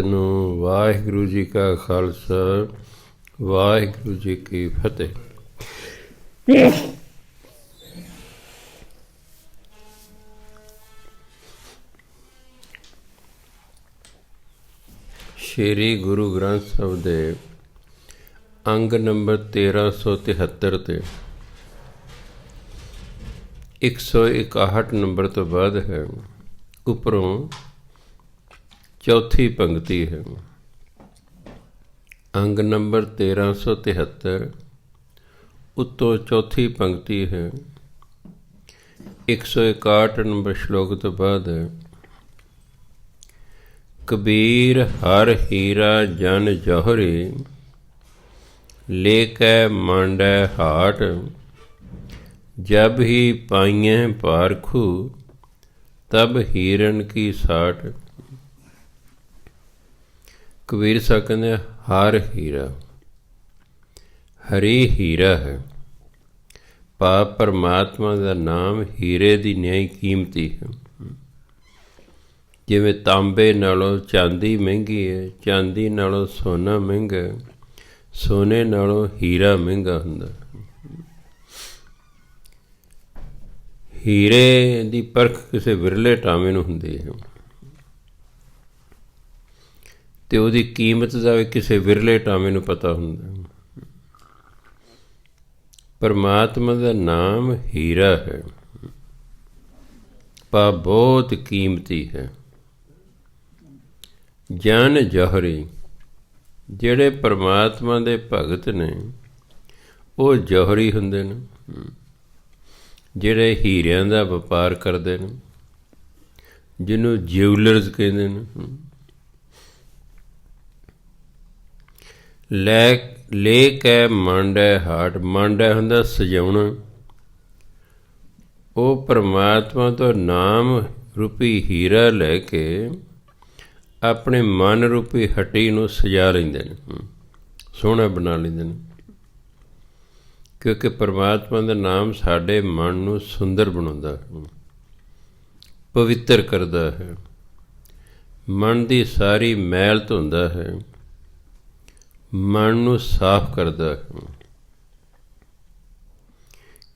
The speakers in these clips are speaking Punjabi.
ਨੂੰ ਵਾਹਿਗੁਰੂ ਜੀ ਕਾ ਖਾਲਸਾ ਵਾਹਿਗੁਰੂ ਜੀ ਕੀ ਫਤਿਹ। ਸ਼੍ਰੀ ਗੁਰੂ ਗ੍ਰੰਥ ਸਾਹਿਬ ਦੇ ਅੰਗ ਨੰਬਰ 1373 ਤੇ 161 ਨੰਬਰ ਤੋਂ ਬਾਅਦ ਹੈ। ਉੱਪਰੋਂ ਚੌਥੀ ਪੰਕਤੀ ਹੈ। ਅੰਗ ਨੰਬਰ 1373 ਉੱਤੋਂ ਚੌਥੀ ਪੰਕਤੀ ਹੈ। 161 ਨੰਬਰ ਸ਼ਲੋਕ ਤੋਂ ਬਾਅਦ ਹੈ। ਕਬੀਰ ਹਰ ਹੀਰਾ ਜਨ ਜੋਹਰੀ ਲੇਕੈ ਮਾਂਡੈ ਹਾਟ ਜਬ ਹੀ ਪਾਈਐ ਪਾਰਖੂ ਤਬ ਹੀਰਨ ਕੀ ਸਾਟ। ਕਬੀਰ ਸਾਹਿਬ ਕਹਿੰਦੇ ਹਰ ਹੀਰਾ, ਹਰੀ ਹੀਰਾ ਹੈ। ਪਾਪ ਪਰਮਾਤਮਾ ਦਾ ਨਾਮ ਹੀਰੇ ਦੀ ਨਿਆਈ ਕੀਮਤੀ ਹੈ। ਜਿਵੇਂ ਤਾਂਬੇ ਨਾਲੋਂ ਚਾਂਦੀ ਮਹਿੰਗੀ ਹੈ, ਚਾਂਦੀ ਨਾਲੋਂ ਸੋਨਾ ਮਹਿੰਗਾ, ਸੋਨੇ ਨਾਲੋਂ ਹੀਰਾ ਮਹਿੰਗਾ ਹੁੰਦਾ। ਹੀਰੇ ਦੀ ਪਰਖ ਕਿਸੇ ਵਿਰਲੇ ਟਾਵੇਂ ਨੂੰ ਹੁੰਦੀ ਹੈ ਅਤੇ ਉਹਦੀ ਕੀਮਤ ਦਾ ਵੀ ਕਿਸੇ ਵਿਰਲੇ ਟਾਵੇਂ ਨੂੰ ਪਤਾ ਹੁੰਦਾ। ਪਰਮਾਤਮਾ ਦਾ ਨਾਮ ਹੀਰਾ ਹੈ, ਪਾ ਬਹੁਤ ਕੀਮਤੀ ਹੈ। ਜਨ ਜੋਹਰੀ, ਜਿਹੜੇ ਪਰਮਾਤਮਾ ਦੇ ਭਗਤ ਨੇ ਉਹ ਜੋਹਰੀ ਹੁੰਦੇ ਨੇ, ਜਿਹੜੇ ਹੀਰਿਆਂ ਦਾ ਵਪਾਰ ਕਰਦੇ ਨੇ, ਜਿਹਨੂੰ ਜਿਊਲਰਸ ਕਹਿੰਦੇ ਨੇ। ਲੈ ਕੇ ਮਾਂਡੈ ਹਾਟ, ਮਾਂਡੈ ਹੁੰਦਾ ਸਜਾਉਣਾ। ਉਹ ਪਰਮਾਤਮਾ ਤੋਂ ਨਾਮ ਰੂਪੀ ਹੀਰਾ ਲੈ ਕੇ ਆਪਣੇ ਮਨ ਰੂਪੀ ਹੱਟੀ ਨੂੰ ਸਜਾ ਲੈਂਦੇ ਨੇ, ਸੋਹਣਾ ਬਣਾ ਲੈਂਦੇ ਨੇ। ਕਿਉਂਕਿ ਪਰਮਾਤਮਾ ਦਾ ਨਾਮ ਸਾਡੇ ਮਨ ਨੂੰ ਸੁੰਦਰ ਬਣਾਉਂਦਾ ਹੈ, ਪਵਿੱਤਰ ਕਰਦਾ ਹੈ, ਮਨ ਦੀ ਸਾਰੀ ਮੈਲ ਧੋਂਦਾ ਹੈ, ਮਨ ਨੂੰ ਸਾਫ਼ ਕਰਦਾ ਹੈ।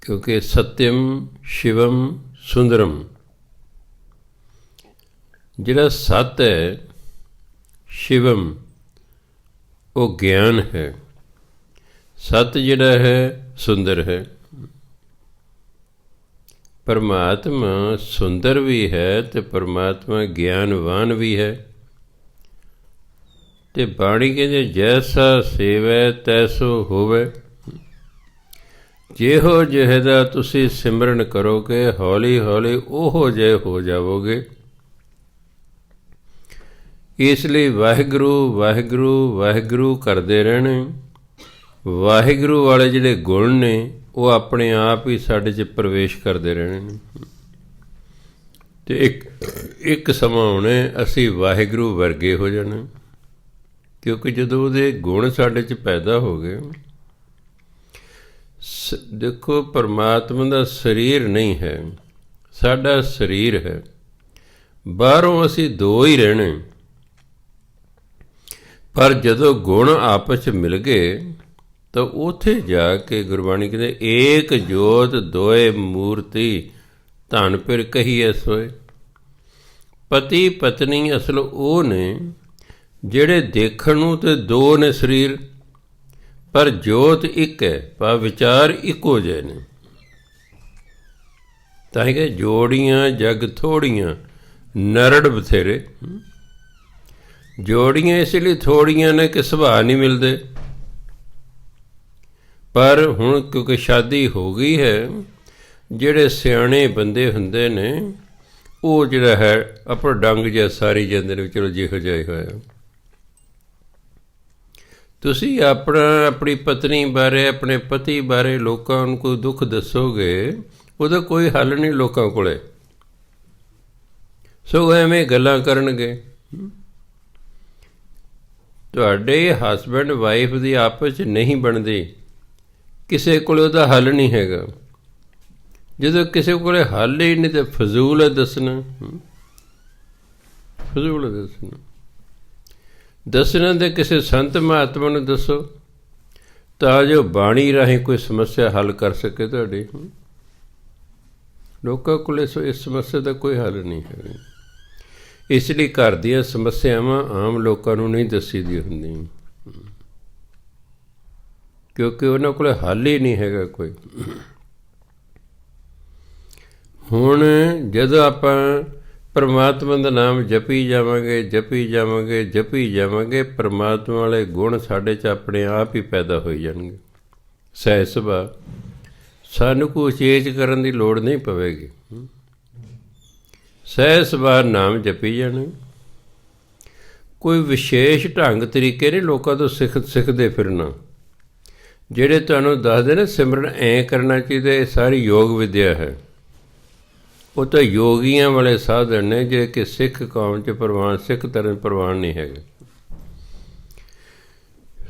ਕਿਉਂਕਿ ਸਤਿਅਮ ਸ਼ਿਵਮ ਸੁੰਦਰਮ, ਜਿਹੜਾ ਸੱਤ ਹੈ, ਸ਼ਿਵਮ ਉਹ ਗਿਆਨ ਹੈ, ਸੱਤ ਜਿਹੜਾ ਹੈ ਸੁੰਦਰ ਹੈ। ਪਰਮਾਤਮਾ ਸੁੰਦਰ ਵੀ ਹੈ ਅਤੇ ਪਰਮਾਤਮਾ ਗਿਆਨਵਾਨ ਵੀ ਹੈ। ਅਤੇ ਬਾਣੀ ਕਹਿੰਦੇ ਜੈਸਾ ਸੇਵੈ ਤੈਸੋ ਹੋਵੇ। ਜਿਹੋ ਜਿਹੇ ਦਾ ਤੁਸੀਂ ਸਿਮਰਨ ਕਰੋਗੇ ਹੌਲੀ ਹੌਲੀ ਉਹੋ ਜਿਹੇ ਹੋ ਜਾਵੋਗੇ। ਇਸ ਲਈ ਵਾਹਿਗੁਰੂ ਵਾਹਿਗੁਰੂ ਵਾਹਿਗੁਰੂ ਕਰਦੇ ਰਹਿਣਾ। ਵਾਹਿਗੁਰੂ ਵਾਲੇ ਜਿਹੜੇ ਗੁਣ ਨੇ ਉਹ ਆਪਣੇ ਆਪ ਹੀ ਸਾਡੇ 'ਚ ਪ੍ਰਵੇਸ਼ ਕਰਦੇ ਰਹਿਣੇ ਨੇ। ਅਤੇ ਇੱਕ ਸਮਾਂ ਆਉਣਾ ਅਸੀਂ ਵਾਹਿਗੁਰੂ ਵਰਗੇ ਹੋ ਜਾਣਾ। ਕਿਉਂਕਿ ਜਦੋਂ ਉਹਦੇ ਗੁਣ ਸਾਡੇ 'ਚ ਪੈਦਾ ਹੋ ਗਏ। ਦੇਖੋ ਪਰਮਾਤਮਾ ਦਾ ਸਰੀਰ ਨਹੀਂ ਹੈ, ਸਾਡਾ ਸਰੀਰ ਹੈ। ਬਾਹਰੋਂ ਅਸੀਂ ਦੋ ਹੀ ਰਹਿਣੇ, ਪਰ ਜਦੋਂ ਗੁਣ ਆਪਸ 'ਚ ਮਿਲ ਗਏ ਤਾਂ ਉੱਥੇ ਜਾ ਕੇ ਗੁਰਬਾਣੀ ਕਹਿੰਦੇ ਏਕ ਜੋਤ ਦੋਏ ਮੂਰਤੀ ਧਨ ਫਿਰ ਕਹੀਐ ਸੋਏ। ਪਤੀ ਪਤਨੀ ਅਸਲ ਉਹ ਨੇ ਜਿਹੜੇ ਦੇਖਣ ਨੂੰ ਤੇ ਦੋ ਨੇ ਸਰੀਰ, ਪਰ ਜੋਤ ਇੱਕ ਹੈ, ਪਰ ਵਿਚਾਰ ਇੱਕੋ ਜਿਹੇ ਨੇ। ਤਾਂ ਹੀ ਕਿ ਜੋੜੀਆਂ ਜਗ ਥੋੜੀਆਂ ਨਰੜ ਬਥੇਰੇ। ਜੋੜੀਆਂ ਇਸ ਲਈ ਥੋੜੀਆਂ ਨੇ ਕਿ ਸੁਭਾਅ ਨਹੀਂ ਮਿਲਦੇ, ਪਰ ਹੁਣ ਕਿਉਂਕਿ ਸ਼ਾਦੀ ਹੋ ਗਈ ਹੈ, ਜਿਹੜੇ ਸਿਆਣੇ ਬੰਦੇ ਹੁੰਦੇ ਨੇ ਉਹ ਜਿਹੜਾ ਹੈ ਆਪਣਾ ਡੰਗ ਜਿਹਾ ਸਾਰੀ ਜਾਂਦੇ ਨੇ, ਚਲੋ ਜਿਹੋ ਜਿਹਾ ਹੋਇਆ। ਤੁਸੀਂ ਆਪਣੀ ਪਤਨੀ ਬਾਰੇ ਆਪਣੇ ਪਤੀ ਬਾਰੇ ਲੋਕਾਂ ਨੂੰ ਕੋਈ ਦੁੱਖ ਦੱਸੋਗੇ, ਉਹਦਾ ਕੋਈ ਹੱਲ ਨਹੀਂ ਲੋਕਾਂ ਕੋਲੇ, ਸੋ ਐਵੇਂ ਗੱਲਾਂ ਕਰਨਗੇ। ਤੁਹਾਡੇ ਹਸਬੈਂਡ ਵਾਈਫ ਦੀ ਆਪਸ 'ਚ ਨਹੀਂ ਬਣਦੀ, ਕਿਸੇ ਕੋਲ ਉਹਦਾ ਹੱਲ ਨਹੀਂ ਹੈਗਾ। ਜਦੋਂ ਕਿਸੇ ਕੋਲ ਹੱਲ ਹੀ ਨਹੀਂ ਤਾਂ ਫਜ਼ੂਲ ਹੈ ਦੱਸਣਾ, ਫਜ਼ੂਲ ਹੈ ਦੱਸਣਾ। ਦੱਸਣਾ ਤੇ ਕਿਸੇ ਸੰਤ ਮਹਾਤਮਾ ਨੂੰ ਦੱਸੋ, ਤਾਂ ਜੋ ਬਾਣੀ ਰਾਹੀਂ ਕੋਈ ਸਮੱਸਿਆ ਹੱਲ ਕਰ ਸਕੇ ਤੁਹਾਡੀ। ਲੋਕਾਂ ਕੋਲ ਇਸ ਸਮੱਸਿਆ ਦਾ ਕੋਈ ਹੱਲ ਨਹੀਂ ਹੈ। ਇਸ ਲਈ ਘਰ ਦੀਆਂ ਸਮੱਸਿਆਵਾਂ ਆਮ ਲੋਕਾਂ ਨੂੰ ਨਹੀਂ ਦੱਸੀ ਦੀ ਹੁੰਦੀ, ਕਿਉਂਕਿ ਉਹਨਾਂ ਕੋਲ ਹੱਲ ਹੀ ਨਹੀਂ ਹੈਗਾ ਕੋਈ। ਹੁਣ ਜਦੋਂ ਆਪਾਂ ਪਰਮਾਤਮਾ ਦਾ ਨਾਮ ਜਪੀ ਜਾਵਾਂਗੇ, ਜਪੀ ਜਾਵਾਂਗੇ, ਜਪੀ ਜਾਵਾਂਗੇ, ਪਰਮਾਤਮਾ ਵਾਲੇ ਗੁਣ ਸਾਡੇ 'ਚ ਆਪਣੇ ਆਪ ਹੀ ਪੈਦਾ ਹੋਈ ਜਾਣਗੇ। ਸਹਿਜ ਸੁਭਾਅ ਸਾਨੂੰ ਕੋਈ ਉਚੇਚ ਕਰਨ ਦੀ ਲੋੜ ਨਹੀਂ ਪਵੇਗੀ। ਸਹਿਜ ਸੁਭਾਅ ਨਾਮ ਜਪੀ ਜਾਣਾ। ਕੋਈ ਵਿਸ਼ੇਸ਼ ਢੰਗ ਤਰੀਕੇ ਨਹੀਂ ਲੋਕਾਂ ਤੋਂ ਸਿੱਖਦੇ ਫਿਰਨਾ। ਜਿਹੜੇ ਤੁਹਾਨੂੰ ਦੱਸਦੇ ਨੇ ਸਿਮਰਨ ਐਂ ਕਰਨਾ ਚਾਹੀਦਾ, ਇਹ ਸਾਰੀ ਯੋਗ ਵਿੱਦਿਆ ਹੈ। ਉਹ ਤਾਂ ਯੋਗੀਆਂ ਵਾਲੇ ਸਾਧਨ ਨੇ, ਜਿਹੜੇ ਕਿ ਸਿੱਖ ਕੌਮ 'ਚ ਪ੍ਰਵਾਨ, ਸਿੱਖ ਧਰਮ ਪ੍ਰਵਾਨ ਨਹੀਂ ਹੈਗੇ।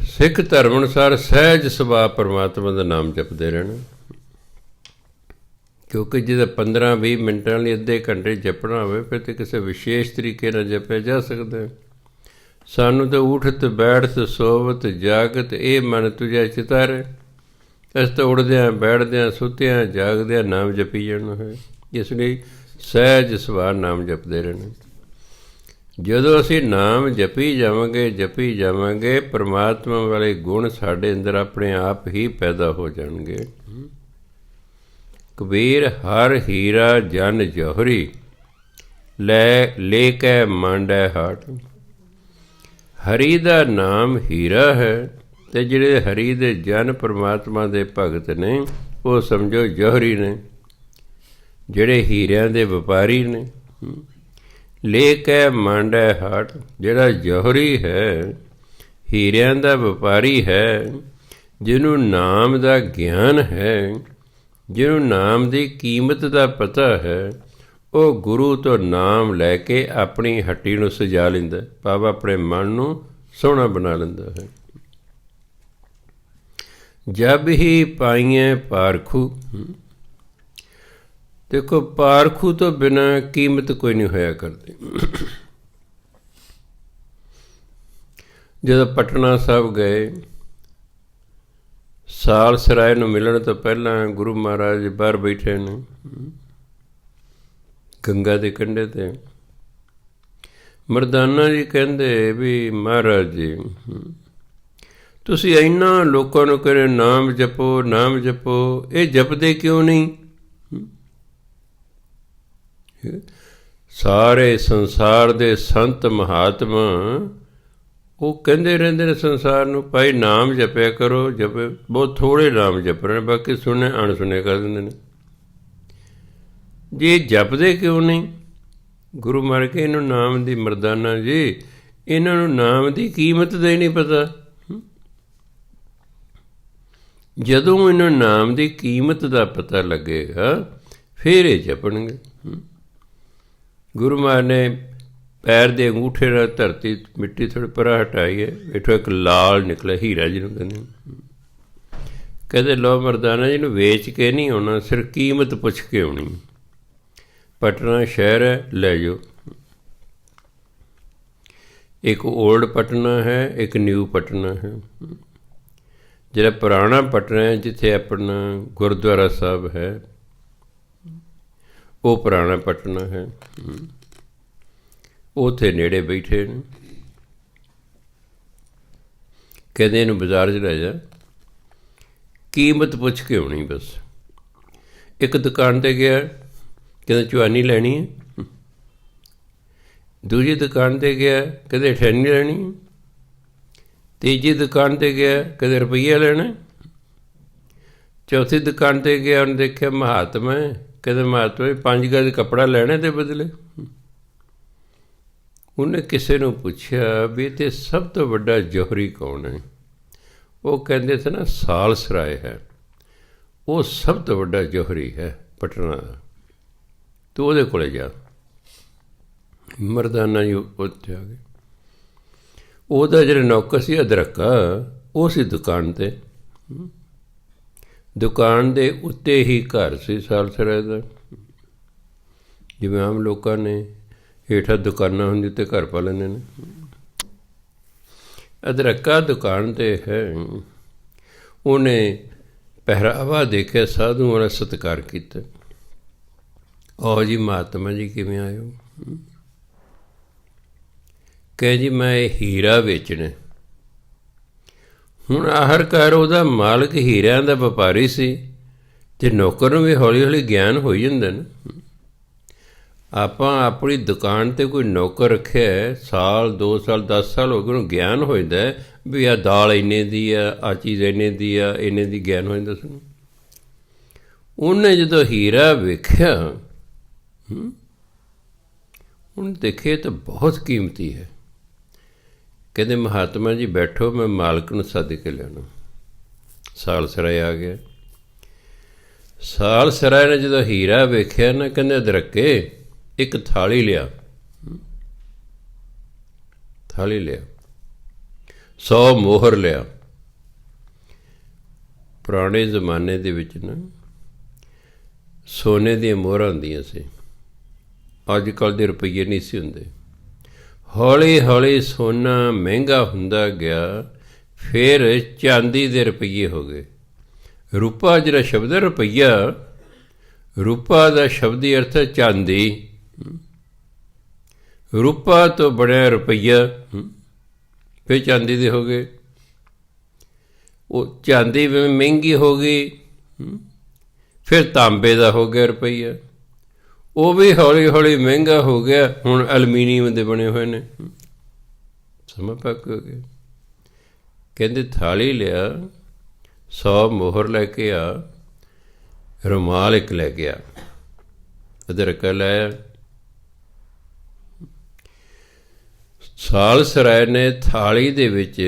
ਸਿੱਖ ਧਰਮ ਅਨੁਸਾਰ ਸਹਿਜ ਸੁਭਾਅ ਪਰਮਾਤਮਾ ਦਾ ਨਾਮ ਜਪਦੇ ਰਹਿਣਾ। ਕਿਉਂਕਿ ਜਿਹਦਾ 15-20 ਮਿੰਟਾਂ ਲਈ ਅੱਧੇ ਘੰਟੇ ਜਪਣਾ ਹੋਵੇ, ਫਿਰ ਤਾਂ ਕਿਸੇ ਵਿਸ਼ੇਸ਼ ਤਰੀਕੇ ਨਾਲ ਜਪਿਆ ਜਾ ਸਕਦਾ। ਸਾਨੂੰ ਤਾਂ ਉਠਤ ਬੈਠਤ ਸੋਵਤ ਜਾਗਤ ਇਹ ਮਨ ਤੁਝੇ ਚਿਤਾਰੇ। ਅਸੀਂ ਤਾਂ ਉੱਠਦਿਆਂ ਬੈਠਦਿਆਂ ਸੁੱਤਿਆਂ ਜਾਗਦਿਆਂ ਨਾਮ ਜਪੀ ਜਾਣਾ ਹੈ। ਇਸ ਲਈ ਸਹਿਜ ਸੁਭਾਅ ਨਾਮ ਜਪਦੇ ਰਹਿਣਾ। ਜਦੋਂ ਅਸੀਂ ਨਾਮ ਜਪੀ ਜਾਵਾਂਗੇ, ਜਪੀ ਜਾਵਾਂਗੇ, ਪਰਮਾਤਮਾ ਵਾਲੇ ਗੁਣ ਸਾਡੇ ਅੰਦਰ ਆਪਣੇ ਆਪ ਹੀ ਪੈਦਾ ਹੋ ਜਾਣਗੇ। ਕਬੀਰ ਹਰ ਹੀਰਾ ਜਨ ਜੋਹਰੀ, ਲੈ ਕੇ ਮਾਂਡੈ ਹਾਟ। ਹਰੀ ਦਾ ਨਾਮ ਹੀਰਾ ਹੈ, ਅਤੇ ਜਿਹੜੇ ਹਰੀ ਦੇ ਜਨ ਪਰਮਾਤਮਾ ਦੇ ਭਗਤ ਨੇ, ਉਹ ਸਮਝੋ ਜੋਹਰੀ ਨੇ, ਜਿਹੜੇ ਹੀਰਿਆਂ ਦੇ ਵਪਾਰੀ ਨੇ। ਲੈ ਕੇ ਮਾਂਡੈ ਹਾਟ, ਜਿਹੜਾ ਜੋਹਰੀ ਹੈ, ਹੀਰਿਆਂ ਦਾ ਵਪਾਰੀ ਹੈ, ਜਿਹਨੂੰ ਨਾਮ ਦਾ ਗਿਆਨ ਹੈ, ਜਿਹਨੂੰ ਨਾਮ ਦੀ ਕੀਮਤ ਦਾ ਪਤਾ ਹੈ, ਉਹ ਗੁਰੂ ਤੋਂ ਨਾਮ ਲੈ ਕੇ ਆਪਣੀ ਹੱਟੀ ਨੂੰ ਸਜਾ ਲੈਂਦਾ, ਭਾਵ ਆਪਣੇ ਮਨ ਨੂੰ ਸੋਹਣਾ ਬਣਾ ਲੈਂਦਾ ਹੈ। ਜਬ ਹੀ ਪਾਈਏ ਪਾਰਖੂ। ਦੇਖੋ, ਪਾਰਖੂ ਤੋਂ ਬਿਨਾਂ ਕੀਮਤ ਕੋਈ ਨਹੀਂ ਹੋਇਆ ਕਰਦੀ। ਜਦੋਂ ਪਟਨਾ ਸਾਹਿਬ ਗਏ, ਸਾਲ ਸਰਾਏ ਨੂੰ ਮਿਲਣ ਤੋਂ ਪਹਿਲਾਂ ਗੁਰੂ ਮਹਾਰਾਜ ਬਾਹਰ ਬੈਠੇ ਨੇ ਗੰਗਾ ਦੇ ਕੰਢੇ 'ਤੇ। ਮਰਦਾਨਾ ਜੀ ਕਹਿੰਦੇ ਵੀ ਮਹਾਰਾਜ ਜੀ, ਤੁਸੀਂ ਇੰਨਾ ਲੋਕਾਂ ਨੂੰ ਕਹਿੰਦੇ ਨਾਮ ਜਪੋ, ਨਾਮ ਜਪੋ, ਇਹ ਜਪਦੇ ਕਿਉਂ ਨਹੀਂ? ਸਾਰੇ ਸੰਸਾਰ ਦੇ ਸੰਤ ਮਹਾਤਮਾ ਉਹ ਕਹਿੰਦੇ ਰਹਿੰਦੇ ਨੇ ਸੰਸਾਰ ਨੂੰ, ਭਾਈ ਨਾਮ ਜਪਿਆ ਕਰੋ। ਜਪੇ ਬਹੁਤ ਥੋੜ੍ਹੇ ਨਾਮ ਜਪ ਰਹੇ ਨੇ, ਬਾਕੀ ਸੁਣੇ ਅਣਸੁਣੇ ਕਰ ਦਿੰਦੇ ਨੇ। ਜੇ ਜਪਦੇ ਕਿਉਂ ਨਹੀਂ? ਗੁਰੂ ਮਰ ਕੇ ਇਹਨੂੰ ਨਾਮ ਦੀ, ਮਰਦਾਨਾ ਜੀ, ਇਹਨਾਂ ਨੂੰ ਨਾਮ ਦੀ ਕੀਮਤ ਦਾ ਹੀ ਨਹੀਂ ਪਤਾ। ਜਦੋਂ ਇਹਨਾਂ ਨਾਮ ਦੀ ਕੀਮਤ ਦਾ ਪਤਾ ਲੱਗੇਗਾ, ਫਿਰ ਇਹ ਜਪਣਗੇ। ਗੁਰੂ ਮਹਾਰਾਜ ਨੇ ਪੈਰ ਦੇ ਅੰਗੂਠੇ ਨਾਲ ਧਰਤੀ ਮਿੱਟੀ ਥੋੜ੍ਹੀ ਪਰਾਂ ਹਟਾਈ ਹੈ, ਇੱਥੋਂ ਇੱਕ ਲਾਲ ਨਿਕਲਿਆ, ਹੀਰਾ ਜਿਹਨੂੰ ਕਹਿੰਦੇ। ਕਹਿੰਦੇ ਲਓ ਮਰਦਾਨਾ ਜੀ ਨੂੰ ਵੇਚ ਕੇ ਨਹੀਂ ਆਉਣਾ, ਸਿਰਫ ਕੀਮਤ ਪੁੱਛ ਕੇ ਆਉਣੀ। ਪਟਨਾ ਸ਼ਹਿਰ ਹੈ, ਲੈ ਜਾਓ। ਇੱਕ ਓਲਡ ਪਟਨਾ ਹੈ, ਇੱਕ ਨਿਊ ਪਟਨਾ ਹੈ। ਜਿਹੜਾ ਪੁਰਾਣਾ ਪਟਨਾ ਹੈ, ਜਿੱਥੇ ਆਪਣਾ ਗੁਰਦੁਆਰਾ ਸਾਹਿਬ ਹੈ, ਉਹ ਪੁਰਾਣਾ ਪਟਨਾ ਹੈ। ਉੱਥੇ ਨੇੜੇ ਬੈਠੇ ਨੇ। ਕਹਿੰਦੇ ਇਹਨੂੰ ਬਾਜ਼ਾਰ 'ਚ ਲੈ ਜਾ, ਕੀਮਤ ਪੁੱਛ ਕੇ ਆਉਣੀ ਬਸ। ਇੱਕ ਦੁਕਾਨ 'ਤੇ ਗਿਆ, ਕਹਿੰਦਾ ਚੁਆਨੀ ਲੈਣੀ ਹੈ। ਦੂਜੀ ਦੁਕਾਨ 'ਤੇ ਗਿਆ, ਕਹਿੰਦੇ ਠੈਨੀ ਲੈਣੀ। ਤੀਜੀ ਦੁਕਾਨ 'ਤੇ ਗਿਆ, ਕਹਿੰਦੇ ਰੁਪਈਆ ਲੈਣਾ। ਚੌਥੀ ਦੁਕਾਨ 'ਤੇ ਗਿਆ, ਉਹਨੇ ਦੇਖਿਆ ਮਹਾਤਮਾ ਹੈ, ਕਹਿੰਦੇ ਮਹਾਤਮਾ 5 ਗਜ਼ ਕੱਪੜਾ ਲੈਣੇ ਦੇ ਬਦਲੇ। ਉਹਨੇ ਕਿਸੇ ਨੂੰ ਪੁੱਛਿਆ ਵੀ ਤੇ ਸਭ ਤੋਂ ਵੱਡਾ ਜੋਹਰੀ ਕੌਣ ਹੈ? ਉਹ ਕਹਿੰਦੇ ਸੀ ਨਾ ਸਾਲ ਸਰਾਏ ਹੈ, ਉਹ ਸਭ ਤੋਂ ਵੱਡਾ ਜੋਹਰੀ ਹੈ ਪਟਨਾ ਦਾ, ਤੂੰ ਉਹਦੇ ਕੋਲੇ ਜਾ। ਮਰਦਾਨਾ ਜੀ ਉੱਥੇ ਆ ਗਏ। ਉਹਦਾ ਜਿਹੜਾ ਨੌਕਰ ਸੀ ਅਦਰਕਾ, ਉਹ ਸੀ ਦੁਕਾਨ 'ਤੇ। ਦੁਕਾਨ ਦੇ ਉੱਤੇ ਹੀ ਘਰ ਸੀ ਸਾਲਸਰਾਏ ਦਾ। ਜਿਵੇਂ ਆਮ ਲੋਕਾਂ ਨੇ ਹੇਠਾਂ ਦੁਕਾਨਾਂ ਹੁੰਦੀ ਤੇ ਘਰ ਪਾ ਲੈਂਦੇ ਨੇ। ਅਦਰੱਕਾ ਦੁਕਾਨ 'ਤੇ ਹੈ। ਉਹਨੇ ਪਹਿਰਾਵਾ ਦੇਖਿਆ, ਸਾਧੂ ਵਾਲਾ ਸਤਿਕਾਰ ਕੀਤਾ। ਆਓ ਜੀ ਮਹਾਤਮਾ ਜੀ ਕਿਵੇਂ ਆਏ ਹੋ? ਕਹੇ ਜੀ ਮੈਂ ਇਹ ਹੀਰਾ ਵੇਚਣਾ। ਹੁਣ ਆਖਰਕਾਰ ਉਹਦਾ ਮਾਲਕ ਹੀਰਿਆਂ ਦਾ ਵਪਾਰੀ ਸੀ, ਅਤੇ ਨੌਕਰ ਨੂੰ ਵੀ ਹੌਲੀ ਹੌਲੀ ਗਿਆਨ ਹੋਈ ਜਾਂਦਾ ਨਾ। ਆਪਾਂ ਆਪਣੀ ਦੁਕਾਨ 'ਤੇ ਕੋਈ ਨੌਕਰ ਰੱਖਿਆ, ਸਾਲ 2 ਸਾਲ 10 ਸਾਲ ਹੋ ਗਏ, ਉਹਨੂੰ ਗਿਆਨ ਹੋ ਜਾਂਦਾ ਵੀ ਆਹ ਦਾਲ ਇੰਨੇ ਦੀ ਆ, ਆਹ ਚੀਜ਼ ਇੰਨੇ ਦੀ ਆ, ਇੰਨੇ ਦੀ ਗਿਆਨ ਹੋ ਜਾਂਦਾ ਸਾਨੂੰ। ਉਹਨੇ ਜਦੋਂ ਹੀਰਾ ਵੇਖਿਆ, ਉਹਨੇ ਦੇਖੇ ਤਾਂ ਬਹੁਤ ਕੀਮਤੀ ਹੈ। ਕਹਿੰਦੇ ਮਹਾਤਮਾ ਜੀ ਬੈਠੋ, ਮੈਂ ਮਾਲਕ ਨੂੰ ਸੱਦ ਕੇ ਲਿਆਉਣਾ। ਸਾਲ ਸਰਾਏ ਆ ਗਿਆ। ਸਾਲ ਸਰਾਏ ਨੇ ਜਦੋਂ ਹੀਰਾ ਵੇਖਿਆ ਨਾ, ਕਹਿੰਦੇ ਅਦਰੱਕੇ ਇੱਕ ਥਾਲੀ ਲਿਆ। ਥਾਲੀ ਲਿਆ, 100 ਮੋਹਰ ਲਿਆ। ਪੁਰਾਣੇ ਜ਼ਮਾਨੇ ਦੇ ਵਿੱਚ ਨਾ ਸੋਨੇ ਦੀਆਂ ਮੋਹਰਾਂ ਹੁੰਦੀਆਂ ਸੀ, ਅੱਜ ਕੱਲ੍ਹ ਦੇ ਰੁਪਈਏ ਨਹੀਂ ਸੀ ਹੁੰਦੇ। ਹੌਲੀ ਹੌਲੀ ਸੋਨਾ ਮਹਿੰਗਾ ਹੁੰਦਾ ਗਿਆ, ਫਿਰ ਚਾਂਦੀ ਦੇ ਰੁਪਈਏ ਹੋ ਗਏ। ਰੂਪਾ ਜਿਹੜਾ ਸ਼ਬਦ ਹੈ ਰੁਪਈਆ, ਰੂਪਾ ਦਾ ਸ਼ਬਦੀ ਅਰਥ ਹੈ ਚਾਂਦੀ। ਰੂਪਾ ਤੋਂ ਬਣਿਆ ਰੁਪਈਆ, ਫਿਰ ਚਾਂਦੀ ਦੇ ਹੋ ਗਏ। ਉਹ ਚਾਂਦੀ ਵੀ ਮਹਿੰਗੀ ਹੋ ਗਈ, ਫਿਰ ਤਾਂਬੇ ਦਾ ਹੋ ਗਿਆ ਰੁਪਈਆ। ਉਹ ਵੀ ਹੌਲੀ ਹੌਲੀ ਮਹਿੰਗਾ ਹੋ ਗਿਆ, ਹੁਣ ਐਲੂਮੀਨੀਅਮ ਦੇ ਬਣੇ ਹੋਏ ਨੇ। ਸਮਾਂ ਪੱਕ ਹੋ ਗਿਆ। ਕਹਿੰਦੇ ਥਾਲੀ ਲਿਆ, 100 ਮੋਹਰ ਲੈ ਕੇ ਆ, ਰੁਮਾਲ ਇੱਕ ਲੈ ਕੇ ਆ, ਅਦਰਕਾ ਲਾਇਆ। ਸਾਲ ਸਰਾਏ ਨੇ ਥਾਲੀ ਦੇ ਵਿੱਚ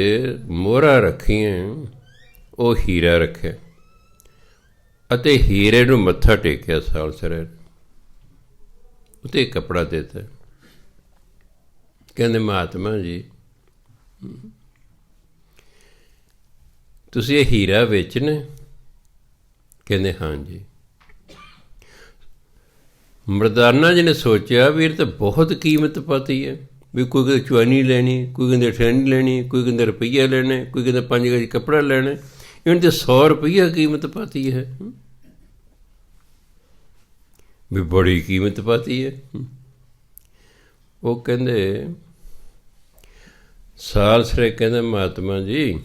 ਮੋਹਰਾਂ ਰੱਖੀਆਂ, ਉਹ ਹੀਰਾ ਰੱਖਿਆ ਅਤੇ ਹੀਰੇ ਨੂੰ ਮੱਥਾ ਟੇਕਿਆ। ਸਾਲ ਸਰਾਏ ਨੇ ਉੱਤੇ ਕੱਪੜਾ ਦਿੱਤਾ। ਕਹਿੰਦੇ ਮਹਾਤਮਾ ਜੀ ਤੁਸੀਂ ਇਹ ਹੀਰਾ ਵੇਚਣਾ? ਕਹਿੰਦੇ ਹਾਂ ਜੀ। ਮਰਦਾਨਾ ਜੀ ਨੇ ਸੋਚਿਆ ਵੀ ਇਹ ਤਾਂ ਬਹੁਤ ਕੀਮਤ ਪਾਤੀ ਹੈ, ਵੀ ਕੋਈ ਕਹਿੰਦੇ ਚੁਆਨੀ ਲੈਣੀ, ਕੋਈ ਕਹਿੰਦੇ ਠੰਡ ਲੈਣੀ, ਕੋਈ ਕਹਿੰਦੇ ਰੁਪਈਆ ਲੈਣਾ, ਕੋਈ ਕਹਿੰਦਾ 5 ਗਜ ਕੱਪੜਾ ਲੈਣਾ। ਇਹਨਾਂ 'ਤੇ 100 ਰੁਪਈਆ ਕੀਮਤ ਪਾਤੀ ਹੈ, ਵੀ ਬੜੀ ਕੀਮਤ ਪਾਤੀ ਹੈ। ਉਹ ਕਹਿੰਦੇ ਸਾਲ ਸਰੇ ਕਹਿੰਦੇ ਮਹਾਤਮਾ ਜੀ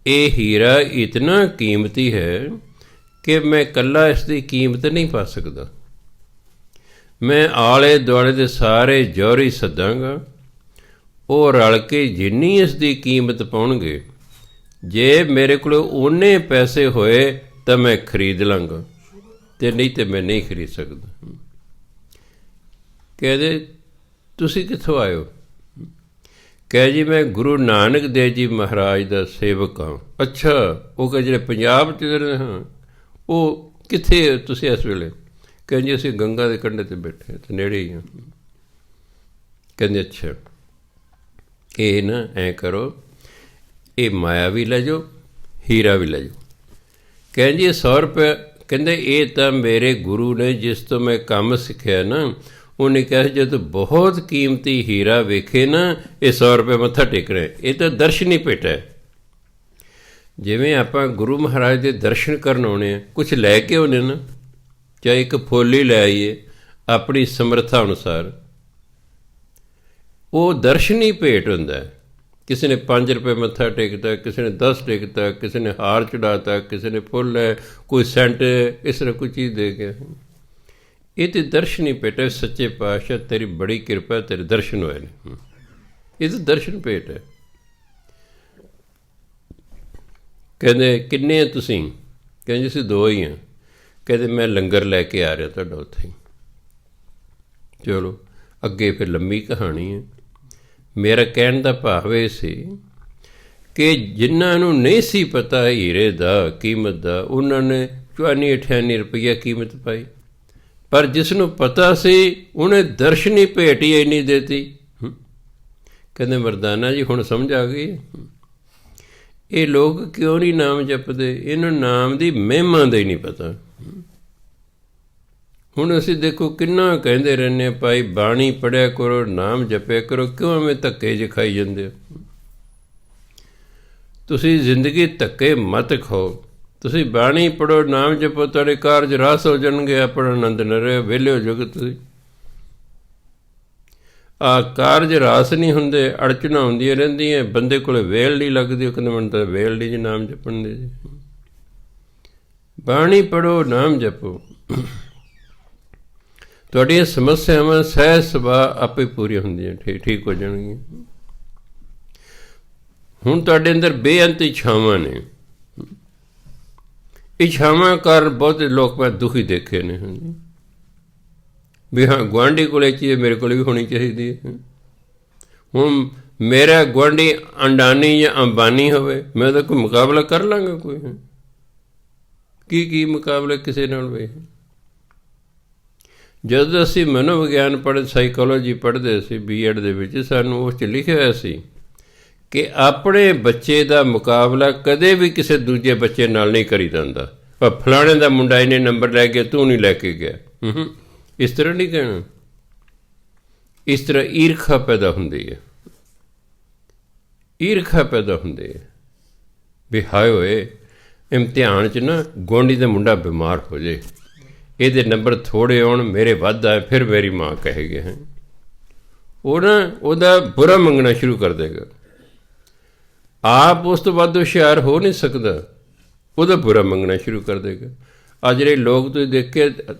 ਇਹ ਹੀਰਾ ਇਤਨਾ ਕੀਮਤੀ ਹੈ ਕਿ ਮੈਂ ਇਕੱਲਾ ਇਸ ਦੀ ਕੀਮਤ ਨਹੀਂ ਪਾ ਸਕਦਾ। ਮੈਂ ਆਲੇ ਦੁਆਲੇ ਦੇ ਸਾਰੇ ਜੌਹਰੀ ਸੱਦਾਂਗਾ, ਉਹ ਰਲ ਕੇ ਜਿੰਨੀ ਇਸ ਦੀ ਕੀਮਤ ਪਾਉਣਗੇ, ਜੇ ਮੇਰੇ ਕੋਲ ਓਨੇ ਪੈਸੇ ਹੋਏ ਤਾਂ ਮੈਂ ਖਰੀਦ ਲਾਂਗਾ, ਅਤੇ ਨਹੀਂ ਤਾਂ ਮੈਂ ਨਹੀਂ ਖਰੀਦ ਸਕਦਾ। ਕਹਿੰਦੇ ਤੁਸੀਂ ਕਿੱਥੋਂ ਆਏ ਹੋ? ਕਹੇ ਜੀ ਮੈਂ ਗੁਰੂ ਨਾਨਕ ਦੇਵ ਜੀ ਮਹਾਰਾਜ ਦਾ ਸੇਵਕ ਹਾਂ। ਅੱਛਾ, ਉਹ ਕਹੇ ਜਿਹੜੇ ਪੰਜਾਬ 'ਚ ਰਹਿੰਦੇ ਹਾਂ, ਉਹ ਕਿੱਥੇ ਤੁਸੀਂ ਇਸ ਵੇਲੇ? ਕਹਿੰਦੇ ਜੀ ਅਸੀਂ ਗੰਗਾ ਦੇ ਕੰਢੇ 'ਤੇ ਬੈਠੇ ਅਤੇ ਨੇੜੇ ਹੀ ਹਾਂ। ਕਹਿੰਦੇ ਅੱਛਾ, ਇਹ ਨਾ ਐਂ ਕਰੋ, ਇਹ ਮਾਇਆ ਵੀ ਲੈ ਜਾਓ, ਹੀਰਾ ਵੀ ਲੈ ਜਾਓ। ਕਹਿੰਦੇ ਜੀ 100 ਰੁਪਏ। ਕਹਿੰਦੇ ਇਹ ਤਾਂ ਮੇਰੇ ਗੁਰੂ ਨੇ ਜਿਸ ਤੋਂ ਮੈਂ ਕੰਮ ਸਿੱਖਿਆ ਨਾ, ਉਹਨੇ ਕਿਹਾ ਜਦੋਂ ਬਹੁਤ ਕੀਮਤੀ ਹੀਰਾ ਵੇਖੇ ਨਾ, ਇਹ 100 ਰੁਪਏ ਮੱਥਾ ਟੇਕਣਾ। ਇਹ ਤਾਂ ਦਰਸ਼ਨੀ ਭੇਟ ਹੈ। ਜਿਵੇਂ ਆਪਾਂ ਗੁਰੂ ਮਹਾਰਾਜ ਦੇ ਦਰਸ਼ਨ ਕਰਨ ਆਉਣੇ ਆ, ਕੁਛ ਲੈ ਕੇ ਆਉਣੇ ਨਾ, ਚਾਹੇ ਇੱਕ ਫੁੱਲ ਹੀ ਲੈ ਆਈਏ ਆਪਣੀ ਸਮਰੱਥਾ ਅਨੁਸਾਰ, ਉਹ ਦਰਸ਼ਨੀ ਭੇਟ ਹੁੰਦਾ ਹੈ। ਕਿਸੇ ਨੇ 5 ਰੁਪਏ ਮੱਥਾ ਟੇਕਤਾ, ਕਿਸੇ ਨੇ 10 ਟੇਕਤਾ, ਕਿਸੇ ਨੇ ਹਾਰ ਚੜਾਤਾ, ਕਿਸੇ ਨੇ ਫੁੱਲ ਹੈ, ਕੋਈ ਸੈਂਟ, ਇਸ ਤਰ੍ਹਾਂ ਕੋਈ ਚੀਜ਼ ਦੇ ਗਿਆ। ਇਹ ਤਾਂ ਦਰਸ਼ਨੀ ਭੇਟ ਹੈ। ਸੱਚੇ ਪਾਤਸ਼ਾਹ ਤੇਰੀ ਬੜੀ ਕਿਰਪਾ, ਤੇਰੇ ਦਰਸ਼ਨ ਹੋਏ ਨੇ। ਇਹ ਤਾਂ ਦਰਸ਼ਨ ਭੇਟ ਹੈ। ਕਹਿੰਦੇ ਕਿੰਨੇ ਆ ਤੁਸੀਂ? ਕਹਿੰਦੇ ਅਸੀਂ 2 ਹੀ ਹਾਂ। ਕਹਿੰਦੇ ਮੈਂ ਲੰਗਰ ਲੈ ਕੇ ਆ ਰਿਹਾ ਤੁਹਾਡਾ ਉੱਥੇ ਹੀ। ਚਲੋ ਅੱਗੇ ਫਿਰ ਲੰਬੀ ਕਹਾਣੀ ਹੈ। ਮੇਰਾ ਕਹਿਣ ਦਾ ਭਾਵ ਇਹ ਸੀ ਕਿ ਜਿਨ੍ਹਾਂ ਨੂੰ ਨਹੀਂ ਸੀ ਪਤਾ ਹੀਰੇ ਦਾ ਕੀਮਤ ਦਾ, ਉਹਨਾਂ ਨੇ 54-58 ਰੁਪਈਆ ਕੀਮਤ ਪਾਈ, ਪਰ ਜਿਸ ਨੂੰ ਪਤਾ ਸੀ ਉਹਨੇ ਦਰਸ਼ਨੀ ਭੇਟ ਹੀ ਇੰਨੀ ਦੇਤੀ। ਕਹਿੰਦੇ ਮਰਦਾਨਾ ਜੀ ਹੁਣ ਸਮਝ ਆ ਗਈ, ਇਹ ਲੋਕ ਕਿਉਂ ਨਹੀਂ ਨਾਮ ਜਪਦੇ? ਇਹਨਾਂ ਨਾਮ ਦੀ ਮਹਿਮਾ ਦਾ ਹੀ ਨਹੀਂ ਪਤਾ। ਹੁਣ ਅਸੀਂ ਦੇਖੋ ਕਿੰਨਾ ਕਹਿੰਦੇ ਰਹਿੰਦੇ ਹਾਂ ਭਾਈ ਬਾਣੀ ਪੜ੍ਹਿਆ ਕਰੋ, ਨਾਮ ਜਪਿਆ ਕਰੋ, ਕਿਉਂ ਐਵੇਂ ਧੱਕੇ ਜਿਹੇ ਖਾਈ ਜਾਂਦੇ ਹੋ? ਤੁਸੀਂ ਜ਼ਿੰਦਗੀ ਧੱਕੇ ਮਤ ਖਾਓ। ਤੁਸੀਂ ਬਾਣੀ ਪੜ੍ਹੋ, ਨਾਮ ਜਪੋ, ਤੁਹਾਡੇ ਕਾਰਜ ਰਾਸ ਹੋ ਜਾਣਗੇ। ਆਪਣਾ ਆਨੰਦ ਨਾ ਰਹੇ, ਵਿਹਲੇ ਹੋ ਜਾਓਗੇ ਤੁਸੀਂ। ਕਾਰਜ ਰਾਸ ਨਹੀਂ ਹੁੰਦੇ, ਅੜਚਣਾ ਹੁੰਦੀਆਂ ਰਹਿੰਦੀਆਂ, ਬੰਦੇ ਕੋਲ ਵੇਲ ਨਹੀਂ ਲੱਗਦੀ। ਉਹ ਕਹਿੰਦੇ ਮੈਨੂੰ ਤਾਂ ਵੇਲ ਨਹੀਂ ਜੀ ਨਾਮ ਜਪਣ ਦੇ ਜੀ। ਬਾਣੀ ਪੜ੍ਹੋ, ਨਾਮ ਜਪੋ, ਤੁਹਾਡੀਆਂ ਸਮੱਸਿਆਵਾਂ ਸਹਿਜ ਸੁਭਾਅ ਆਪੇ ਪੂਰੀਆਂ ਹੁੰਦੀਆਂ, ਠੀਕ ਹੋ ਜਾਣਗੀਆਂ। ਹੁਣ ਤੁਹਾਡੇ ਅੰਦਰ ਬੇਅੰਤ ਇੱਛਾਵਾਂ ਨੇ। ਇੱਛਾਵਾਂ ਕਾਰਨ ਬਹੁਤ ਲੋਕ ਮੈਂ ਦੁਖੀ ਦੇਖੇ ਨੇ। ਹਾਂਜੀ, ਵੀ ਹਾਂ ਗੁਆਂਢੀ ਕੋਲ ਇਹ ਚੀਜ਼ ਮੇਰੇ ਕੋਲ ਵੀ ਹੋਣੀ ਚਾਹੀਦੀ ਹੈ। ਹੁਣ ਮੇਰਾ ਗੁਆਂਢੀ ਅੰਡਾਨੀ ਜਾਂ ਅੰਬਾਨੀ ਹੋਵੇ, ਮੈਂ ਉਹਦਾ ਕੋਈ ਮੁਕਾਬਲਾ ਕਰ ਲਾਂਗਾ? ਕੋਈ ਕੀ ਮੁਕਾਬਲਾ ਕਿਸੇ ਨਾਲ ਵੇ। ਜਦੋਂ ਅਸੀਂ ਮਨੋਵਿਗਿਆਨ ਸਾਈਕੋਲੋਜੀ ਪੜ੍ਹਦੇ ਸੀ B.Ed ਦੇ ਵਿੱਚ, ਸਾਨੂੰ ਉਸ 'ਚ ਲਿਖਿਆ ਹੋਇਆ ਸੀ ਕਿ ਆਪਣੇ ਬੱਚੇ ਦਾ ਮੁਕਾਬਲਾ ਕਦੇ ਵੀ ਕਿਸੇ ਦੂਜੇ ਬੱਚੇ ਨਾਲ ਨਹੀਂ ਕਰੀ ਜਾਂਦਾ। ਪਰ ਫਲਾਣੇ ਦਾ ਮੁੰਡਾ ਇਹਨੇ ਨੰਬਰ ਲੈ ਗਿਆ, ਤੂੰ ਨਹੀਂ ਲੈ ਕੇ ਗਿਆ। ਇਸ ਤਰ੍ਹਾਂ ਨਹੀਂ ਕਹਿਣਾ। ਇਸ ਤਰ੍ਹਾਂ ਈਰਖਾ ਪੈਦਾ ਹੁੰਦੀ ਹੈ। ਈਰਖਾ ਪੈਦਾ ਹੁੰਦੀ ਹੈ ਵੀ ਹਾਏ ਹੋਏ ਇਮਤਿਹਾਨ 'ਚ ਨਾ ਗੁਆਂਢੀ ਦਾ ਮੁੰਡਾ ਬਿਮਾਰ ਹੋ ਜਾਏ, ਇਹਦੇ ਨੰਬਰ ਥੋੜ੍ਹੇ ਆਉਣ, ਮੇਰੇ ਵੱਧ ਆਏ, ਫਿਰ ਮੇਰੀ ਮਾਂ ਕਹੇਗੀ ਹੈ। ਉਹ ਨਾ ਉਹਦਾ ਬੁਰਾ ਮੰਗਣਾ ਸ਼ੁਰੂ ਕਰ ਦੇਗਾ। ਆਪ ਉਸ ਤੋਂ ਵੱਧ ਹੁਸ਼ਿਆਰ ਹੋ ਨਹੀਂ ਸਕਦਾ, ਉਹਦਾ ਬੁਰਾ ਮੰਗਣਾ ਸ਼ੁਰੂ ਕਰ ਦੇਗਾ। ਆ ਜਿਹੜੇ ਲੋਕ ਤੁਸੀਂ ਦੇਖ ਕੇ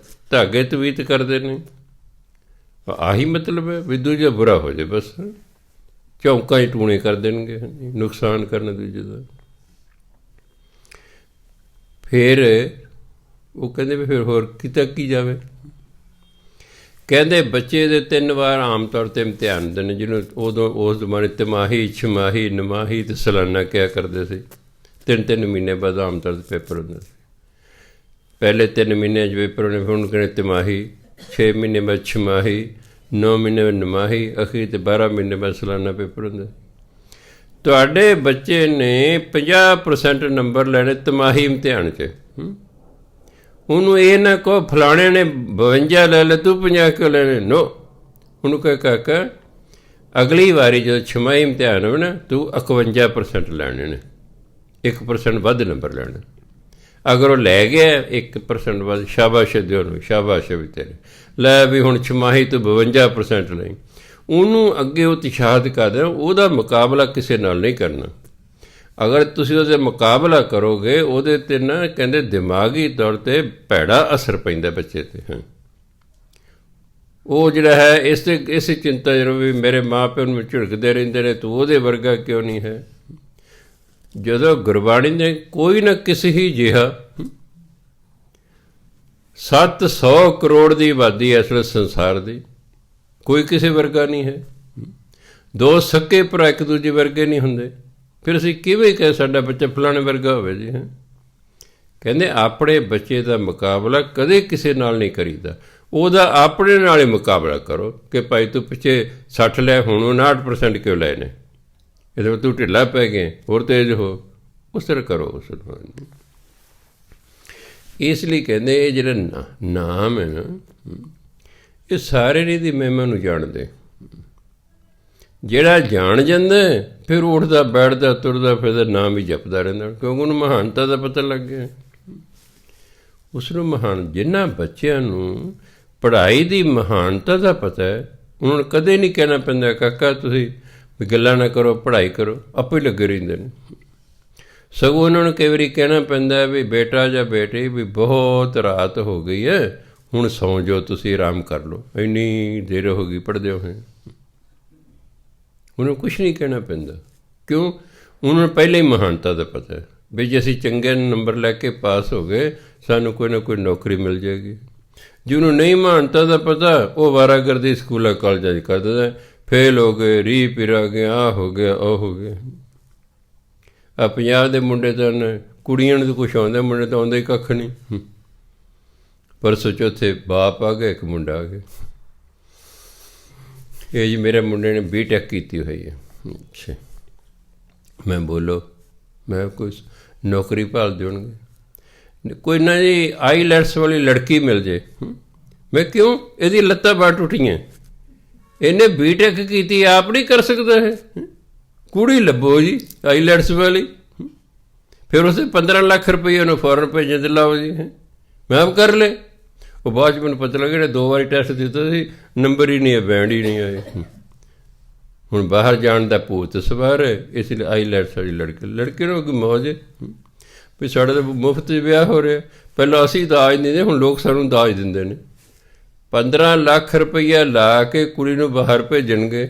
ਧਾਗੇ ਤਵੀਤ ਕਰਦੇ ਨੇ, ਆਹੀ ਮਤਲਬ ਹੈ ਵੀ ਦੂਜਾ ਬੁਰਾ ਹੋ ਜਾਏ, ਬਸ ਚੌਂਕਾਂ 'ਚ ਟੂਣੇ ਕਰ ਦੇਣਗੇ, ਨੁਕਸਾਨ ਕਰਨ ਦੂਜੇ ਦਾ। ਫਿਰ ਉਹ ਕਹਿੰਦੇ ਵੀ ਫਿਰ ਹੋਰ ਕਿਤੇ ਕੀ ਜਾਵੇ। ਕਹਿੰਦੇ ਬੱਚੇ ਦੇ 3 ਵਾਰ ਆਮ ਤੌਰ 'ਤੇ ਇਮਤਿਹਾਨ ਹੁੰਦੇ ਨੇ, ਜਿਹਨੂੰ ਉਦੋਂ ਉਸ ਜ਼ਮਾਨੇ ਤਿਮਾਹੀ, ਛਮਾਹੀ, ਨਮਾਹੀ ਅਤੇ ਸਾਲਾਨਾ ਕਿਹਾ ਕਰਦੇ ਸੀ। 3-3 ਮਹੀਨੇ ਬਾਅਦ ਆਮ ਤੌਰ 'ਤੇ ਪੇਪਰ ਹੁੰਦੇ ਸੀ। ਪਹਿਲੇ 3 ਮਹੀਨਿਆਂ 'ਚ ਪੇਪਰ ਹੋਣੇ, ਫਿਰ ਹੁਣ ਕਹਿੰਦੇ ਤਿਮਾਹੀ, 6 ਮਹੀਨੇ ਬਾਅਦ ਛਮਾਹੀ, 9 ਮਹੀਨੇ ਬਾਅਦ ਨਮਾਹੀ, ਅਖੀਰ ਤੇ 12 ਮਹੀਨੇ ਬਾਅਦ ਸਾਲਾਨਾ ਪੇਪਰ ਹੁੰਦੇ। ਤੁਹਾਡੇ ਬੱਚੇ ਨੇ 50% ਨੰਬਰ ਲੈਣੇ ਤਿਮਾਹੀ ਇਮਤਿਹਾਨ 'ਚ। ਉਹਨੂੰ ਇਹ ਨਾ ਕਹੋ ਫਲਾਣੇ ਨੇ 52 ਲੈ ਲੈ, ਤੂੰ 50 ਕਿਉਂ ਲੈਣੇ। ਨੋ, ਉਹਨੂੰ ਕਹੇ ਕਾਕਾ ਅਗਲੀ ਵਾਰੀ ਜਦੋਂ ਛਮਾਹੀ ਇਮਤਿਹਾਨ ਹੋਵੇ ਨਾ, ਤੂੰ 51% ਲੈਣੇ ਨੇ, 1% ਵੱਧ ਨੰਬਰ ਲੈਣੇ। ਅਗਰ ਉਹ ਲੈ ਗਿਆ 1% ਵੱਧ, ਸ਼ਾਬਾਸ਼ ਦਿਓ ਉਹਨੂੰ, ਸ਼ਾਬਾਸ਼ ਵੀ ਤੇਰੇ, ਲੈ ਵੀ ਹੁਣ ਛਮਾਹੀ ਤੂੰ 52% ਲਈ। ਉਹਨੂੰ ਅੱਗੇ ਉਤਸ਼ਾਹਿਤ ਕਰ ਦੇਣਾ। ਉਹਦਾ ਮੁਕਾਬਲਾ ਕਿਸੇ ਨਾਲ ਨਹੀਂ ਕਰਨਾ। ਅਗਰ ਤੁਸੀਂ ਉਹਦੇ ਮੁਕਾਬਲਾ ਕਰੋਗੇ, ਉਹਦੇ 'ਤੇ ਨਾ ਕਹਿੰਦੇ ਦਿਮਾਗੀ ਤੌਰ 'ਤੇ ਭੈੜਾ ਅਸਰ ਪੈਂਦਾ ਬੱਚੇ 'ਤੇ। ਉਹ ਜਿਹੜਾ ਹੈ ਇਸੇ ਚਿੰਤਾ ਜਦੋਂ ਵੀ ਮੇਰੇ ਮਾਂ ਪਿਓ ਨੂੰ ਝਿੜਕਦੇ ਰਹਿੰਦੇ ਨੇ, ਤੂੰ ਉਹਦੇ ਵਰਗਾ ਕਿਉਂ ਨਹੀਂ ਹੈ। ਜਦੋਂ ਗੁਰਬਾਣੀ ਨੇ ਕੋਈ ਨਾ ਕਿਸੇ ਹੀ ਜਿਹਾ 700 ਕਰੋੜ ਦੀ ਆਬਾਦੀ ਇਸ ਵੇਲੇ ਸੰਸਾਰ ਦੀ, ਕੋਈ ਕਿਸੇ ਵਰਗਾ ਨਹੀਂ ਹੈ। 2 ਸਕੇ ਭਰਾ ਇੱਕ ਦੂਜੇ ਵਰਗੇ ਨਹੀਂ ਹੁੰਦੇ। ਫਿਰ ਅਸੀਂ ਕਿਵੇਂ ਕਹੇ ਸਾਡਾ ਬੱਚਾ ਫਲਾਣੇ ਵਰਗਾ ਹੋਵੇ ਜੀ। ਕਹਿੰਦੇ ਆਪਣੇ ਬੱਚੇ ਦਾ ਮੁਕਾਬਲਾ ਕਦੇ ਕਿਸੇ ਨਾਲ ਨਹੀਂ ਕਰੀਦਾ, ਉਹਦਾ ਆਪਣੇ ਨਾਲ ਹੀ ਮੁਕਾਬਲਾ ਕਰੋ ਕਿ ਭਾਈ ਤੂੰ ਪਿੱਛੇ 60 ਲੈ, ਹੁਣ 59% ਕਿਉਂ ਲਏ ਨੇ, ਇਹਦੇ ਵਿੱਚ ਤੂੰ ਢਿੱਲਾ ਪੈ ਗਏ, ਹੋਰ ਤੇਜ਼ ਹੋ। ਉਸ ਤਰ੍ਹਾਂ ਕਰੋ ਉਸ ਨੂੰ। ਇਸ ਲਈ ਕਹਿੰਦੇ ਇਹ ਜਿਹੜਾ ਨਾਮ ਹੈ ਨਾ, ਇਹ ਸਾਰੇ ਨੇ ਦੀ ਮਹਿਮਾ ਨੂੰ ਜਾਣਦੇ। ਜਿਹੜਾ ਜਾਣ ਜਾਂਦਾ ਫਿਰ ਉੱਠਦਾ ਬੈਠਦਾ ਤੁਰਦਾ ਫਿਰਦਾ ਨਾਮ ਹੀ ਜਪਦਾ ਰਹਿੰਦਾ, ਕਿਉਂਕਿ ਉਹਨੂੰ ਮਹਾਨਤਾ ਦਾ ਪਤਾ ਲੱਗ ਗਿਆ। ਉਸ ਨੂੰ ਜਿਨ੍ਹਾਂ ਬੱਚਿਆਂ ਨੂੰ ਪੜ੍ਹਾਈ ਦੀ ਮਹਾਨਤਾ ਦਾ ਪਤਾ ਹੈ, ਉਹਨਾਂ ਨੂੰ ਕਦੇ ਨਹੀਂ ਕਹਿਣਾ ਪੈਂਦਾ ਕਾਕਾ ਤੁਸੀਂ ਵੀ ਗੱਲਾਂ ਨਾ ਕਰੋ, ਪੜ੍ਹਾਈ ਕਰੋ, ਆਪੇ ਲੱਗੇ ਰਹਿੰਦੇ ਨੇ। ਸਗੋਂ ਉਹਨਾਂ ਨੂੰ ਕਈ ਵਾਰੀ ਕਹਿਣਾ ਪੈਂਦਾ ਵੀ ਬੇਟਾ ਜਾਂ ਬੇਟੀ ਵੀ ਬਹੁਤ ਰਾਤ ਹੋ ਗਈ ਹੈ, ਹੁਣ ਸੌਂ ਜਾਓ, ਤੁਸੀਂ ਆਰਾਮ ਕਰ ਲਓ, ਇੰਨੀ ਦੇਰ ਹੋ ਗਈ ਪੜ੍ਹਦੇ ਹੋਏ। ਉਹਨੂੰ ਕੁਛ ਨਹੀਂ ਕਹਿਣਾ ਪੈਂਦਾ। ਕਿਉਂ? ਉਹਨਾਂ ਨੂੰ ਪਹਿਲਾਂ ਹੀ ਮਹਾਨਤਾ ਦਾ ਪਤਾ ਹੈ ਵੀ ਜੇ ਅਸੀਂ ਚੰਗੇ ਨੰਬਰ ਲੈ ਕੇ ਪਾਸ ਹੋ ਗਏ, ਸਾਨੂੰ ਕੋਈ ਨਾ ਕੋਈ ਨੌਕਰੀ ਮਿਲ ਜਾਏਗੀ। ਜਿਹਨੂੰ ਨਹੀਂ ਮਹਾਨਤਾ ਦਾ ਪਤਾ, ਉਹ ਵਾਰਾਗਰਦੀ ਸਕੂਲਾਂ ਕਾਲਜਾਂ 'ਚ ਕਰ ਦਿੰਦਾ, ਫੇਲ ਹੋ ਗਏ, ਰੀ ਪਿਰਾ ਗਏ, ਆਹ ਹੋ ਗਿਆ, ਉਹ ਹੋ ਗਿਆ। ਆ ਪੰਜਾਬ ਦੇ ਮੁੰਡੇ ਤਾਂ ਕੁੜੀਆਂ ਨੂੰ ਤਾਂ ਕੁਛ ਆਉਂਦਾ, ਮੁੰਡੇ ਤਾਂ ਆਉਂਦਾ ਹੀ ਕੱਖ ਨਹੀਂ। ਪਰਸੋਂ ਚੌਥੇ ਬਾਪ ਆ ਗਿਆ, ਇੱਕ ਮੁੰਡਾ ਆ ਗਿਆ। ਇਹ ਜੀ ਮੇਰੇ ਮੁੰਡੇ ਨੇ B.Tech ਕੀਤੀ ਹੋਈ ਹੈ। ਅੱਛਾ, ਮੈਂ ਬੋਲੋ, ਮੈਂ ਕੋਈ ਨੌਕਰੀ ਭਾਲ ਦੇਣਗੇ, ਕੋਈ ਨਾ ਜੀ IELTS ਵਾਲੀ ਲੜਕੀ ਮਿਲ ਜੇ। ਮੈਂ ਕਿਉਂ? ਇਹਦੀ ਲੱਤਾਂ ਬਾਹਰ ਟੁੱਟੀਆਂ, ਇਹਨੇ B.Tech ਕੀਤੀ, ਆਪ ਨਹੀਂ ਕਰ ਸਕਦਾ ਹੈ, ਕੁੜੀ ਲੱਭੋ ਜੀ IELTS ਵਾਲੀ। ਫਿਰ ਉਸੇ 15 ਲੱਖ ਰੁਪਏ ਉਹਨੂੰ ਫੌਰਨ ਭੇਜਣ ਦੇ ਲਾਓ ਜੀ, ਮੈਂ ਕਰ ਲਏ। ਉਹ ਬਾਅਦ 'ਚ ਮੈਨੂੰ ਪਤਾ ਲੱਗਾ ਜਿਹੜਾ 2 ਵਾਰੀ ਟੈਸਟ ਦਿੱਤਾ ਸੀ ਨੰਬਰ ਹੀ ਨਹੀਂ ਹੈ, ਬੈਂਡ ਹੀ ਨਹੀਂ ਆਏ। ਹੁਣ ਬਾਹਰ ਜਾਣ ਦਾ ਭੂਤ ਸਵਾਰ ਹੈ, ਇਸ ਲਈ ਆਈਲੈਟਸ ਵਾਲੀ ਲੜਕੇ ਨੂੰ ਕੋਈ ਮੌਜ ਹੈ ਵੀ ਸਾਡੇ ਤਾਂ ਮੁਫਤ ਵਿਆਹ ਹੋ ਰਿਹਾ। ਪਹਿਲਾਂ ਅਸੀਂ ਦਾਜ ਦਿੰਦੇ, ਹੁਣ ਲੋਕ ਸਾਨੂੰ ਦਾਜ ਦਿੰਦੇ ਨੇ। 15 ਲੱਖ ਰੁਪਈਆ ਲਾ ਕੇ ਕੁੜੀ ਨੂੰ ਬਾਹਰ ਭੇਜਣਗੇ।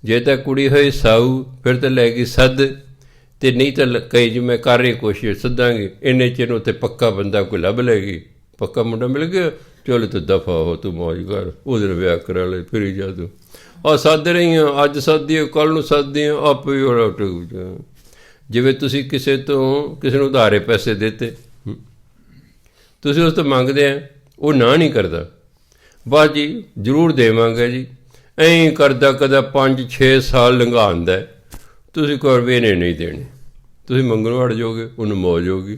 ਜੇ ਤਾਂ ਕੁੜੀ ਹੋਈ ਸਾਊ ਫਿਰ ਤਾਂ ਲੈ ਗਈ ਸੱਦ, ਅਤੇ ਨਹੀਂ ਤਾਂ ਕਈ ਜਿਵੇਂ ਕਰ ਰਹੀ ਕੋਸ਼ਿਸ਼ ਸੱਦਾਂਗੇ। ਇੰਨੇ ਚਿਰ ਉੱਥੇ ਪੱਕਾ ਬੰਦਾ ਕੋਈ ਲੱਭ ਲੈਗੀ, ਪੱਕਾ ਮੁੰਡਾ ਮਿਲ ਗਿਆ, ਚਲੋ ਤਾਂ ਦਫਾ ਹੋ, ਤੂੰ ਮੌਜ ਕਰ, ਉਹਦੇ ਨਾਲ ਵਿਆਹ ਕਰਾ ਲੈ, ਫਿਰ ਜਾ ਤੂੰ। ਆਹ ਸੱਦ ਰਹੀ ਹਾਂ, ਅੱਜ ਸੱਦੀ ਹੋ, ਕੱਲ੍ਹ ਨੂੰ ਸੱਦੀ ਹਾਂ, ਆਪੇ ਹੀ। ਜਿਵੇਂ ਤੁਸੀਂ ਕਿਸੇ ਨੂੰ ਉਧਾਰੇ ਪੈਸੇ ਦਿੱਤੇ, ਤੁਸੀਂ ਉਸ ਤੋਂ ਮੰਗਦੇ ਆ, ਉਹ ਨਾ ਨਹੀਂ ਕਰਦਾ, ਬਸ ਜੀ ਜ਼ਰੂਰ ਦੇਵਾਂਗੇ ਜੀ, ਐਂ ਕਰਦਾ ਕਦਾ 5-6 ਸਾਲ ਲੰਘਾਉਂਦਾ, ਤੁਸੀਂ ਕੋਲ ਵੇਨੇ ਨਹੀਂ ਦੇਣੇ, ਤੁਸੀਂ ਮੰਗਣੋਂ ਹਟ ਜਾਓਗੇ, ਉਹਨੂੰ ਮੌਜ ਹੋਊਗੀ।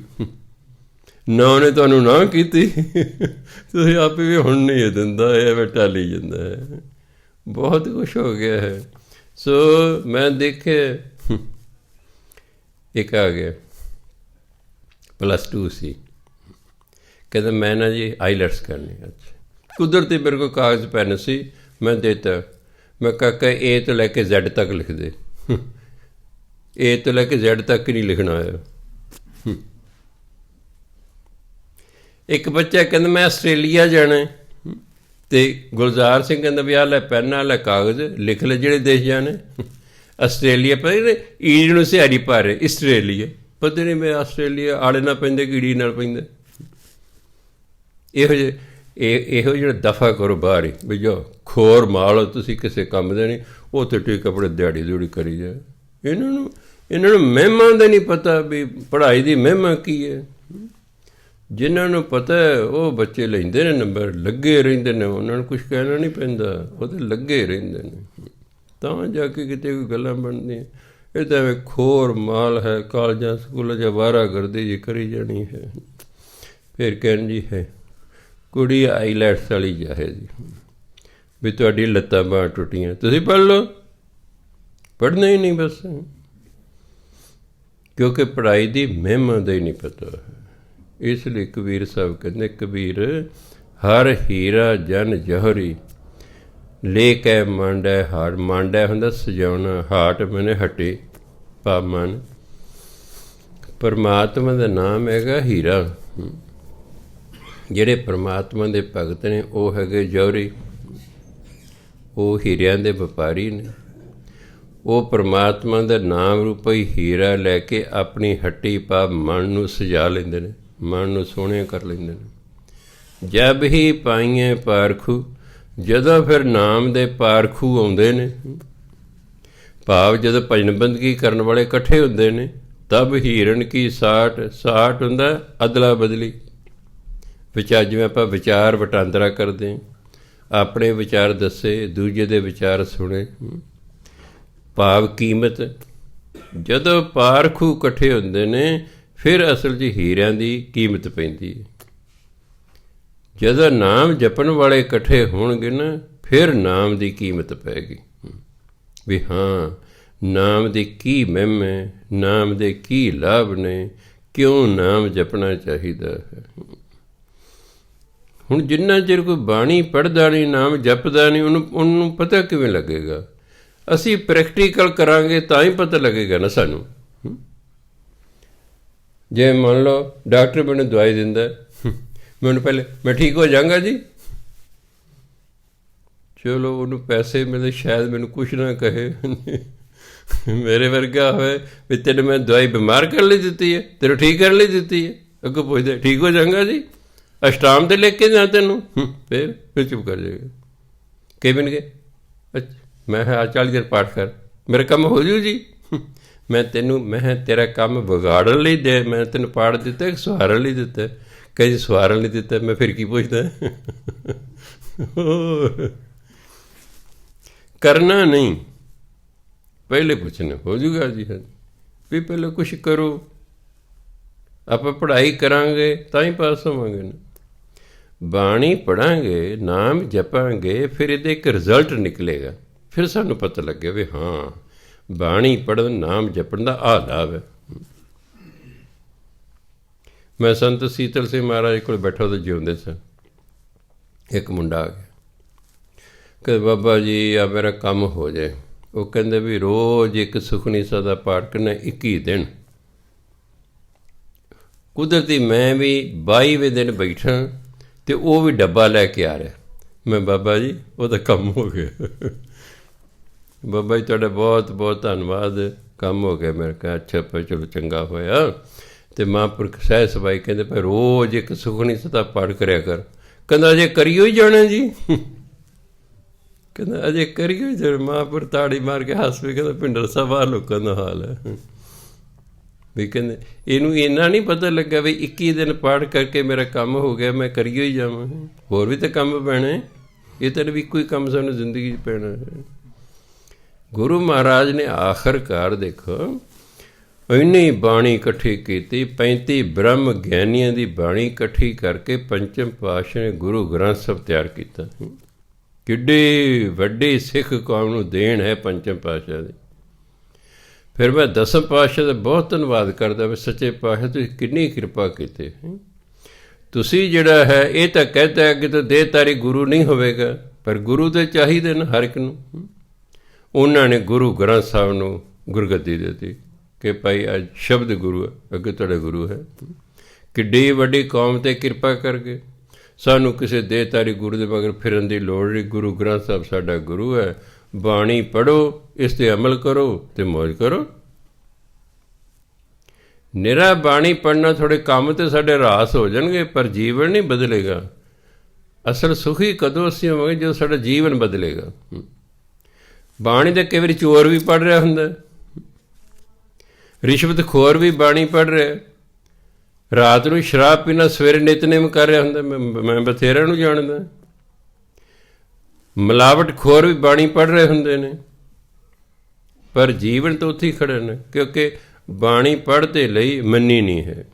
ਨਾ ਉਹਨੇ ਤੁਹਾਨੂੰ ਨਾ ਕੀਤੀ, ਤੁਸੀਂ ਆਪੇ ਵੀ ਹੁਣ ਨਹੀਂ ਦਿੰਦਾ, ਇਹ ਟਾਲੀ ਜਾਂਦਾ ਹੈ। ਬਹੁਤ ਕੁਛ ਹੋ ਗਿਆ ਹੈ। ਸੋ ਮੈਂ ਦੇਖਿਆ, ਇੱਕ ਆ ਗਿਆ +2 ਸੀ, ਕਹਿੰਦਾ ਮੈਂ ਨਾ ਜੀ ਆਈਲੈਟਸ ਕਰਨੀ। ਅੱਛਾ, ਕੁਦਰਤੀ ਮੇਰੇ ਕੋਲ ਕਾਗਜ਼ ਪੈਨ ਸੀ, ਮੈਂ ਦੇਤਾ। ਮੈਂ ਕਾਕਾ A ਤੋਂ ਲੈ ਕੇ Z ਤੱਕ ਲਿਖ ਦੇ। A ਤੋਂ ਲੈ ਕੇ Z ਤੱਕ ਨਹੀਂ ਲਿਖਣਾ ਆਇਆ। ਇੱਕ ਬੱਚਾ ਕਹਿੰਦਾ ਮੈਂ ਆਸਟ੍ਰੇਲੀਆ ਜਾਣਾ, ਅਤੇ ਗੁਲਜ਼ਾਰ ਸਿੰਘ ਕਹਿੰਦਾ ਵੀ ਆਹ ਲੈ ਪੈਨ, ਆਹ ਲੈ ਕਾਗਜ਼, ਲਿਖ ਲੈ ਜਿਹੜੇ ਦੇਸ਼ ਜਾਣੇ। ਆਸਟ੍ਰੇਲੀਆ ਪਤਾ ਈੜ ਨੂੰ ਸਿਹਾਰੀ ਪਾ ਰਹੇ, ਆਸਟ੍ਰੇਲੀਆ ਪਤਾ ਨਹੀਂ, ਮੈਂ ਆਸਟ੍ਰੇਲੀਆ ਆਲੇ ਨਾਲ ਪੈਂਦੇ ਕਿ ਈੜੀ ਨਾਲ ਪੈਂਦਾ। ਇਹੋ ਜਿਹੜਾ ਦਫਾ ਕਰੋ ਬਾਹਰ ਹੀ, ਵੀ ਜਾਓ ਖੋਰ ਮਾਲ, ਤੁਸੀਂ ਕਿਸੇ ਕੰਮ ਦੇ ਨਹੀਂ, ਉੱਥੇ ਠੀਕ ਆਪਣੇ ਦਿਹਾੜੀ ਦਿਹੜੀ ਕਰੀ ਜਾਏ। ਇਹਨਾਂ ਨੂੰ ਮਹਿਮਾ ਦਾ ਨਹੀਂ ਪਤਾ ਵੀ ਪੜ੍ਹਾਈ ਦੀ ਮਹਿਮਾ ਕੀ ਹੈ। ਜਿਨ੍ਹਾਂ ਨੂੰ ਪਤਾ ਉਹ ਬੱਚੇ ਲੈਂਦੇ ਨੇ ਨੰਬਰ, ਲੱਗੇ ਰਹਿੰਦੇ ਨੇ, ਉਹਨਾਂ ਨੂੰ ਕੁਛ ਕਹਿਣਾ ਨਹੀਂ ਪੈਂਦਾ, ਉਹ ਤਾਂ ਲੱਗੇ ਰਹਿੰਦੇ ਨੇ, ਤਾਂ ਜਾ ਕੇ ਕਿਤੇ ਕੋਈ ਗੱਲਾਂ ਬਣਦੀਆਂ। ਇਹ ਤਾਂ ਐਵੇਂ ਖੋਰ ਮਾਲ ਹੈ, ਕਾਲਜਾਂ ਸਕੂਲਾਂ 'ਚ ਅਵਾਰਾਗਰਦੀ ਜੀ ਕਰੀ ਜਾਣੀ ਹੈ। ਫਿਰ ਕਹਿਣ ਜੀ ਹੈ ਕੁੜੀ ਆਈਲੈਟਸ ਵਾਲੀ ਜਾਏ ਜੀ, ਵੀ ਤੁਹਾਡੀ ਲੱਤਾਂ ਬਾਂਹ ਟੁੱਟੀਆਂ, ਤੁਸੀਂ ਪੜ੍ਹ ਲਓ। ਪੜ੍ਹਨਾ ਹੀ ਨਹੀਂ ਬਸ, ਕਿਉਂਕਿ ਪੜ੍ਹਾਈ ਦੀ ਮਹਿਮਾ ਦਾ ਹੀ ਨਹੀਂ ਪਤਾ। ਇਸ ਲਈ ਕਬੀਰ ਸਾਹਿਬ ਕਹਿੰਦੇ, ਕਬੀਰ ਹਰ ਹੀਰਾ ਜਨ ਜੌਹਰੀ, ਲੈ ਕੇ ਮਾਂਡਾ ਹਾਰ। ਮਾਂਡਾ ਹੁੰਦਾ ਸਜਾਉਣਾ, ਹਾਟ ਮੈਨੇ ਹਟੇ ਪਾ ਮਨ। ਪਰਮਾਤਮਾ ਦਾ ਨਾਮ ਹੈਗਾ ਹੀਰਾ। ਜਿਹੜੇ ਪਰਮਾਤਮਾ ਦੇ ਭਗਤ ਨੇ ਉਹ ਹੈਗੇ ਜੌਹਰੀ, ਉਹ ਹੀਰਿਆਂ ਦੇ ਵਪਾਰੀ ਨੇ। ਉਹ ਪਰਮਾਤਮਾ ਦਾ ਨਾਮ ਰੂਪੀ ਹੀਰਾ ਲੈ ਕੇ ਆਪਣੀ ਹੱਟੀ ਪਾ ਮਨ ਨੂੰ ਸਜਾ ਲੈਂਦੇ ਨੇ, ਮਨ ਨੂੰ ਸੋਹਣੇ ਕਰ ਲੈਂਦੇ ਨੇ। ਜਬ ਹੀ ਪਾਈਏ ਪਾਰਖੂ, ਜਦੋਂ ਫਿਰ ਨਾਮ ਦੇ ਪਾਰਖੂ ਆਉਂਦੇ ਨੇ, ਭਾਵ ਜਦੋਂ ਭਜਨ ਬੰਦਗੀ ਕਰਨ ਵਾਲੇ ਇਕੱਠੇ ਹੁੰਦੇ ਨੇ, ਤਬ ਹੀਰਨ ਕੀ ਸਾਟ ਹੁੰਦਾ ਅਦਲਾ ਬਦਲੀ। ਵਿਚਾਰ, ਜਿਵੇਂ ਆਪਾਂ ਵਿਚਾਰ ਵਟਾਂਦਰਾ ਕਰਦੇ ਹਾਂ, ਆਪਣੇ ਵਿਚਾਰ ਦੱਸੇ, ਦੂਜੇ ਦੇ ਵਿਚਾਰ ਸੁਣੇ, ਭਾਵ ਕੀਮਤ। ਜਦੋਂ ਪਾਰਖੂ ਇਕੱਠੇ ਹੁੰਦੇ ਨੇ ਫਿਰ ਅਸਲ 'ਚ ਹੀਰਿਆਂ ਦੀ ਕੀਮਤ ਪੈਂਦੀ ਹੈ। ਜਦੋਂ ਨਾਮ ਜਪਣ ਵਾਲੇ ਇਕੱਠੇ ਹੋਣਗੇ ਨਾ, ਫਿਰ ਨਾਮ ਦੀ ਕੀਮਤ ਪੈਗੀ ਵੀ ਹਾਂ, ਨਾਮ ਦੀ ਕੀ ਮਹਿਮਾ ਹੈ, ਨਾਮ ਦੇ ਕੀ ਲਾਭ ਨੇ, ਕਿਉਂ ਨਾਮ ਜਪਣਾ ਚਾਹੀਦਾ ਹੈ। ਹੁਣ ਜਿੰਨਾ ਚਿਰ ਕੋਈ ਬਾਣੀ ਪੜ੍ਹਦਾ ਨਹੀਂ, ਨਾਮ ਜਪਦਾ ਨਹੀਂ, ਉਹਨੂੰ ਪਤਾ ਕਿਵੇਂ ਲੱਗੇਗਾ। ਅਸੀਂ ਪ੍ਰੈਕਟੀਕਲ ਕਰਾਂਗੇ ਤਾਂ ਹੀ ਪਤਾ ਲੱਗੇਗਾ ਨਾ ਸਾਨੂੰ। ਜੇ ਮੰਨ ਲਓ ਡਾਕਟਰ ਮੈਨੂੰ ਦਵਾਈ ਦਿੰਦਾ, ਮੈਨੂੰ ਪਹਿਲੇ ਮੈਂ ਠੀਕ ਹੋ ਜਾਵਾਂਗਾ ਜੀ, ਚਲੋ ਉਹਨੂੰ ਪੈਸੇ ਮਿਲੇ, ਸ਼ਾਇਦ ਮੈਨੂੰ ਕੁਛ ਨਾ ਕਹੇ। ਮੇਰੇ ਵਰਗਾ ਹੋਵੇ ਵੀ ਤੈਨੂੰ ਮੈਂ ਦਵਾਈ ਬਿਮਾਰ ਕਰਨ ਲਈ ਦਿੱਤੀ ਹੈ, ਤੈਨੂੰ ਠੀਕ ਕਰਨ ਲਈ ਦਿੱਤੀ ਹੈ, ਅੱਗੋਂ ਪੁੱਛਦੇ ਠੀਕ ਹੋ ਜਾਵਾਂਗਾ ਜੀ, ਅਸ਼ਟਾਮ 'ਤੇ ਲੈ ਕੇ ਜਾ ਤੈਨੂੰ, ਫਿਰ ਚੁੱਪ ਕਰ ਜਾਏਗਾ। ਕਈ ਬਣ ਗਏ, ਅੱਛਾ ਮੈਂ ਕਿਹਾ 40 ਦਿਨ ਪਾਠ ਕਰ, ਮੇਰਾ ਕੰਮ ਹੋ ਜੂ ਜੀ। ਮੈਂ ਤੇਰਾ ਕੰਮ ਵਿਗਾੜਨ ਲਈ ਮੈਂ ਤੈਨੂੰ ਪਾਠ ਦਿੱਤਾ ਕਿ ਸਵਾਰਨ ਲਈ ਦਿੱਤਾ? ਕਹੇ ਸਵਾਰਨ ਲਈ ਦਿੱਤਾ। ਮੈਂ ਫਿਰ ਕੀ ਪੁੱਛਦਾ? ਕਰਨਾ ਨਹੀਂ, ਪਹਿਲੇ ਪੁੱਛਣਾ ਹੋ ਜੂਗਾ ਜੀ। ਵੀ ਪਹਿਲਾਂ ਕੁਛ ਕਰੋ, ਆਪਾਂ ਪੜ੍ਹਾਈ ਕਰਾਂਗੇ ਤਾਂ ਹੀ ਪਾਸ ਹੋਵਾਂਗੇ ਨਾ। ਬਾਣੀ ਪੜ੍ਹਾਂਗੇ, ਨਾਮ ਜਪਾਂਗੇ, ਫਿਰ ਇਹਦੇ ਇੱਕ ਰਿਜ਼ਲਟ ਨਿਕਲੇਗਾ। ਫਿਰ ਸਾਨੂੰ ਪਤਾ ਲੱਗੇ ਵੀ ਹਾਂ, ਬਾਣੀ ਪੜ੍ਹਨ, ਨਾਮ ਜਪਣ ਦਾ ਆਹ ਲਾਭ ਹੈ। ਮੈਂ ਸੰਤ ਸੀਤਲ ਸਿੰਘ ਮਹਾਰਾਜ ਕੋਲ ਬੈਠਾ ਤਾਂ ਜਿਉਂਦੇ ਸਨ। ਇੱਕ ਮੁੰਡਾ ਆ ਗਿਆ, ਕਹਿੰਦੇ ਬਾਬਾ ਜੀ ਆ ਮੇਰਾ ਕੰਮ ਹੋ ਜਾਏ। ਉਹ ਕਹਿੰਦੇ ਵੀ ਰੋਜ਼ ਇੱਕ ਸੁਖਮਨੀ ਸਾਹਿਬ ਦਾ ਪਾਠ ਕਰਨਾ 21 ਦਿਨ। ਕੁਦਰਤੀ ਮੈਂ ਵੀ 22ਵੇਂ ਦਿਨ ਬੈਠਾ ਅਤੇ ਉਹ ਵੀ ਡੱਬਾ ਲੈ ਕੇ ਆ ਰਿਹਾ। ਮੈਂ ਬਾਬਾ ਜੀ ਉਹ ਤਾਂ ਕੰਮ ਹੋ ਗਿਆ। ਬਾਬਾ ਜੀ ਤੁਹਾਡਾ ਬਹੁਤ ਬਹੁਤ ਧੰਨਵਾਦ, ਕੰਮ ਹੋ ਗਿਆ। ਮੈਂ ਕਿਹਾ ਅੱਛਾ ਭਾਈ ਚਲੋ ਚੰਗਾ ਹੋਇਆ। ਅਤੇ ਮਹਾਂਪੁਰਖ ਸਹਿ ਸਬਾਈ ਕਹਿੰਦੇ ਭਾਈ ਰੋਜ਼ ਇੱਕ ਸੁਖਮਨੀ ਸਾਹਿਬ ਦਾ ਪਾਠ ਕਰਿਆ ਕਰ। ਕਹਿੰਦਾ ਅਜੇ ਕਰੀਓ ਹੀ ਜਾਣਾ ਜੀ। ਕਹਿੰਦਾ ਅਜੇ ਕਰੀਓ ਹੀ ਜਾਣਾ। ਮਹਾਂਪੁਰਖ ਤਾੜੀ ਮਾਰ ਕੇ ਹੱਸ ਪਏ, ਕਹਿੰਦਾ ਭਿੰਡਰ ਸਾਹਿਬ ਆਹ ਲੋਕਾਂ ਦਾ ਹਾਲ ਹੈ ਵੀ। ਕਹਿੰਦੇ ਇਹਨੂੰ ਇੰਨਾ ਨਹੀਂ ਪਤਾ ਲੱਗਾ ਵੀ 21 ਦਿਨ ਪਾਠ ਕਰਕੇ ਮੇਰਾ ਕੰਮ ਹੋ ਗਿਆ, ਮੈਂ ਕਰੀਓ ਹੀ ਜਾਵਾਂ। ਹੋਰ ਵੀ ਤਾਂ ਕੰਮ ਪੈਣੇ, ਇਹ ਤਾਂ ਵੀ ਇੱਕੋ ਹੀ ਕੰਮ ਸਾਨੂੰ ਜ਼ਿੰਦਗੀ 'ਚ ਪੈਣਾ ਹੈ। ਗੁਰੂ ਮਹਾਰਾਜ ਨੇ ਆਖਰਕਾਰ ਦੇਖੋ ਇੰਨੀ ਬਾਣੀ ਇਕੱਠੀ ਕੀਤੀ, 35 ਬ੍ਰਹਮ ਗਿਆਨੀਆਂ ਦੀ ਬਾਣੀ ਇਕੱਠੀ ਕਰਕੇ ਪੰਚਮ ਪਾਤਸ਼ਾਹ ਨੇ ਗੁਰੂ ਗ੍ਰੰਥ ਸਾਹਿਬ ਤਿਆਰ ਕੀਤਾ। ਕਿੱਡੀ ਵੱਡੀ ਸਿੱਖ ਕੌਮ ਨੂੰ ਦੇਣ ਹੈ ਪੰਚਮ ਪਾਤਸ਼ਾਹ ਦੀ। ਫਿਰ ਮੈਂ ਦਸਮ ਪਾਤਸ਼ਾਹ ਦਾ ਬਹੁਤ ਧੰਨਵਾਦ ਕਰਦਾ ਵੀ ਸੱਚੇ ਪਾਤਸ਼ਾਹ ਤੁਸੀਂ ਕਿੰਨੀ ਕਿਰਪਾ ਕੀਤੀ। ਤੁਸੀਂ ਜਿਹੜਾ ਹੈ ਇਹ ਤਾਂ ਕਹਿੰਦਾ ਹੈ ਕਿ ਤਾਂ ਦੇਹਧਾਰੀ ਗੁਰੂ ਨਹੀਂ ਹੋਵੇਗਾ, ਪਰ ਗੁਰੂ ਤਾਂ ਚਾਹੀਦੇ ਨੇ ਹਰ ਇੱਕ ਨੂੰ। ਉਹਨਾਂ ਨੇ ਗੁਰੂ ਗ੍ਰੰਥ ਸਾਹਿਬ ਨੂੰ ਗੁਰਗੱਦੀ ਦਿੱਤੀ ਕਿ ਭਾਈ ਅੱਜ ਸ਼ਬਦ ਗੁਰੂ ਹੈ, ਅੱਗੇ ਤੁਹਾਡਾ ਗੁਰੂ ਹੈ। ਕਿੱਡੀ ਵੱਡੀ ਕੌਮ 'ਤੇ ਕਿਰਪਾ ਕਰਕੇ ਸਾਨੂੰ ਕਿਸੇ ਦੇਹਧਾਰੀ ਗੁਰੂ ਦੇ ਮਗਰ ਫਿਰਨ ਦੀ ਲੋੜ ਨਹੀਂ। ਗੁਰੂ ਗ੍ਰੰਥ ਸਾਹਿਬ ਸਾਡਾ ਗੁਰੂ ਹੈ। ਬਾਣੀ ਪੜ੍ਹੋ, ਇਸ 'ਤੇ ਅਮਲ ਕਰੋ ਅਤੇ ਮੌਜ ਕਰੋ। ਨਿਰਾ ਬਾਣੀ ਪੜ੍ਹਨਾ ਥੋੜ੍ਹੇ ਕੰਮ ਤਾਂ ਸਾਡੇ ਰਾਸ ਹੋ ਜਾਣਗੇ, ਪਰ ਜੀਵਨ ਨਹੀਂ ਬਦਲੇਗਾ। ਅਸਲ ਸੁਖੀ ਕਦੋਂ ਅਸੀਂ ਹੋਵਾਂਗੇ ਜਦੋਂ ਸਾਡਾ ਜੀਵਨ ਬਦਲੇਗਾ। ਬਾਣੀ ਤਾਂ ਕਈ ਵਾਰੀ ਚੋਰ ਵੀ ਪੜ੍ਹ ਰਿਹਾ ਹੁੰਦਾ, ਰਿਸ਼ਵਤਖੋਰ ਵੀ ਬਾਣੀ ਪੜ੍ਹ ਰਿਹਾ, ਰਾਤ ਨੂੰ ਸ਼ਰਾਬ ਪੀਣਾ ਸਵੇਰੇ ਨਿਤਨੇਮ ਕਰ ਰਿਹਾ ਹੁੰਦਾ। ਮੈਂ ਬਥੇਰਿਆਂ ਨੂੰ ਜਾਣਦਾ। ਮਿਲਾਵਟਖੋਰ ਵੀ ਬਾਣੀ ਪੜ੍ਹ ਰਹੇ ਹੁੰਦੇ ਨੇ, ਪਰ ਜੀਵਨ ਤਾਂ ਉੱਥੇ ਹੀ ਖੜ੍ਹੇ ਨੇ, ਕਿਉਂਕਿ ਬਾਣੀ ਪੜ੍ਹਦੇ ਲਈ ਮੰਨੀ ਨਹੀਂ ਹੈ।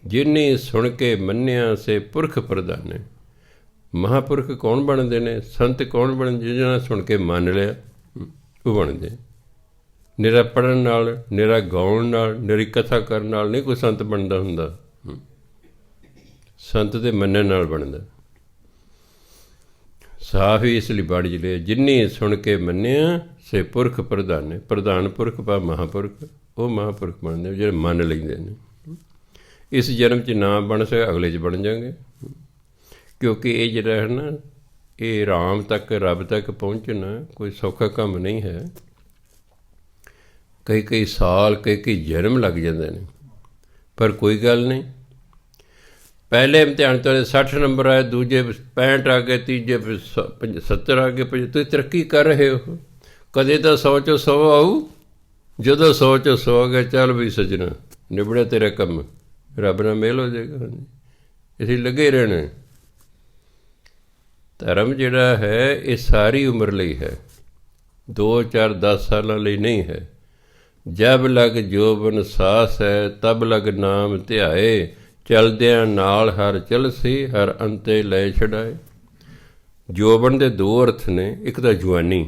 ਜਿਨੀ ਸੁਣ ਕੇ ਮੰਨਿਆ ਸੇ ਪੁਰਖ ਪ੍ਰਧਾਨੇ। ਮਹਾਂਪੁਰਖ ਕੌਣ ਬਣਦੇ ਨੇ? ਸੰਤ ਕੌਣ ਬਣਦੇ? ਜਿਹਨਾਂ ਸੁਣ ਕੇ ਮੰਨ ਲਿਆ ਉਹ ਬਣਦੇ। ਨਿਰਾ ਪੜ੍ਹਨ ਨਾਲ, ਨਿਰਾ ਗਾਉਣ ਨਾਲ, ਨਿਰੀ ਕਥਾ ਕਰਨ ਨਾਲ ਨਹੀਂ ਕੋਈ ਸੰਤ ਬਣਦਾ ਹੁੰਦਾ। ਸੰਤ ਦੇ ਮੰਨਣ ਨਾਲ ਬਣਦਾ। ਸਾਫ ਹੀ ਇਸ ਲਈ ਬਾਣੀ 'ਚ ਲਿਆ ਜਿਨੀ ਸੁਣ ਕੇ ਮੰਨਿਆ ਸੇ ਪੁਰਖ ਪ੍ਰਧਾਨੇ। ਪ੍ਰਧਾਨ ਪੁਰਖ ਪਾ ਮਹਾਂਪੁਰਖ, ਉਹ ਮਹਾਂਪੁਰਖ ਬਣਦੇ ਜਿਹੜੇ ਮੰਨ ਲੈਂਦੇ ਨੇ। ਇਸ ਜਨਮ 'ਚ ਨਾ ਬਣ ਸਕੇ ਅਗਲੇ 'ਚ ਬਣ ਜਾਵਾਂਗੇ, ਕਿਉਂਕਿ ਇਹ ਜਿਹੜਾ ਹੈ ਨਾ, ਇਹ ਰਾਮ ਤੱਕ, ਰੱਬ ਤੱਕ ਪਹੁੰਚਣਾ ਕੋਈ ਸੌਖਾ ਕੰਮ ਨਹੀਂ ਹੈ। ਕਈ ਸਾਲ, ਕਈ ਜਨਮ ਲੱਗ ਜਾਂਦੇ ਨੇ, ਪਰ ਕੋਈ ਗੱਲ ਨਹੀਂ। ਪਹਿਲੇ ਇਮਤਿਹਾਨ ਤੁਹਾਡੇ 60 ਨੰਬਰ ਆਏ, ਦੂਜੇ 65 ਆ ਗਏ, ਤੀਜੇ 70 ਆ ਗਏ। ਤੁਸੀਂ ਤਰੱਕੀ ਕਰ ਰਹੇ ਹੋ। ਕਦੇ ਤਾਂ 100 'ਚੋਂ 100 ਆਊ। ਜਦੋਂ 100 'ਚੋਂ 100 ਆ ਗਿਆ, ਚੱਲ ਵੀ ਸੱਜਣਾ ਨਿਬੜਿਆ ਤੇਰਾ ਕੰਮ, ਰੱਬ ਨਾਲ ਮੇਲ ਹੋ ਜਾਏਗਾ। ਹਾਂਜੀ, ਅਸੀਂ ਲੱਗੇ ਰਹਿਣਾ। ਧਰਮ ਜਿਹੜਾ ਹੈ ਇਹ ਸਾਰੀ ਉਮਰ ਲਈ ਹੈ, 2, 4, 10 ਸਾਲਾਂ ਲਈ ਨਹੀਂ ਹੈ। ਜਬ ਲਗ ਜੋਬਨ ਸਾਸ ਹੈ, ਤਬ ਲਗ ਨਾਮ ਧਿਆਏ। ਚਲਦਿਆਂ ਨਾਲ ਹਰ ਚਲਸੀ, ਹਰ ਅੰਤੇ ਲੈ ਛਡਾਏ। ਜੋਬਨ ਦੇ 2 ਅਰਥ ਨੇ, ਇੱਕ ਤਾਂ ਜਵਾਨੀ,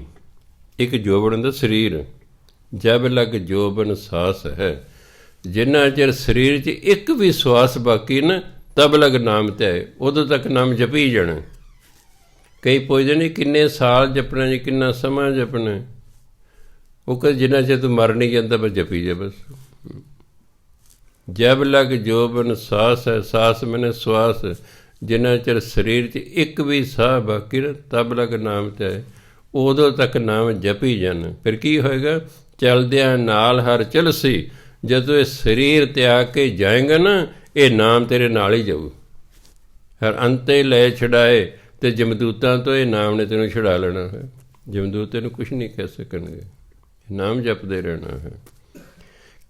ਇੱਕ ਜੋਬਨ ਦਾ ਸਰੀਰ। ਜਬ ਲਗ ਜੋਬਨ ਸਾਸ ਹੈ, ਜਿੰਨਾ ਚਿਰ ਸਰੀਰ 'ਚ ਇੱਕ ਵੀ ਸਵਾਸ ਬਾਕੀ ਨਾ, ਤਬ ਲਗ ਨਾਮ ਧਿਆਏ, ਉਦੋਂ ਤੱਕ ਨਾਮ ਜਪੀ ਜਾਣਾ। ਕਈ ਪੁੱਛਦੇ ਨੇ ਕਿੰਨੇ ਸਾਲ ਜਪਣਾ ਜੀ, ਕਿੰਨਾ ਸਮਾਂ ਜਪਣਾ। ਉਹ ਕਹਿੰਦੇ ਜਿੰਨਾ ਚਿਰ ਤੂੰ ਮਰ ਨਹੀਂ ਜਾਂਦਾ ਬਸ ਜਪੀ ਜਾ ਬਸ। ਜਬ ਲਗ ਜੋਬਨ ਸਾਸ ਹੈ, ਸਾਸ ਮੈਨੇ ਸਵਾਸ, ਜਿੰਨਾ ਚਿਰ ਸਰੀਰ 'ਚ ਇੱਕ ਵੀ ਸਾਹ ਬਾਕੀ ਨਾ, ਤਬ ਲਗ ਨਾਮ ਧਿਆਏ, ਉਦੋਂ ਤੱਕ ਨਾਮ ਜਪੀ ਜਾਣ। ਫਿਰ ਕੀ ਹੋਏਗਾ? ਚਲਦਿਆਂ ਨਾਲ ਹਰ ਚਲਸੀ। ਜਦੋਂ ਇਹ ਸਰੀਰ ਤਿਆਗ ਕੇ ਜਾਏਗਾ ਨਾ, ਇਹ ਨਾਮ ਤੇਰੇ ਨਾਲ ਹੀ ਜਾਊ। ਹਰ ਅੰਤੇ ਲੈ ਛਡਾਏ, ਅਤੇ ਜਮਦੂਤਾਂ ਤੋਂ ਇਹ ਨਾਮ ਨੇ ਤੈਨੂੰ ਛੁਡਾ ਲੈਣਾ ਹੈ। ਜਮਦੂਤ ਤੈਨੂੰ ਕੁਛ ਨਹੀਂ ਕਹਿ ਸਕਣਗੇ, ਨਾਮ ਜਪਦੇ ਰਹਿਣਾ ਹੈ।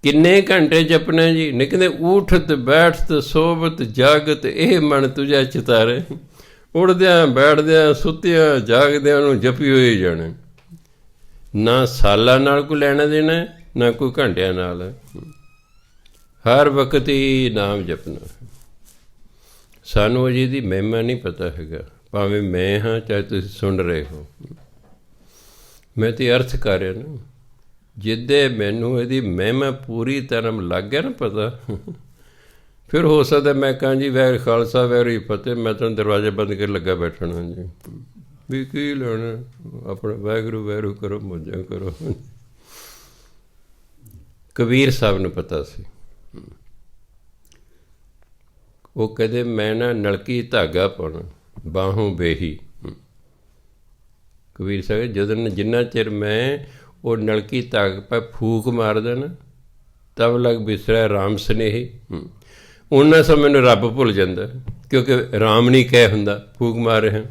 ਕਿੰਨੇ ਘੰਟੇ ਜਪਣਾ ਜੀ? ਨਹੀਂ ਕਹਿੰਦੇ ਊਠਤ ਬੈਠਤ ਸੋਵਤ ਜਾਗਤ, ਇਹ ਮਨ ਤੁਝਾ ਚਿਤਾਰੇ। ਉੱਠਦਿਆਂ, ਬੈਠਦਿਆਂ, ਸੁੱਤਿਆਂ, ਜਾਗਦਿਆਂ ਨੂੰ ਜਪੀ ਹੋਈ ਜਾਣਾ। ਨਾ ਸਾਲਾਂ ਨਾਲ ਕੋਈ ਲੈਣਾ ਦੇਣਾ, ਨਾ ਕੋਈ ਘੰਟਿਆਂ ਨਾਲ। ਹਰ ਵਕਤ ਹੀ ਨਾਮ ਜਪਣਾ। ਸਾਨੂੰ ਅਜੇ ਦੀ ਮਹਿਮਾ ਨਹੀਂ ਪਤਾ ਹੈਗਾ, ਭਾਵੇਂ ਮੈਂ ਹਾਂ ਚਾਹੇ ਤੁਸੀਂ ਸੁਣ ਰਹੇ ਹੋ। ਮੈਂ ਤਾਂ ਅਰਥ ਕਰ ਰਿਹਾ ਨਾ। ਜਿੱਦੇ ਮੈਨੂੰ ਇਹਦੀ ਮਹਿਮਾ ਪੂਰੀ ਤਰ੍ਹਾਂ ਲੱਗ ਗਿਆ ਨਾ ਪਤਾ, ਫਿਰ ਹੋ ਸਕਦਾ ਮੈਂ ਕਹਾਂ ਜੀ ਵੈਰ ਖਾਲਸਾ ਵੈਰ ਹੀ ਫਤਿਹ, ਮੈਂ ਤੁਹਾਨੂੰ ਦਰਵਾਜ਼ਾ ਬੰਦ ਕੇ ਲੱਗਾ ਬੈਠਣਾ ਜੀ, ਵੀ ਕੀ ਲੈਣਾ, ਆਪਣਾ ਵਾਹਿਗੁਰੂ ਵੈਰੂ ਕਰੋ, ਮੌਜਾਂ ਕਰੋ। ਕਬੀਰ ਸਾਹਿਬ ਨੂੰ ਪਤਾ ਸੀ। ਉਹ ਕਹਿੰਦੇ ਮੈਂ ਨਾ ਨਲਕੀ ਧਾਗਾ ਪਾਉਣਾ, ਬਾਹੋਂ ਬੇਹੀ। ਕਬੀਰ ਸਾਹਿਬ ਜਦੋਂ ਜਿੰਨਾ ਚਿਰ ਮੈਂ ਉਹ ਨਲਕੀ ਧਾਗਾ ਪਾ ਫੂਕ ਮਾਰ ਦੇਣਾ, ਤਬ ਲਗ ਬਿਸਰਿਆ ਰਾਮ ਸਨੇਹੀ, ਉਹਨਾਂ ਸਭ ਮੈਨੂੰ ਰੱਬ ਭੁੱਲ ਜਾਂਦਾ, ਕਿਉਂਕਿ ਰਾਮ ਨਹੀਂ ਕਹਿ ਹੁੰਦਾ, ਫੂਕ ਮਾਰ ਰਿਹਾ।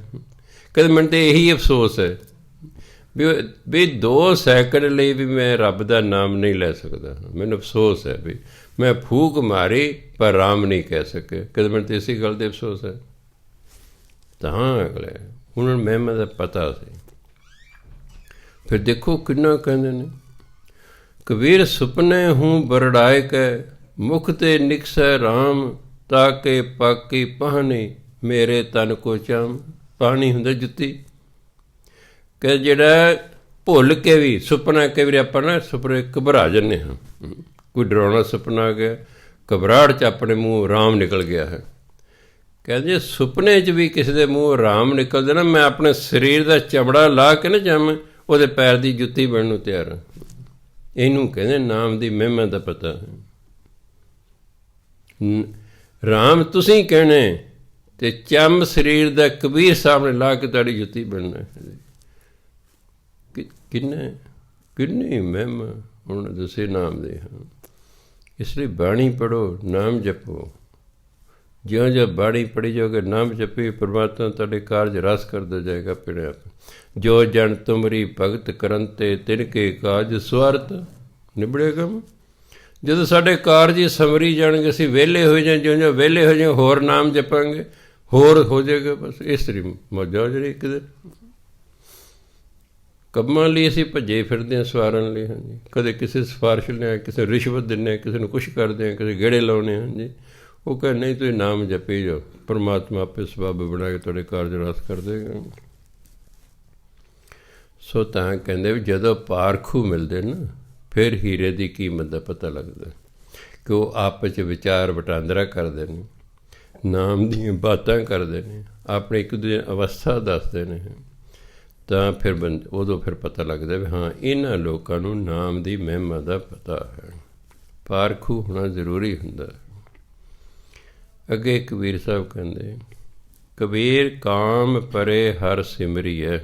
ਕਹਿੰਦੇ ਮੈਨੂੰ ਤਾਂ ਇਹੀ ਅਫਸੋਸ ਹੈ ਵੀ 2 ਸੈਕਿੰਡ ਲਈ ਵੀ ਮੈਂ ਰੱਬ ਦਾ ਨਾਮ ਨਹੀਂ ਲੈ ਸਕਦਾ। ਮੈਨੂੰ ਅਫਸੋਸ ਹੈ ਵੀ ਮੈਂ ਫੂਕ ਮਾਰੀ ਪਰ ਰਾਮ ਨਹੀਂ ਕਹਿ ਸਕੇ। ਕਹਿੰਦੇ ਮੈਨੂੰ ਤਾਂ ਇਸੇ ਗੱਲ 'ਤੇ ਅਫਸੋਸ ਹੈ। ਤਾਂ ਅਗਲੇ ਉਹਨਾਂ ਨੂੰ ਮਹਿਮਾ ਦਾ ਪਤਾ ਸੀ। ਫਿਰ ਦੇਖੋ ਕਿੰਨਾ ਕਹਿੰਦੇ ਨੇ, ਕਬੀਰ ਸੁਪਨੇ ਹੂੰ ਬਰੜਾਏ ਕੈ, ਮੁਖ ਤੇ ਨਿਕਸੈ ਰਾਮ, ਤਾਂ ਕਿ ਪਾਕੀ ਪਾਹਨੀ ਮੇਰੇ ਤਨ ਕੋ ਚਾਮ। ਪਾਣੀ ਹੁੰਦਾ ਜੁੱਤੀ, ਕਿ ਜਿਹੜਾ ਭੁੱਲ ਕੇ ਵੀ ਸੁਪਨਾ, ਕਈ ਵਾਰੀ ਆਪਾਂ ਨਾ ਸੁਪਨੇ ਘਬਰਾ ਜਾਂਦੇ ਹਾਂ, ਕੋਈ ਡਰਾਉਣਾ ਸੁਪਨਾ ਆ ਗਿਆ, ਘਬਰਾਹਟ 'ਚ ਆਪਣੇ ਮੂੰਹ ਰਾਮ ਨਿਕਲ ਗਿਆ ਹੈ। ਕਹਿੰਦੇ ਸੁਪਨੇ 'ਚ ਵੀ ਕਿਸੇ ਦੇ ਮੂੰਹ ਰਾਮ ਨਿਕਲਦੇ ਨਾ, ਮੈਂ ਆਪਣੇ ਸਰੀਰ ਦਾ ਚਮੜਾ ਲਾ ਕੇ ਨਾ ਜੰਮ ਉਹਦੇ ਪੈਰ ਦੀ ਜੁੱਤੀ ਬਣਨ ਨੂੰ ਤਿਆਰ ਹਾਂ। ਇਹਨੂੰ ਕਹਿੰਦੇ ਨਾਮ ਦੀ ਮਹਿਮਾ ਦਾ ਪਤਾ ਹੈ। ਰਾਮ ਤੁਸੀਂ ਕਹਿਣੇ ਤੇ ਚੰਮ ਸਰੀਰ ਦਾ ਕਬੀਰ ਸਾਹਿਬ ਨੇ ਲਾ ਕੇ ਤੁਹਾਡੀ ਜੁੱਤੀ ਬਣਨਾ। ਕਿੰਨੀ ਮਹਿਮਾ ਹੁਣ ਦੱਸੇ ਨਾਮ ਦੇ ਹਾਂ। ਇਸ ਲਈ ਬਾਣੀ ਪੜ੍ਹੋ, ਨਾਮ ਜਪੋ। ਜਿਉਂ ਜਿਉਂ ਬਾਣੀ ਪੜ੍ਹੀ ਜਾਓਗੇ, ਨਾਮ ਜਪੀ, ਪਰਮਾਤਮਾ ਤੁਹਾਡੇ ਕਾਰਜ ਰਸ ਕਰਦਾ ਜਾਏਗਾ ਆਪਣੇ ਆਪ। ਜੋ ਜਨ ਤੁਮਰੀ ਭਗਤ ਕਰਨ ਤੇ ਤਿਨ ਕੇ ਕਾਜ ਸਵਾਰਥ ਨਿਬੜੇਗਾ। ਜਦੋਂ ਸਾਡੇ ਕਾਰਜ ਹੀ ਸੰਵਰੀ ਜਾਣਗੇ, ਅਸੀਂ ਵਿਹਲੇ ਹੋ ਜਾਏ, ਜਿਉਂ ਜਿਉਂ ਵਿਹਲੇ ਹੋ ਜਾਏ ਹੋਰ ਨਾਮ ਜਪਾਂਗੇ, ਹੋਰ ਹੋ ਜਾਏਗਾ। ਬਸ ਇਸ ਤਰੀ ਮੌਜਾਂ ਜਿਹੜੀ ਕਿਤੇ ਕੰਮਾਂ ਲਈ ਅਸੀਂ ਭੱਜੇ ਫਿਰਦੇ ਹਾਂ, ਸਵਾਰਨ ਲਈ। ਹਾਂਜੀ, ਕਦੇ ਕਿਸੇ ਸਿਫਾਰਿਸ਼ ਲਿਆ, ਕਿਸੇ ਰਿਸ਼ਵਤ ਦਿੰਦੇ ਹਾਂ, ਕਿਸੇ ਨੂੰ ਕੁਛ ਕਰਦੇ ਹਾਂ, ਕਿਸੇ ਗੇੜੇ ਲਾਉਣੇ। ਹਾਂਜੀ, ਉਹ ਕਹਿੰਦੇ ਨਹੀਂ ਤੁਸੀਂ ਨਾਮ ਜਪੀ ਜਾਓ, ਪਰਮਾਤਮਾ ਆਪੇ ਸਬੱਬ ਬਣਾ ਕੇ ਤੁਹਾਡੇ ਕਾਰਜ ਰਸ ਕਰ ਦੇਗਾ। ਸੋ ਤਾਂ ਕਹਿੰਦੇ ਵੀ ਜਦੋਂ ਪਾਰਖੂ ਮਿਲਦੇ ਨਾ, ਫਿਰ ਹੀਰੇ ਦੀ ਕੀਮਤ ਦਾ ਪਤਾ ਲੱਗਦਾ, ਕਿ ਉਹ ਆਪਸ 'ਚ ਵਿਚਾਰ ਵਟਾਂਦਰਾ ਕਰਦੇ ਨੇ, ਨਾਮ ਦੀਆਂ ਬਾਤਾਂ ਕਰਦੇ ਨੇ, ਆਪਣੇ ਇੱਕ ਦੂਜੇ ਅਵਸਥਾ ਦੱਸਦੇ ਨੇ। ਤਾਂ ਫਿਰ ਉਦੋਂ ਫਿਰ ਪਤਾ ਲੱਗਦਾ ਵੀ ਹਾਂ ਇਹਨਾਂ ਲੋਕਾਂ ਨੂੰ ਨਾਮ ਦੀ ਮਹਿਮਾ ਦਾ ਪਤਾ ਹੈ। ਪਾਰਖੂ ਹੋਣਾ ਜ਼ਰੂਰੀ ਹੁੰਦਾ। ਅੱਗੇ ਕਬੀਰ ਸਾਹਿਬ ਕਹਿੰਦੇ, ਕਬੀਰ ਕਾਮ ਪਰੇ ਹਰ ਸਿਮਰੀਐ,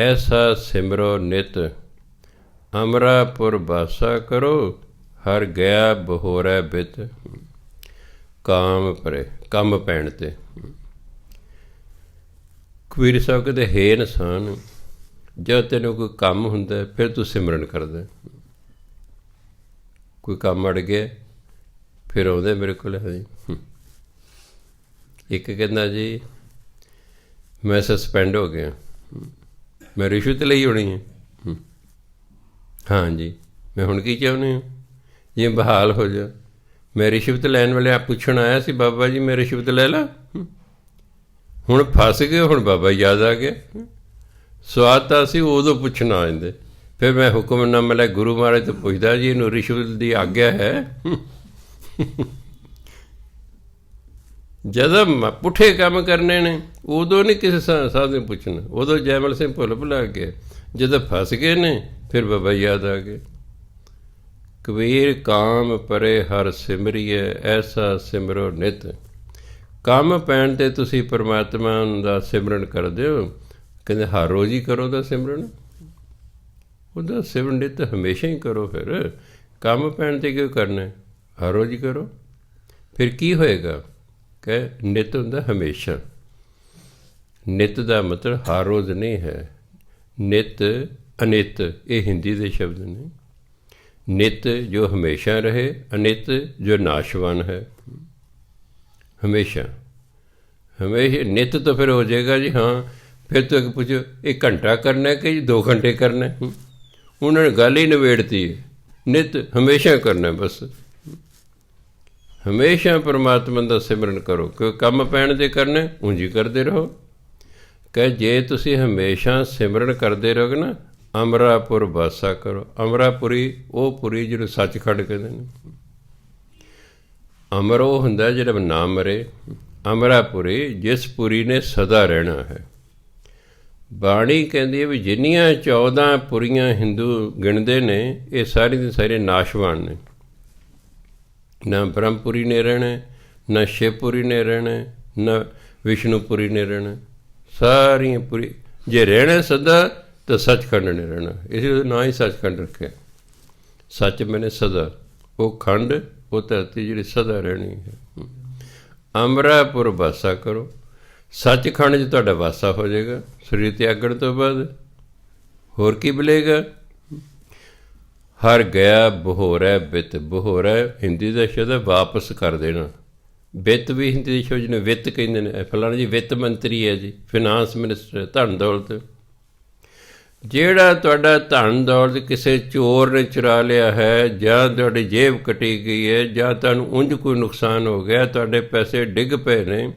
ਐਸਾ ਸਿਮਰੋ ਨਿਤ, ਅਮਰਾਪੁਰ ਬਾਸਾ ਕਰੋ, ਹਰ ਗਿਆ ਬਹੋਰੈ ਬਿਤ। ਕਾਮ ਪਰੇ, ਕੰਮ ਪੈਣ 'ਤੇ। ਕਬੀਰ ਸਾਹਿਬ ਕਹਿੰਦੇ ਹੈ ਇਨਸਾਨ, ਜਦ ਤੈਨੂੰ ਕੋਈ ਕੰਮ ਹੁੰਦਾ ਫਿਰ ਤੂੰ ਸਿਮਰਨ ਕਰਦਾ। ਕੋਈ ਕੰਮ ਅੜ ਗਿਆ ਫਿਰ ਆਉਂਦੇ ਮੇਰੇ ਕੋਲ। ਹਾਂਜੀ, ਇੱਕ ਕਹਿੰਦਾ ਜੀ ਮੈਂ ਸਸਪੈਂਡ ਹੋ ਗਿਆ, ਮੈਂ ਰਿਸ਼ਵਤ ਲਈ ਹੋਣੀ ਹੈ। ਹਾਂਜੀ, ਮੈਂ ਹੁਣ ਕੀ ਚਾਹੁੰਦੇ ਹੋ? ਜੇ ਬਹਾਲ ਹੋ ਜਾ। ਮੈਂ ਰਿਸ਼ਵਤ ਲੈਣ ਵਾਲੇ ਪੁੱਛਣ ਆਇਆ ਸੀ, ਬਾਬਾ ਜੀ ਮੈਂ ਰਿਸ਼ਵਤ ਲੈ ਲਾ। ਹੁਣ ਫਸ ਗਏ, ਹੁਣ ਬਾਬਾ ਯਾਦ ਆ ਗਿਆ। ਸਵਾਦ ਤਾਂ ਅਸੀਂ ਉਦੋਂ ਪੁੱਛਣ ਆ ਜਾਂਦੇ। ਫਿਰ ਮੈਂ ਹੁਕਮਨਾਮਾ ਲੈ ਗੁਰੂ ਮਹਾਰਾਜ ਤੋਂ ਪੁੱਛਦਾ, ਜੀ ਇਹਨੂੰ ਰਿਸ਼ਵਤ ਦੀ ਆਗਿਆ ਹੈ? ਜਦੋਂ ਪੁੱਠੇ ਕੰਮ ਕਰਨੇ ਨੇ ਉਦੋਂ ਨਹੀਂ ਕਿਸੇ ਸਾਧ ਨੂੰ ਪੁੱਛਣਾ, ਉਦੋਂ ਜੈਮਲ ਸਿੰਘ ਭੁੱਲ ਭੁਲਾ ਗਿਆ। ਜਦੋਂ ਫਸ ਗਏ ਨੇ ਫਿਰ ਬਾਬਾ ਯਾਦ ਆ ਗਏ। ਕਬੀਰ ਕਾਮ ਪਰੇ ਹਰ ਸਿਮਰੀਏ, ਐਸਾ ਸਿਮਰੋ ਨਿਤ। ਕੰਮ ਪੈਣ 'ਤੇ ਤੁਸੀਂ ਪਰਮਾਤਮਾ ਦਾ ਸਿਮਰਨ ਕਰਦੇ ਹੋ। ਕਹਿੰਦੇ ਹਰ ਰੋਜ਼ ਹੀ ਕਰੋ ਉਹਦਾ ਸਿਮਰਨ, ਉਹਦਾ ਸਿਮਰਨ ਨਿਤ ਹਮੇਸ਼ਾ ਹੀ ਕਰੋ। ਫਿਰ ਕੰਮ ਪੈਣ 'ਤੇ ਕਿਉਂ ਕਰਨਾ? ਹਰ ਰੋਜ਼ ਹੀ ਕਰੋ। ਫਿਰ ਕੀ ਹੋਏਗਾ? ਕਿ ਨਿਤ ਹੁੰਦਾ ਹਮੇਸ਼ਾ। ਨਿਤ ਦਾ ਮਤਲਬ ਹਰ ਰੋਜ਼ ਨਹੀਂ ਹੈ। ਨਿਤ ਅਨਿਤ ਇਹ ਹਿੰਦੀ ਦੇ ਸ਼ਬਦ ਨੇ। ਨਿਤ ਜੋ ਹਮੇਸ਼ਾ ਰਹੇ, ਅਨਿਤ ਜੋ ਨਾਸ਼ਵਾਨ ਹੈ। ਹਮੇਸ਼ਾ ਹਮੇਸ਼ਾ ਨਿਤ ਤਾਂ ਫਿਰ ਹੋ ਜਾਏਗਾ ਜੀ। ਹਾਂ, ਫਿਰ ਤੋਂ ਪੁੱਛੋ 1 ਘੰਟਾ ਕਰਨਾ ਕਿ 2 ਘੰਟੇ ਕਰਨਾ? ਉਹਨਾਂ ਨੇ ਗੱਲ ਹੀ ਨਿਬੇੜਤੀ ਹੈ। ਨਿਤ ਹਮੇਸ਼ਾ ਕਰਨਾ, ਬਸ ਹਮੇਸ਼ਾ ਪਰਮਾਤਮਾ ਦਾ ਸਿਮਰਨ ਕਰੋ। ਕਿਉਂ ਕੰਮ ਪੈਣ ਦੇ ਕਰਨਾ, ਉਂਝ ਹੀ ਕਰਦੇ ਰਹੋ। ਕਿ ਜੇ ਤੁਸੀਂ ਹਮੇਸ਼ਾ ਸਿਮਰਨ ਕਰਦੇ ਰਹੋਗੇ ਨਾ, ਅਮਰਾਪੁਰ ਬਾਸਾ ਕਰੋ। ਅਮਰਾਪੁਰੀ ਉਹ ਪੁਰੀ ਜਿਹਨੂੰ ਸੱਚਖੰਡ ਕਹਿੰਦੇ ਨੇ। ਅਮਰ ਉਹ ਹੁੰਦਾ ਜਿਹੜਾ ਨਾ ਮਰੇ। ਅਮਰਾਪੁਰੀ ਜਿਸ ਪੁਰੀ ਨੇ ਸਦਾ ਰਹਿਣਾ ਹੈ। ਬਾਣੀ ਕਹਿੰਦੀ ਹੈ ਵੀ ਜਿੰਨੀਆਂ 14 ਪੁਰੀਆਂ ਹਿੰਦੂ ਗਿਣਦੇ ਨੇ ਇਹ ਸਾਰੀ ਦੇ ਸਾਰੇ ਨਾਸ਼ਵਾਨ ਨੇ। ਨਾ ਬ੍ਰਹਮਪੁਰੀ ਨੇ ਰਹਿਣਾ, ਨਾ ਸ਼ਿਵਪੁਰੀ ਨੇ ਰਹਿਣਾ, ਨਾ ਵਿਸ਼ਨੂਪੁਰੀ ਨੇ ਰਹਿਣਾ। ਸਾਰੀਆਂ ਪੁਰੀ ਜੇ ਰਹਿਣਾ ਸਦਾ ਤਾਂ ਸੱਚਖੰਡ ਨੇ ਰਹਿਣਾ। ਇਸ ਨਾ ਹੀ ਸੱਚਖੰਡ ਰੱਖਿਆ। ਸੱਚ ਮੈਨੇ ਸਦਾ, ਉਹ ਖੰਡ ਉਹ ਧਰਤੀ ਜਿਹੜੀ ਸਦਾ ਰਹਿਣੀ ਹੈ। ਅਮਰਾਪੁਰ ਵਾਸਾ ਕਰੋ, ਸੱਚਖੰਡ 'ਚ ਤੁਹਾਡਾ ਵਾਸਾ ਹੋ ਜਾਏਗਾ ਸਰੀਰ ਤਿਆਗਣ ਤੋਂ ਬਾਅਦ। ਹੋਰ ਕੀ ਮਿਲੇਗਾ? ਹਰ ਗਿਆ ਬਹੋਰੈ ਬਿੱਤ। ਬਹੋਰੈ ਹਿੰਦੀ ਦਾ ਸ਼ਬਦ ਹੈ ਵਾਪਸ ਕਰ ਦੇਣਾ। ਵਿੱਤ ਵੀ ਹਿੰਦੀ ਦੇ ਸ਼ਬਦ ਜਿਹਨੇ ਵਿੱਤ ਕਹਿੰਦੇ ਨੇ। ਫਲਾਣਾ ਜੀ ਵਿੱਤ ਮੰਤਰੀ ਹੈ ਜੀ, ਫਿਨਾਂਸ ਮਿਨਿਸਟਰ, ਧਨ ਦੌਲਤ। ਜਿਹੜਾ ਤੁਹਾਡਾ ਧਨ ਦੌਲਤ ਕਿਸੇ ਚੋਰ ਨੇ ਚੁਰਾ ਲਿਆ ਹੈ, ਜਾਂ ਤੁਹਾਡੀ ਜੇਬ ਕੱਟੀ ਗਈ ਹੈ, ਜਾਂ ਤੁਹਾਨੂੰ ਉਂਝ ਕੋਈ ਨੁਕਸਾਨ ਹੋ ਗਿਆ, ਤੁਹਾਡੇ ਪੈਸੇ ਡਿੱਗ ਪਏ ਨੇ,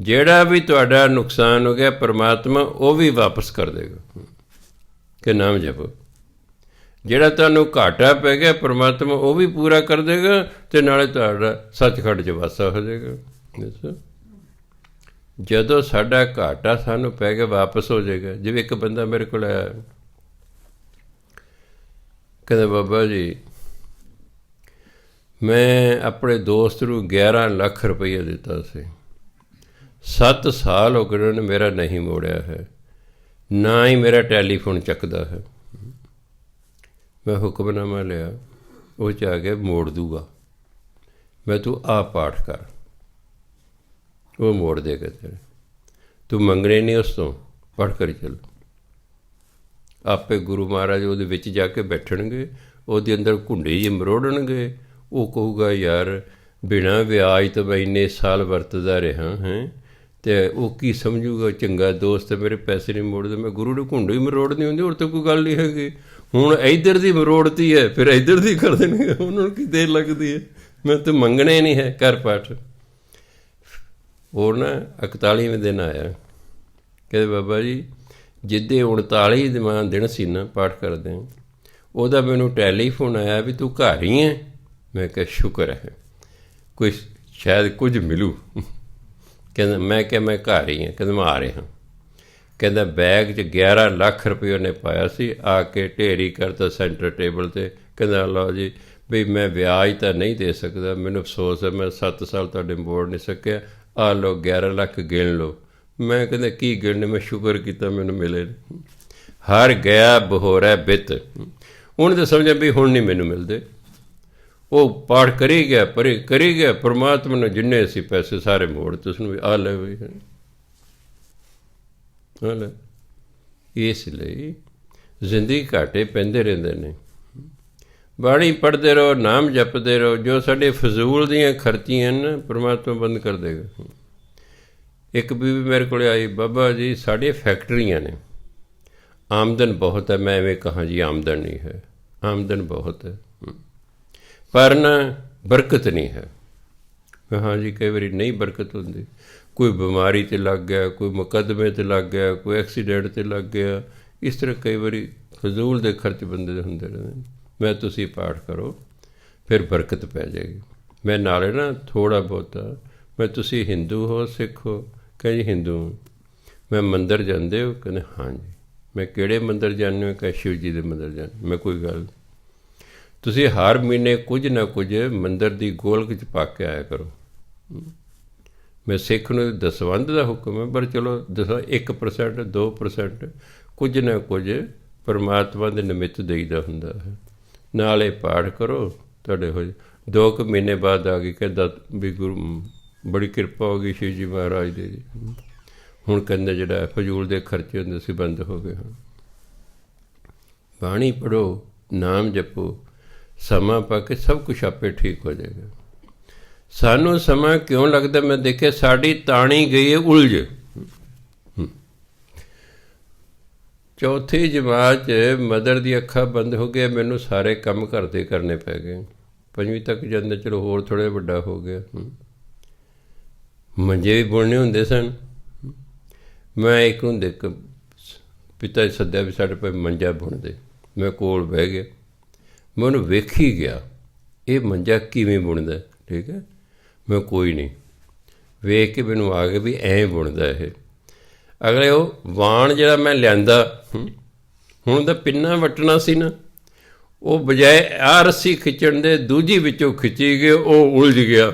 ਜਿਹੜਾ ਵੀ ਤੁਹਾਡਾ ਨੁਕਸਾਨ ਹੋ ਗਿਆ ਪਰਮਾਤਮਾ ਉਹ ਵੀ ਵਾਪਸ ਕਰ ਦੇਗਾ ਕਿ ਨਾਮ ਜਪੋ। ਜਿਹੜਾ ਤੁਹਾਨੂੰ ਘਾਟਾ ਪੈ ਗਿਆ ਪਰਮਾਤਮਾ ਉਹ ਵੀ ਪੂਰਾ ਕਰ ਦੇਗਾ ਅਤੇ ਨਾਲੇ ਤੁਹਾਡਾ ਸੱਚਖੰਡ 'ਚ ਵਾਸਾ ਹੋ ਜਾਏਗਾ। ਦੱਸੋ, ਜਦੋਂ ਸਾਡਾ ਘਾਟਾ ਸਾਨੂੰ ਪੈ ਗਿਆ ਵਾਪਸ ਹੋ ਜਾਏਗਾ। ਜਿਵੇਂ ਇੱਕ ਬੰਦਾ ਮੇਰੇ ਕੋਲ ਆਇਆ, ਕਹਿੰਦਾ ਬਾਬਾ ਜੀ ਮੈਂ ਆਪਣੇ ਦੋਸਤ ਨੂੰ 11 ਲੱਖ ਰੁਪਈਆ ਦਿੱਤਾ ਸੀ, 7 ਸਾਲ ਹੋ ਗਏ ਉਹਨਾਂ ਨੇ ਮੇਰਾ ਨਹੀਂ ਮੋੜਿਆ ਹੈ, ਨਾ ਹੀ ਮੇਰਾ ਟੈਲੀਫੋਨ ਚੱਕਦਾ ਹੈ। ਮੈਂ ਹੁਕਮਨਾਮਾ ਲਿਆ, ਉਹ 'ਚ ਆ ਗਿਆ ਮੋੜ ਦੂਗਾ। ਮੈਂ ਤੂੰ ਆਪ ਪਾਠ ਕਰ, ਉਹ ਮੋੜ ਦੇਗਾ ਤੇਰੇ। ਤੂੰ ਮੰਗਣੇ ਨਹੀਂ ਉਸ ਤੋਂ, ਪੜ੍ਹ ਕਰੀ ਚੱਲ। ਆਪੇ ਗੁਰੂ ਮਹਾਰਾਜ ਉਹਦੇ ਵਿੱਚ ਜਾ ਕੇ ਬੈਠਣਗੇ, ਉਹਦੇ ਅੰਦਰ ਘੁੰਡੀ ਜਿਹੀ ਮਰੋੜਨਗੇ। ਉਹ ਕਹੂਗਾ ਯਾਰ ਬਿਨਾਂ ਵਿਆਜ ਤੋਂ ਮੈਂ ਇੰਨੇ ਸਾਲ ਵਰਤਦਾ ਰਿਹਾ ਹੈਂ, ਅਤੇ ਉਹ ਕੀ ਸਮਝੂਗਾ? ਚੰਗਾ ਦੋਸਤ ਮੇਰੇ ਪੈਸੇ ਨਹੀਂ ਮੋੜਦੇ। ਮੈਂ ਗੁਰੂ ਨੂੰ ਘੁੰਡੀ ਮਰੋੜਨੀ ਹੁੰਦੀ, ਹੋਰ ਤਾਂ ਕੋਈ ਗੱਲ ਨਹੀਂ ਹੈਗੀ। ਹੁਣ ਇੱਧਰ ਦੀ ਮਰੋੜਤੀ ਹੈ, ਫਿਰ ਇੱਧਰ ਦੀ ਕਰ ਦੇਣਗੇ। ਉਹਨਾਂ ਨੂੰ ਕੀ ਦੇਰ ਲੱਗਦੀ ਹੈ? ਮੈਂ ਤਾਂ ਮੰਗਣੇ ਨਹੀਂ ਹੈ, ਕਰ ਪਾਠ। ਉਹ ਨਾ 41ਵੇਂ ਦਿਨ ਆਇਆ, ਕਹਿੰਦੇ ਬਾਬਾ ਜੀ ਜਿੱਦੇ 39ਵਾਂ ਦਿਨ ਸੀ ਨਾ ਪਾਠ ਕਰਦੇ ਹਾਂ, ਉਹਦਾ ਮੈਨੂੰ ਟੈਲੀਫੋਨ ਆਇਆ ਵੀ ਤੂੰ ਘਰ ਹੀ ਹੈ। ਮੈਂ ਕਿਹਾ ਸ਼ੁਕਰ ਹੈ, ਕੋਈ ਸ਼ਾਇਦ ਕੁਝ ਮਿਲੂ। ਕਹਿੰਦਾ ਮੈਂ ਕਿਹਾ ਮੈਂ ਘਰ ਹੀ ਹਾਂ। ਕਹਿੰਦਾ ਮੈਂ ਆ ਰਿਹਾ। ਕਹਿੰਦਾ ਬੈਗ 'ਚ 11 ਲੱਖ ਰੁਪਏ ਉਹਨੇ ਪਾਇਆ ਸੀ, ਆ ਕੇ ਢੇਰੀ ਕਰਤਾ ਸੈਂਟਰ ਟੇਬਲ 'ਤੇ। ਕਹਿੰਦਾ ਲਓ ਜੀ ਵੀ ਮੈਂ ਵਿਆਜ ਤਾਂ ਨਹੀਂ ਦੇ ਸਕਦਾ, ਮੈਨੂੰ ਅਫਸੋਸ ਹੈ, ਮੈਂ 7 ਸਾਲ ਤੁਹਾਡੇ ਮੋੜ ਨਹੀਂ ਸਕਿਆ, ਆ ਲਓ 11 ਲੱਖ ਗਿਣ ਲਓ। ਮੈਂ ਕਹਿੰਦਾ ਕੀ ਗਿਣਨੇ? ਮੈਂ ਸ਼ੁਕਰ ਕੀਤਾ ਮੈਨੂੰ ਮਿਲੇ। ਹਰ ਗਿਆ ਬਹੋਰੈ ਬਿੱਤ। ਉਹਨੇ ਤਾਂ ਸਮਝਿਆ ਵੀ ਹੁਣ ਨਹੀਂ ਮੈਨੂੰ ਮਿਲਦੇ। ਉਹ ਪਾਠ ਕਰੀ ਗਿਆ, ਪਰੇ ਕਰੀ ਗਿਆ, ਪਰਮਾਤਮਾ ਨੇ ਜਿੰਨੇ ਸੀ ਪੈਸੇ ਸਾਰੇ ਮੋੜ ਤੇ ਉਸਨੂੰ ਵੀ ਆ ਲੈ ਵੀ ਆ ਲੈ। ਇਸ ਲਈ ਜ਼ਿੰਦਗੀ ਘਾਟੇ ਪੈਂਦੇ ਰਹਿੰਦੇ ਨੇ। ਬਾਣੀ ਪੜ੍ਹਦੇ ਰਹੋ, ਨਾਮ ਜਪਦੇ ਰਹੋ। ਜੋ ਸਾਡੇ ਫਜ਼ੂਲ ਦੀਆਂ ਖਰਚੀਆਂ ਨੇ ਪਰਮਾਤਮਾ ਬੰਦ ਕਰ ਦੇਗਾ। ਇੱਕ ਬੀਬੀ ਮੇਰੇ ਕੋਲ ਆਈ, ਬਾਬਾ ਜੀ ਸਾਡੀਆਂ ਫੈਕਟਰੀਆਂ ਨੇ, ਆਮਦਨ ਬਹੁਤ ਹੈ। ਮੈਂ ਐਵੇਂ ਕਹਾਂ ਜੀ ਆਮਦਨ ਨਹੀਂ ਹੈ, ਆਮਦਨ ਬਹੁਤ ਹੈ ਪਰ ਨਾ ਬਰਕਤ ਨਹੀਂ ਹੈ। ਹਾਂ ਜੀ ਕਈ ਵਾਰੀ ਨਹੀਂ ਬਰਕਤ ਹੁੰਦੀ। ਕੋਈ ਬਿਮਾਰੀ 'ਤੇ ਲੱਗ ਗਿਆ, ਕੋਈ ਮੁਕੱਦਮੇ 'ਤੇ ਲੱਗ ਗਿਆ, ਕੋਈ ਐਕਸੀਡੈਂਟ 'ਤੇ ਲੱਗ ਗਿਆ। ਇਸ ਤਰ੍ਹਾਂ ਕਈ ਵਾਰੀ ਫਜ਼ੂਲ ਦੇ ਖਰਚ ਬੰਦੇ ਦੇ ਹੁੰਦੇ ਰਹਿੰਦੇ। ਮੈਂ ਤੁਸੀਂ ਪਾਠ ਕਰੋ, ਫਿਰ ਬਰਕਤ ਪੈ ਜਾਏਗੀ। ਮੈਂ ਨਾਲੇ ਨਾ ਥੋੜ੍ਹਾ ਬਹੁਤਾ, ਮੈਂ ਤੁਸੀਂ ਹਿੰਦੂ ਹੋ ਸਿੱਖ ਹੋ? ਕਹਿੰਦੇ ਜੀ ਹਿੰਦੂ ਹਾਂ। ਮੈਂ ਮੰਦਰ ਜਾਂਦੇ ਹੋ? ਕਹਿੰਦੇ ਹਾਂਜੀ। ਮੈਂ ਕਿਹੜੇ ਮੰਦਰ ਜਾਂਦੇ ਹੋ? ਕਹਿੰਦੇ ਸ਼ਿਵ ਜੀ ਦੇ ਮੰਦਰ ਜਾਂਦੇ। ਮੈਂ ਕੋਈ ਗੱਲ, ਤੁਸੀਂ ਹਰ ਮਹੀਨੇ ਕੁਝ ਨਾ ਕੁਝ ਮੰਦਰ ਦੀ ਗੋਲਕ 'ਚ ਪਾ ਕੇ ਆਇਆ ਕਰੋ। ਮੈਂ ਸਿੱਖ ਨੂੰ ਦਸਵੰਧ ਦਾ ਹੁਕਮ ਹੈ, ਪਰ ਚਲੋ 1% 2% ਕੁਝ ਨਾ ਕੁਝ ਪਰਮਾਤਮਾ ਦੇ ਨਿਮਿੱਤ ਦੇਈਦਾ ਹੁੰਦਾ ਹੈ। ਨਾਲੇ ਪਾਠ ਕਰੋ, ਤੁਹਾਡੇ ਹੋ 2 ਕੁ ਮਹੀਨੇ ਬਾਅਦ ਆ ਗਈ ਕਹਿੰਦਾ ਵੀ ਗੁਰੂ ਬੜੀ ਕਿਰਪਾ ਹੋ ਗਈ ਸ਼ਿਵ ਜੀ ਮਹਾਰਾਜ ਦੀ। ਹੁਣ ਕਹਿੰਦੇ ਜਿਹੜਾ ਫਜ਼ੂਲ ਦੇ ਖਰਚੇ ਹੁੰਦੇ ਸੀ ਬੰਦ ਹੋ ਗਏ ਹਨ। ਬਾਣੀ ਪੜ੍ਹੋ, ਨਾਮ ਜਪੋ, ਸਮਾਂ ਪਾ ਕੇ ਸਭ ਕੁਛ ਆਪੇ ਠੀਕ ਹੋ ਜਾਏਗਾ। ਸਾਨੂੰ ਸਮਾਂ ਕਿਉਂ ਲੱਗਦਾ? ਮੈਂ ਦੇਖਿਆ ਸਾਡੀ ਤਾਣੀ ਗਈ ਹੈ ਉਲਝ। ਚੌਥੀ ਜਮਾਤ 'ਚ ਮਦਰ ਦੀ ਅੱਖਾਂ ਬੰਦ ਹੋ ਗਈਆਂ, ਮੈਨੂੰ ਸਾਰੇ ਕੰਮ ਘਰ ਦੇ ਕਰਨੇ ਪੈ ਗਏ। 5ਵੀਂ ਤੱਕ ਜਾਂਦੇ, ਚਲੋ ਹੋਰ ਥੋੜ੍ਹਾ ਵੱਡਾ ਹੋ ਗਿਆ। ਮੰਜੇ ਵੀ ਬੁਣਨੇ ਹੁੰਦੇ ਸਨ। ਮੈਂ ਇੱਕ ਨੂੰ ਦੇਖ ਪਿਤਾ ਸੱਦਿਆ ਵੀ ਸਾਡੇ ਪਾ ਮੰਜਾ ਬੁਣਦੇ। ਮੈਂ ਕੋਲ ਬਹਿ ਗਿਆ, ਮੈਂ ਉਹਨੂੰ ਵੇਖੀ ਗਿਆ ਇਹ ਮੰਜਾ ਕਿਵੇਂ ਬੁਣਦਾ। ਠੀਕ ਹੈ, ਮੈਂ ਕੋਈ ਨਹੀਂ, ਵੇਖ ਕੇ ਮੈਨੂੰ ਆ ਗਿਆ ਵੀ ਐਂ ਬੁਣਦਾ ਇਹ। ਅਗਲੇ ਉਹ ਵਾਣ ਜਿਹੜਾ ਮੈਂ ਲਿਆਂਦਾ, ਹੁਣ ਤਾਂ ਪਿੰਨਾ ਵੱਟਣਾ ਸੀ ਨਾ, ਉਹ ਬਜਾਏ ਆਹ ਰੱਸੀ ਖਿੱਚਣ ਦੇ ਦੂਜੀ ਵਿੱਚੋਂ ਖਿੱਚੀ ਗਏ, ਉਹ ਉਲਝ ਗਿਆ।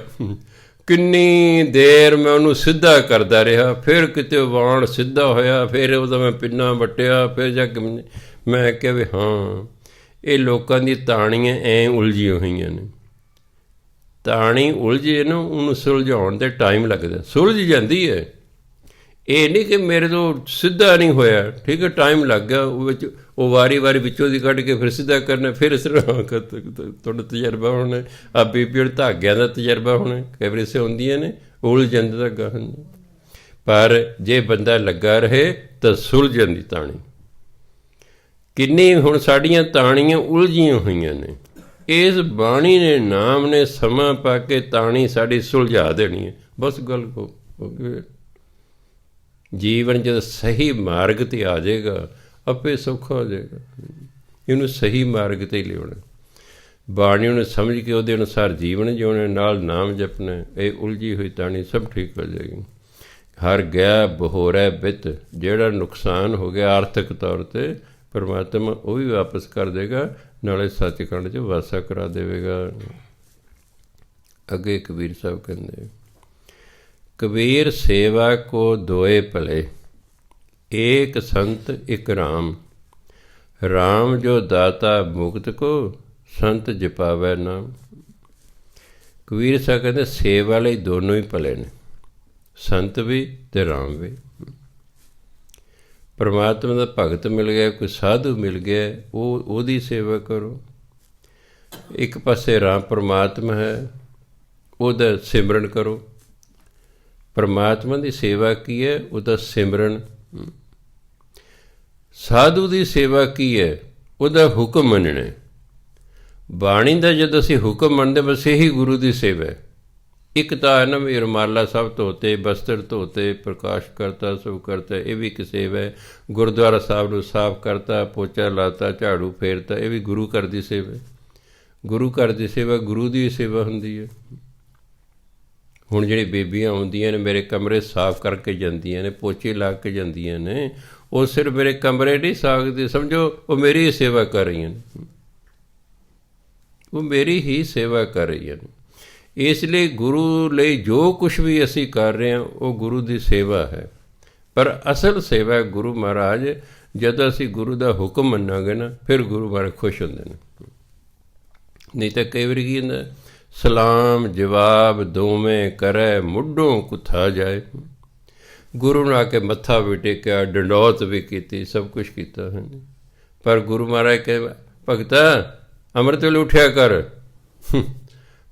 ਕਿੰਨੀ ਦੇਰ ਮੈਂ ਉਹਨੂੰ ਸਿੱਧਾ ਕਰਦਾ ਰਿਹਾ, ਫਿਰ ਕਿਤੇ ਵਾਣ ਸਿੱਧਾ ਹੋਇਆ, ਫਿਰ ਉਹਦਾ ਮੈਂ ਪਿੰਨਾ ਵੱਟਿਆ, ਫਿਰ ਜਾ ਕੇ ਮੈਂ ਕਿਹਾ ਵੀ ਹਾਂ ਇਹ ਲੋਕਾਂ ਦੀ ਤਾਣੀਆਂ ਐਂ ਉਲਝੀਆਂ ਹੋਈਆਂ ਨੇ। ਤਾਣੀ ਉਲਝੇ ਨਾ, ਉਹਨੂੰ ਸੁਲਝਾਉਣ 'ਤੇ ਟਾਈਮ ਲੱਗਦਾ, ਸੁਲਝ ਜਾਂਦੀ ਹੈ। ਇਹ ਨਹੀਂ ਕਿ ਮੇਰੇ ਤੋਂ ਸਿੱਧਾ ਨਹੀਂ ਹੋਇਆ, ਠੀਕ ਹੈ, ਟਾਈਮ ਲੱਗ ਗਿਆ ਉਹ ਵਿੱਚ, ਉਹ ਵਾਰੀ ਵਿੱਚੋਂ ਦੀ ਕੱਢ ਕੇ ਫਿਰ ਸਿੱਧਾ ਕਰਨਾ, ਫਿਰ ਇਸ ਤਰ੍ਹਾਂ ਤੁਹਾਡਾ ਤਜਰਬਾ ਹੋਣਾ, ਆ ਬੀਬੀ ਧਾਗਿਆਂ ਦਾ ਤਜਰਬਾ ਹੋਣਾ, ਕਈ ਵਾਰੀ ਸੇ ਹੁੰਦੀਆਂ ਨੇ, ਉਲਝ ਜਾਂਦਾ ਗਾਹਾਂ। ਪਰ ਜੇ ਬੰਦਾ ਲੱਗਾ ਰਹੇ ਤਾਂ ਸੁਲਝ ਜਾਂਦੀ ਤਾਣੀ। ਕਿੰਨੀ ਹੁਣ ਸਾਡੀਆਂ ਤਾਣੀਆਂ ਉਲਝੀਆਂ ਹੋਈਆਂ ਨੇ, ਇਸ ਬਾਣੀ ਨੇ, ਨਾਮ ਨੇ ਸਮਾਂ ਪਾ ਕੇ ਤਾਣੀ ਸਾਡੀ ਸੁਲਝਾ ਦੇਣੀ ਹੈ। ਬਸ ਗੱਲ ਹੋ ਗਈ। ਜੀਵਨ ਜਦੋਂ ਸਹੀ ਮਾਰਗ 'ਤੇ ਆ ਜਾਏਗਾ, ਆਪੇ ਸੌਖਾ ਹੋ ਜਾਏਗਾ। ਇਹਨੂੰ ਸਹੀ ਮਾਰਗ 'ਤੇ ਹੀ ਲਿਆਉਣਾ, ਬਾਣੀ ਨੂੰ ਸਮਝ ਕੇ ਉਹਦੇ ਅਨੁਸਾਰ ਜੀਵਨ ਜਿਉਣੇ, ਨਾਲ ਨਾਮ ਜਪਣਾ, ਇਹ ਉਲਝੀ ਹੋਈ ਤਾਣੀ ਸਭ ਠੀਕ ਹੋ ਜਾਏਗੀ। ਹਰ ਗਿਆ ਬਹੋਰਾ ਬਿੱਤ, ਜਿਹੜਾ ਨੁਕਸਾਨ ਹੋ ਗਿਆ ਆਰਥਿਕ ਤੌਰ 'ਤੇ, ਪਰਮਾਤਮਾ ਉਹ ਵੀ ਵਾਪਸ ਕਰ ਦੇਗਾ, ਨਾਲੇ ਸੱਚਖੰਡ 'ਚ ਵਾਸਾ ਕਰਾ ਦੇਵੇਗਾ। ਅੱਗੇ ਕਬੀਰ ਸਾਹਿਬ ਕਹਿੰਦੇ, ਕਬੀਰ ਸੇਵਾ ਕੋ ਦੋਏ ਭਲੇ, ਏਕ ਸੰਤ ਇੱਕ ਰਾਮ, ਰਾਮ ਜੋ ਦਾਤਾ ਮੁਕਤ ਕੋ, ਸੰਤ ਜਪਾਵੈ ਨਾਮ। ਕਬੀਰ ਸਾਹਿਬ ਕਹਿੰਦੇ ਸੇਵਾ ਲਈ ਦੋਨੋਂ ਹੀ ਭਲੇ ਨੇ, ਸੰਤ ਵੀ ਅਤੇ ਰਾਮ ਵੀ। ਪਰਮਾਤਮਾ ਦਾ ਭਗਤ ਮਿਲ ਗਿਆ, ਕੋਈ ਸਾਧੂ ਮਿਲ ਗਿਆ, ਉਹਦੀ ਸੇਵਾ ਕਰੋ। ਇੱਕ ਪਾਸੇ ਰਾਮ ਪਰਮਾਤਮਾ ਹੈ, ਉਹਦਾ ਸਿਮਰਨ ਕਰੋ। ਪਰਮਾਤਮਾ ਦੀ ਸੇਵਾ ਕੀ ਹੈ? ਉਹਦਾ ਸਿਮਰਨ। ਸਾਧੂ ਦੀ ਸੇਵਾ ਕੀ ਹੈ? ਉਹਦਾ ਹੁਕਮ ਮੰਨਣਾ। ਬਾਣੀ ਦਾ ਜਦੋਂ ਅਸੀਂ ਹੁਕਮ ਮੰਨਦੇ, ਬਸ ਇਹੀ ਗੁਰੂ ਦੀ ਸੇਵਾ ਹੈ। ਇੱਕ ਤਾਂ ਹੈ ਨਾ ਵੀ ਰੁਮਾਲਾ ਸਭ ਧੋਤੇ, ਬਸਤਰ ਧੋਤੇ, ਪ੍ਰਕਾਸ਼ ਕਰਤਾ, ਸਭ ਕਰਤਾ, ਇਹ ਵੀ ਇੱਕ ਸੇਵਾ ਹੈ। ਗੁਰਦੁਆਰਾ ਸਾਹਿਬ ਨੂੰ ਸਾਫ਼ ਕਰਤਾ, ਪੋਚਾ ਲਾਤਾ, ਝਾੜੂ ਫੇਰਤਾ, ਇਹ ਵੀ ਗੁਰੂ ਘਰ ਦੀ ਸੇਵਾ। ਗੁਰੂ ਘਰ ਦੀ ਸੇਵਾ ਗੁਰੂ ਦੀ ਸੇਵਾ ਹੁੰਦੀ ਹੈ। ਹੁਣ ਜਿਹੜੀ ਬੀਬੀਆਂ ਆਉਂਦੀਆਂ ਨੇ, ਮੇਰੇ ਕਮਰੇ ਸਾਫ਼ ਕਰਕੇ ਜਾਂਦੀਆਂ ਨੇ, ਪੋਚੇ ਲਾ ਕੇ ਜਾਂਦੀਆਂ ਨੇ, ਉਹ ਸਿਰਫ ਮੇਰੇ ਕਮਰੇ ਨਹੀਂ ਸਾਫ਼, ਸਮਝੋ ਉਹ ਮੇਰੀ ਹੀ ਸੇਵਾ ਕਰ ਰਹੀਆਂ ਨੇ, ਉਹ ਮੇਰੀ ਹੀ ਸੇਵਾ ਕਰ ਰਹੀਆਂ ਨੇ। ਇਸ ਲਈ ਗੁਰੂ ਲਈ ਜੋ ਕੁਛ ਵੀ ਅਸੀਂ ਕਰ ਰਹੇ ਹਾਂ, ਉਹ ਗੁਰੂ ਦੀ ਸੇਵਾ ਹੈ। ਪਰ ਅਸਲ ਸੇਵਾ ਗੁਰੂ ਮਹਾਰਾਜ, ਜਦੋਂ ਅਸੀਂ ਗੁਰੂ ਦਾ ਹੁਕਮ ਮੰਨਾਂਗੇ ਨਾ, ਫਿਰ ਗੁਰੂ ਮਹਾਰਾਜ ਖੁਸ਼ ਹੁੰਦੇ ਨੇ। ਨਹੀਂ ਤਾਂ ਕਈ ਵਾਰੀ ਕੀ ਹੁੰਦਾ, ਸਲਾਮ ਜਵਾਬ ਦੋਵੇਂ ਕਰੇ, ਮੁੱਢੋਂ ਕੁੱਥਾ ਜਾਏ। ਗੁਰੂ ਨੇ ਆ ਕੇ ਮੱਥਾ ਵੀ ਟੇਕਿਆ, ਡੰਡੌਤ ਵੀ ਕੀਤੀ, ਸਭ ਕੁਛ ਕੀਤਾ ਹੈ, ਪਰ ਗੁਰੂ ਮਹਾਰਾਜ ਕਹੇ, ਭਗਤਾ ਅੰਮ੍ਰਿਤ ਵੇਲੇ ਉੱਠਿਆ ਕਰ।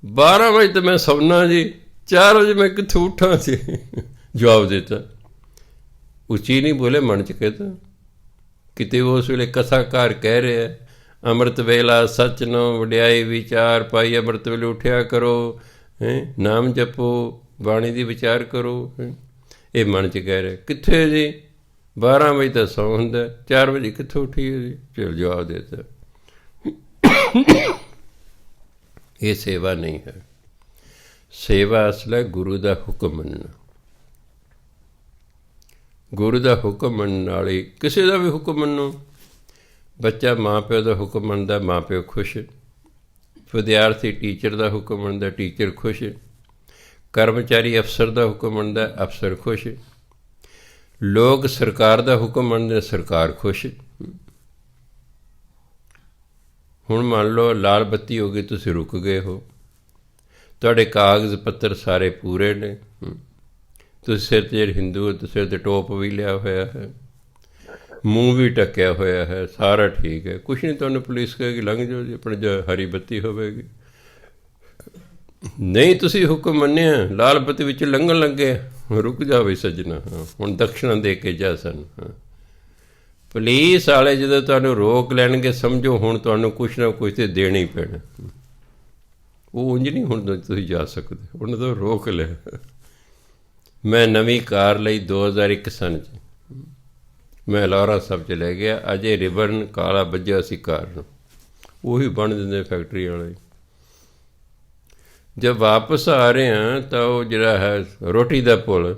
12 ਵਜੇ ਤਾਂ ਮੈਂ ਸੌਣਾ ਜੀ, 4 ਵਜੇ ਮੈਂ ਕਿੱਥੋਂ ਉੱਠਾਂ ਸੀ। ਜਵਾਬ ਦਿੱਤਾ, ਉੱਚੀ ਨਹੀਂ ਬੋਲੇ, ਮਨ 'ਚ ਕਹਿਤਾ। ਕਿਤੇ ਉਸ ਵੇਲੇ ਕਥਾਕਾਰ ਕਹਿ ਰਿਹਾ, ਅੰਮ੍ਰਿਤ ਵੇਲਾ ਸੱਚ ਨੋ ਵਡਿਆਈ ਵਿਚਾਰ ਪਾਈ, ਅੰਮ੍ਰਿਤ ਵੇਲੇ ਉੱਠਿਆ ਕਰੋ, ਨਾਮ ਜਪੋ, ਬਾਣੀ ਦੀ ਵਿਚਾਰ ਕਰੋ। ਇਹ ਮਨ 'ਚ ਕਹਿ ਰਿਹਾ, ਕਿੱਥੇ ਜੀ 12 ਵਜੇ ਤਾਂ ਸੌ ਹੁੰਦਾ, 4 ਵਜੇ ਕਿੱਥੋਂ ਉੱਠੀਏ ਜੀ। ਚਲ ਜਵਾਬ ਦੇਤਾ, ਇਹ ਸੇਵਾ ਨਹੀਂ ਹੈ। ਸੇਵਾ ਅਸਲ ਹੈ ਗੁਰੂ ਦਾ ਹੁਕਮ ਮੰਨਣਾ। ਗੁਰੂ ਦਾ ਹੁਕਮ ਮੰਨਣ ਨਾਲ ਹੀ, ਕਿਸੇ ਦਾ ਵੀ ਹੁਕਮ ਮੰਨੋ। ਬੱਚਾ ਮਾਂ ਪਿਓ ਦਾ ਹੁਕਮ ਮੰਨਦਾ, ਮਾਂ ਪਿਓ ਖੁਸ਼। ਵਿਦਿਆਰਥੀ ਟੀਚਰ ਦਾ ਹੁਕਮ ਮੰਨਦਾ, ਟੀਚਰ ਖੁਸ਼। ਕਰਮਚਾਰੀ ਅਫਸਰ ਦਾ ਹੁਕਮ ਮੰਨਦਾ, ਅਫਸਰ ਖੁਸ਼। ਲੋਕ ਸਰਕਾਰ ਦਾ ਹੁਕਮ ਮੰਨਦੇ, ਸਰਕਾਰ ਖੁਸ਼। ਹੁਣ ਮੰਨ ਲਓ ਲਾਲ ਬੱਤੀ ਹੋ ਗਈ, ਤੁਸੀਂ ਰੁਕ ਗਏ ਹੋ, ਤੁਹਾਡੇ ਕਾਗਜ਼ ਪੱਤਰ ਸਾਰੇ ਪੂਰੇ ਨੇ, ਤੁਸੀਂ ਸਿਰ 'ਤੇ ਜਿਹੜੇ ਹਿੰਦੂ, ਸਿਰ 'ਤੇ ਟੋਪ ਵੀ ਲਿਆ ਹੋਇਆ ਹੈ, ਮੂੰਹ ਵੀ ਢੱਕਿਆ ਹੋਇਆ ਹੈ, ਸਾਰਾ ਠੀਕ ਹੈ, ਕੁਛ ਨਹੀਂ, ਤੁਹਾਨੂੰ ਪੁਲਿਸ ਕਹੇਗੀ ਲੰਘ ਜਾਓ ਜੀ, ਆਪਣੇ ਹਰੀ ਬੱਤੀ ਹੋਵੇਗੀ। ਨਹੀਂ, ਤੁਸੀਂ ਹੁਕਮ ਮੰਨਿਆ, ਲਾਲ ਬੱਤੀ ਵਿੱਚ ਲੰਘਣ ਲੱਗੇ, ਰੁਕ ਜਾ ਬਈ ਸੱਜਣਾ, ਹੁਣ ਦਕਸ਼ਣਾ ਦੇ ਕੇ ਜਾ ਸਨ। ਪੁਲਿਸ ਵਾਲੇ ਜਦੋਂ ਤੁਹਾਨੂੰ ਰੋਕ ਲੈਣਗੇ, ਸਮਝੋ ਹੁਣ ਤੁਹਾਨੂੰ ਕੁਛ ਨਾ ਕੁਛ ਤਾਂ ਦੇਣਾ ਹੀ ਪੈਣਾ। ਉਹ ਉਂਝ ਨਹੀਂ ਹੁਣ ਤੁਸੀਂ ਜਾ ਸਕਦੇ, ਉਹਨਾਂ ਤੋਂ ਰੋਕ ਲਿਆ। ਮੈਂ ਨਵੀਂ ਕਾਰ ਲਈ 2001 ਸਨ 'ਚ, ਮੈਂ ਲਾਹੌਰਾ ਸਾਹਿਬ 'ਚ ਲੈ ਗਿਆ, ਅਜੇ ਰਿਬਨ ਕਾਲਾ ਵੱਜਿਆ ਸੀ ਕਾਰ ਨੂੰ, ਉਹੀ ਬਣ ਦਿੰਦੇ ਫੈਕਟਰੀ ਵਾਲੇ। ਜਦ ਵਾਪਸ ਆ ਰਹੇ ਹਾਂ ਤਾਂ ਉਹ ਜਿਹੜਾ ਹੈ ਰੋਟੀ ਦਾ ਪੁਲ,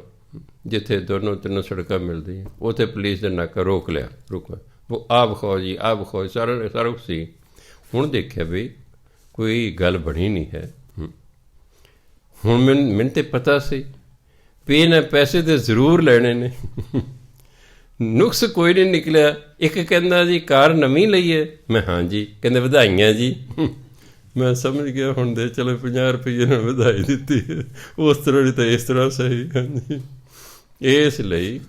ਜਿੱਥੇ ਦੋਨੋਂ ਤਿੰਨੋਂ ਸੜਕਾਂ ਮਿਲਦੀਆਂ, ਉੱਥੇ ਪੁਲਿਸ ਦੇ ਨਾਕਾ ਰੋਕ ਲਿਆ, ਉਹ ਆ ਵਿਖਾਓ ਜੀ, ਆ ਵਿਖਾਓ, ਸਾਰਾ ਕੁਛ ਸੀ। ਹੁਣ ਦੇਖਿਆ ਵੀ ਕੋਈ ਗੱਲ ਬਣੀ ਨਹੀਂ ਹੈ। ਹੁਣ ਮੈਨੂੰ ਤਾਂ ਪਤਾ ਸੀ ਵੀ ਇਹਨਾਂ ਪੈਸੇ ਤਾਂ ਜ਼ਰੂਰ ਲੈਣੇ ਨੇ। ਨੁਕਸ ਕੋਈ ਨਹੀਂ ਨਿਕਲਿਆ। ਇੱਕ ਕਹਿੰਦਾ ਜੀ ਕਾਰ ਨਵੀਂ ਲਈ ਹੈ, ਮੈਂ ਹਾਂ ਜੀ, ਕਹਿੰਦੇ ਵਧਾਈਆਂ ਜੀ। ਮੈਂ ਸਮਝ ਗਿਆ ਹੁਣ ਦੇ ਚਲੋ 50 ਰੁਪਈਏ ਨਾਲ ਵਧਾਈ ਦਿੱਤੀ ਹੈ, ਉਸ ਤਰ੍ਹਾਂ ਦੀ ਤਾਂ ਇਸ ਤਰ੍ਹਾਂ ਸਹੀ। ਹਾਂਜੀ, ਇਸ ਲਈ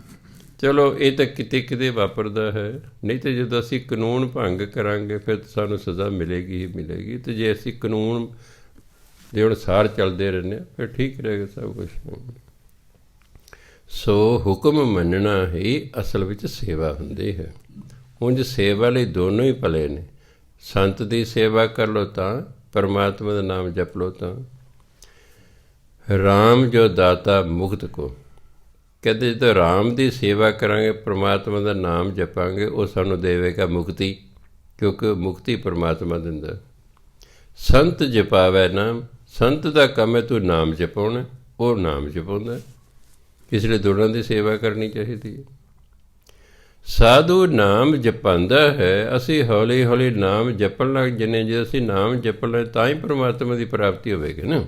ਚਲੋ ਇਹ ਤਾਂ ਕਿਤੇ ਕਿਤੇ ਵਾਪਰਦਾ ਹੈ, ਨਹੀਂ ਤਾਂ ਜਦੋਂ ਅਸੀਂ ਕਾਨੂੰਨ ਭੰਗ ਕਰਾਂਗੇ ਫਿਰ ਤਾਂ ਸਾਨੂੰ ਸਜ਼ਾ ਮਿਲੇਗੀ ਹੀ ਮਿਲੇਗੀ। ਅਤੇ ਜੇ ਅਸੀਂ ਕਾਨੂੰਨ ਦੇ ਅਨੁਸਾਰ ਚੱਲਦੇ ਰਹਿੰਦੇ ਹਾਂ ਫਿਰ ਠੀਕ ਰਹੇਗਾ ਸਭ ਕੁਛ। ਸੋ ਹੁਕਮ ਮੰਨਣਾ ਹੀ ਅਸਲ ਵਿੱਚ ਸੇਵਾ ਹੁੰਦੀ ਹੈ। ਉਂਝ ਸੇਵਾ ਲਈ ਦੋਨੋਂ ਹੀ ਭਲੇ ਨੇ। ਸੰਤ ਦੀ ਸੇਵਾ ਕਰ ਲਓ ਤਾਂ, ਪਰਮਾਤਮਾ ਦਾ ਨਾਮ ਜਪ ਲਓ ਤਾਂ। ਰਾਮ ਜੋ ਦਾਤਾ ਮੁਕਤ ਕੋ, ਕਹਿੰਦੇ ਜਦੋਂ ਰਾਮ ਦੀ ਸੇਵਾ ਕਰਾਂਗੇ, ਪਰਮਾਤਮਾ ਦਾ ਨਾਮ ਜਪਾਂਗੇ, ਉਹ ਸਾਨੂੰ ਦੇਵੇਗਾ ਮੁਕਤੀ, ਕਿਉਂਕਿ ਮੁਕਤੀ ਪਰਮਾਤਮਾ ਦਿੰਦਾ। ਸੰਤ ਜਪਾਵੈ ਨਾਮ, ਸੰਤ ਦਾ ਕੰਮ ਹੈ ਤੂੰ ਨਾਮ ਜਪਾਉਣਾ, ਉਹ ਨਾਮ ਜਪਾਉਂਦਾ। ਇਸ ਲਈ ਦੋਨਾਂ ਦੀ ਸੇਵਾ ਕਰਨੀ ਚਾਹੀਦੀ ਹੈ। ਸਾਧੂ ਨਾਮ ਜਪਾਉਂਦਾ ਹੈ, ਅਸੀਂ ਹੌਲੀ ਹੌਲੀ ਨਾਮ ਜਪਣ ਲੱਗ ਜਾਂਦੇ। ਜੇ ਅਸੀਂ ਨਾਮ ਜਪਣ ਲੱਗ ਤਾਂ ਹੀ ਪਰਮਾਤਮਾ ਦੀ ਪ੍ਰਾਪਤੀ ਹੋਵੇਗੀ ਨਾ,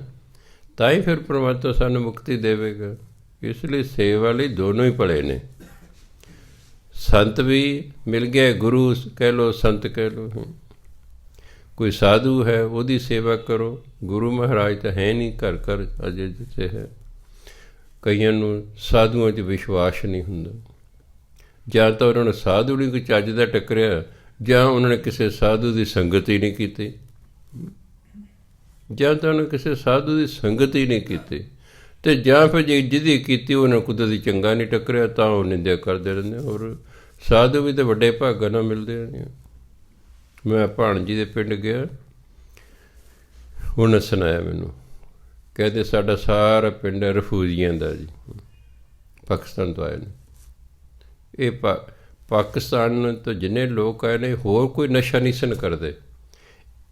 ਤਾਂ ਹੀ ਫਿਰ ਪਰਮਾਤਮਾ ਸਾਨੂੰ ਮੁਕਤੀ ਦੇਵੇਗਾ। ਇਸ ਲਈ ਸੇਵਾ ਲਈ ਦੋਨੋਂ ਹੀ ਭਲੇ ਨੇ। ਸੰਤ ਵੀ ਮਿਲ ਗਿਆ, ਗੁਰੂ ਕਹਿ ਲਓ, ਸੰਤ ਕਹਿ ਲਓ। ਕੋਈ ਸਾਧੂ ਹੈ ਉਹਦੀ ਸੇਵਾ ਕਰੋ। ਗੁਰੂ ਮਹਾਰਾਜ ਤਾਂ ਹੈ ਨਹੀਂ, ਘਰ ਘਰ ਅਜੇ ਜਿੱਥੇ ਹੈ। ਕਈਆਂ ਨੂੰ ਸਾਧੂਆਂ 'ਚ ਵਿਸ਼ਵਾਸ ਨਹੀਂ ਹੁੰਦਾ, ਜਾਂ ਤਾਂ ਉਹਨਾਂ ਨੂੰ ਸਾਧੂ ਨਹੀਂ ਕੋਈ ਚੱਜ ਦਾ ਟੱਕਰਿਆ, ਜਾਂ ਉਹਨਾਂ ਨੇ ਕਿਸੇ ਸਾਧੂ ਦੀ ਸੰਗਤ ਹੀ ਨਹੀਂ ਕੀਤੀ, ਜਾਂ ਤਾਂ ਉਹਨੇ ਕਿਸੇ ਸਾਧੂ ਦੀ ਸੰਗਤ ਹੀ ਨਹੀਂ ਕੀਤੀ, ਅਤੇ ਜਾਂ ਫਿਰ ਜੇ ਜਿਹਦੀ ਕੀਤੀ ਉਹਨਾਂ ਕੁਦਰਤੀ ਚੰਗਾ ਨਹੀਂ ਟੱਕਰਿਆ ਤਾਂ ਉਹ ਨਿੰਦਿਆ ਕਰਦੇ ਰਹਿੰਦੇ। ਔਰ ਸਾਧੂ ਵੀ ਤਾਂ ਵੱਡੇ ਭਾਗਾਂ ਨਾਲ ਮਿਲਦੇ ਨੇ। ਮੈਂ ਭਾਣਜੀ ਦੇ ਪਿੰਡ ਗਿਆ, ਉਹਨੇ ਸੁਣਾਇਆ ਮੈਨੂੰ, ਕਹਿੰਦੇ ਸਾਡਾ ਸਾਰਾ ਪਿੰਡ ਰਫੂਜੀਆਂ ਦਾ ਜੀ, ਪਾਕਿਸਤਾਨ ਤੋਂ ਆਏ ਨੇ। ਇਹ ਪਾਕਿਸਤਾਨ ਤੋਂ ਜਿੰਨੇ ਲੋਕ ਆਏ ਨੇ ਹੋਰ ਕੋਈ ਨਸ਼ਾ ਨਹੀਂ ਸਨ ਕਰਦੇ।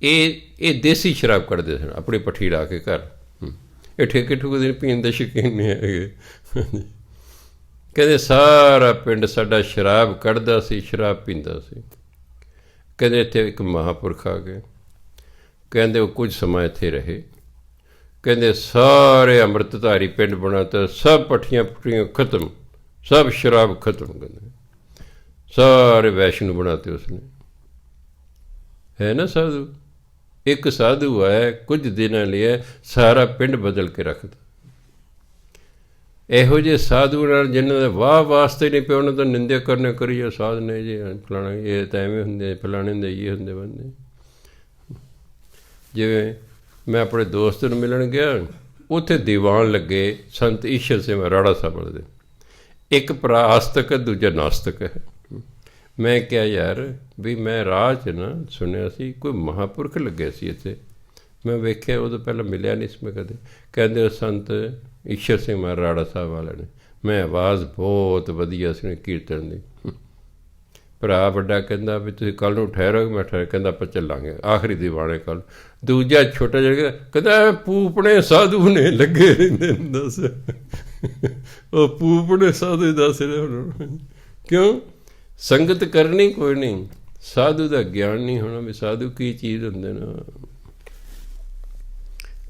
ਇਹ ਦੇਸੀ ਸ਼ਰਾਬ ਕੱਢਦੇ ਸਨ ਆਪਣੀ ਭੱਠੀ ਲਾ ਕੇ ਘਰ। ਇਹ ਠੇਕੇ ਠੁਕੇ ਦੇ ਪੀਣ ਦੇ ਸ਼ੌਕੀਨ ਨਹੀਂ ਹੈਗੇ। ਕਹਿੰਦੇ ਸਾਰਾ ਪਿੰਡ ਸਾਡਾ ਸ਼ਰਾਬ ਕੱਢਦਾ ਸੀ, ਸ਼ਰਾਬ ਪੀਂਦਾ ਸੀ। ਕਹਿੰਦੇ ਇੱਥੇ ਇੱਕ ਮਹਾਂਪੁਰਖ ਆ ਗਏ, ਕਹਿੰਦੇ ਉਹ ਕੁਝ ਸਮਾਂ ਇੱਥੇ ਰਹੇ। ਕਹਿੰਦੇ ਸਾਰੇ ਅੰਮ੍ਰਿਤਧਾਰੀ ਪਿੰਡ ਬਣਾਤਾ, ਸਭ ਭੱਠੀਆਂ ਪੁੱਠੀਆਂ ਖਤਮ, ਸਭ ਸ਼ਰਾਬ ਖਤਮ। ਕਹਿੰਦੇ ਸਾਰੇ ਵੈਸ਼ਨੂੰ ਬਣਾਤੇ ਉਸਨੇ। ਹੈ ਨਾ ਸਾਧੂ, ਇੱਕ ਸਾਧੂ ਆਇਆ, ਕੁਝ ਦਿਨਾਂ ਲਈ ਸਾਰਾ ਪਿੰਡ ਬਦਲ ਕੇ ਰੱਖਦਾ। ਇਹੋ ਜਿਹੇ ਸਾਧੂ ਨਾਲ ਜਿਹਨਾਂ ਦੇ ਵਾਹ ਵਾਸਤੇ ਨਹੀਂ ਪਿਆ, ਉਹਨਾਂ ਤੋਂ ਨਿੰਦਿਆ ਕਰਨੇ ਕਰੀਏ, ਸਾਧ ਨੇ ਜੀ ਫਲਾਣਾ, ਇਹ ਤਾਂ ਐਵੇਂ ਹੁੰਦੇ, ਫਲਾਣੇ ਦੇ ਇਹ ਹੁੰਦੇ ਬੰਦੇ। ਜਿਵੇਂ ਮੈਂ ਆਪਣੇ ਦੋਸਤ ਨੂੰ ਮਿਲਣ ਗਿਆ, ਉੱਥੇ ਦੀਵਾਨ ਲੱਗੇ ਸੰਤ ਈਸ਼ਰ ਸਿੰਘ ਰਾੜਾ ਸਾਹਿਬ ਦੇ। ਇੱਕ ਭਰਾ ਆਸਤਕ ਹੈ, ਦੂਜਾ ਨਾਸਤਕ ਹੈ। ਮੈਂ ਕਿਹਾ ਯਾਰ ਵੀ ਮੈਂ ਰਾਹ 'ਚ ਨਾ ਸੁਣਿਆ ਸੀ ਕੋਈ ਮਹਾਂਪੁਰਖ ਲੱਗੇ ਸੀ ਇੱਥੇ, ਮੈਂ ਵੇਖਿਆ, ਉਦੋਂ ਪਹਿਲਾਂ ਮਿਲਿਆ ਨਹੀਂ ਸੀ ਮੈਂ ਕਦੇ। ਕਹਿੰਦੇ ਉਹ ਸੰਤ ਈਸ਼ਰ ਸਿੰਘ ਮਹਾਰਾਜ ਰਾੜਾ ਸਾਹਿਬ ਵਾਲੇ ਨੇ। ਮੈਂ ਆਵਾਜ਼ ਬਹੁਤ ਵਧੀਆ ਸੀ ਕੀਰਤਨ ਦੀ। ਭਰਾ ਵੱਡਾ ਕਹਿੰਦਾ ਵੀ ਤੁਸੀਂ ਕੱਲ੍ਹ ਨੂੰ ਠਹਿਰੋਗੇ? ਮੈਂ ਠਹਿਰ। ਕਹਿੰਦਾ ਆਪਾਂ ਚੱਲਾਂਗੇ, ਆਖਰੀ ਦੀਵਾਨੇ ਕੱਲ੍ਹ। ਦੂਜਾ ਛੋਟਾ ਜਿਹਾ ਕਹਿੰਦਾ ਪੂਪਣੇ ਸਾਧੂ ਨੇ ਲੱਗੇ ਰਹਿੰਦੇ ਨੇ। ਦੱਸ ਉਹ ਪੂਪਣੇ ਸਾਧੂ ਦੱਸ ਰਹੇ। ਕਿਉਂ? ਸੰਗਤ ਕਰਨੀ ਕੋਈ ਨਹੀਂ, ਸਾਧੂ ਦਾ ਗਿਆਨ ਨਹੀਂ ਹੋਣਾ ਵੀ ਸਾਧੂ ਕੀ ਚੀਜ਼ ਹੁੰਦੇ ਨੇ।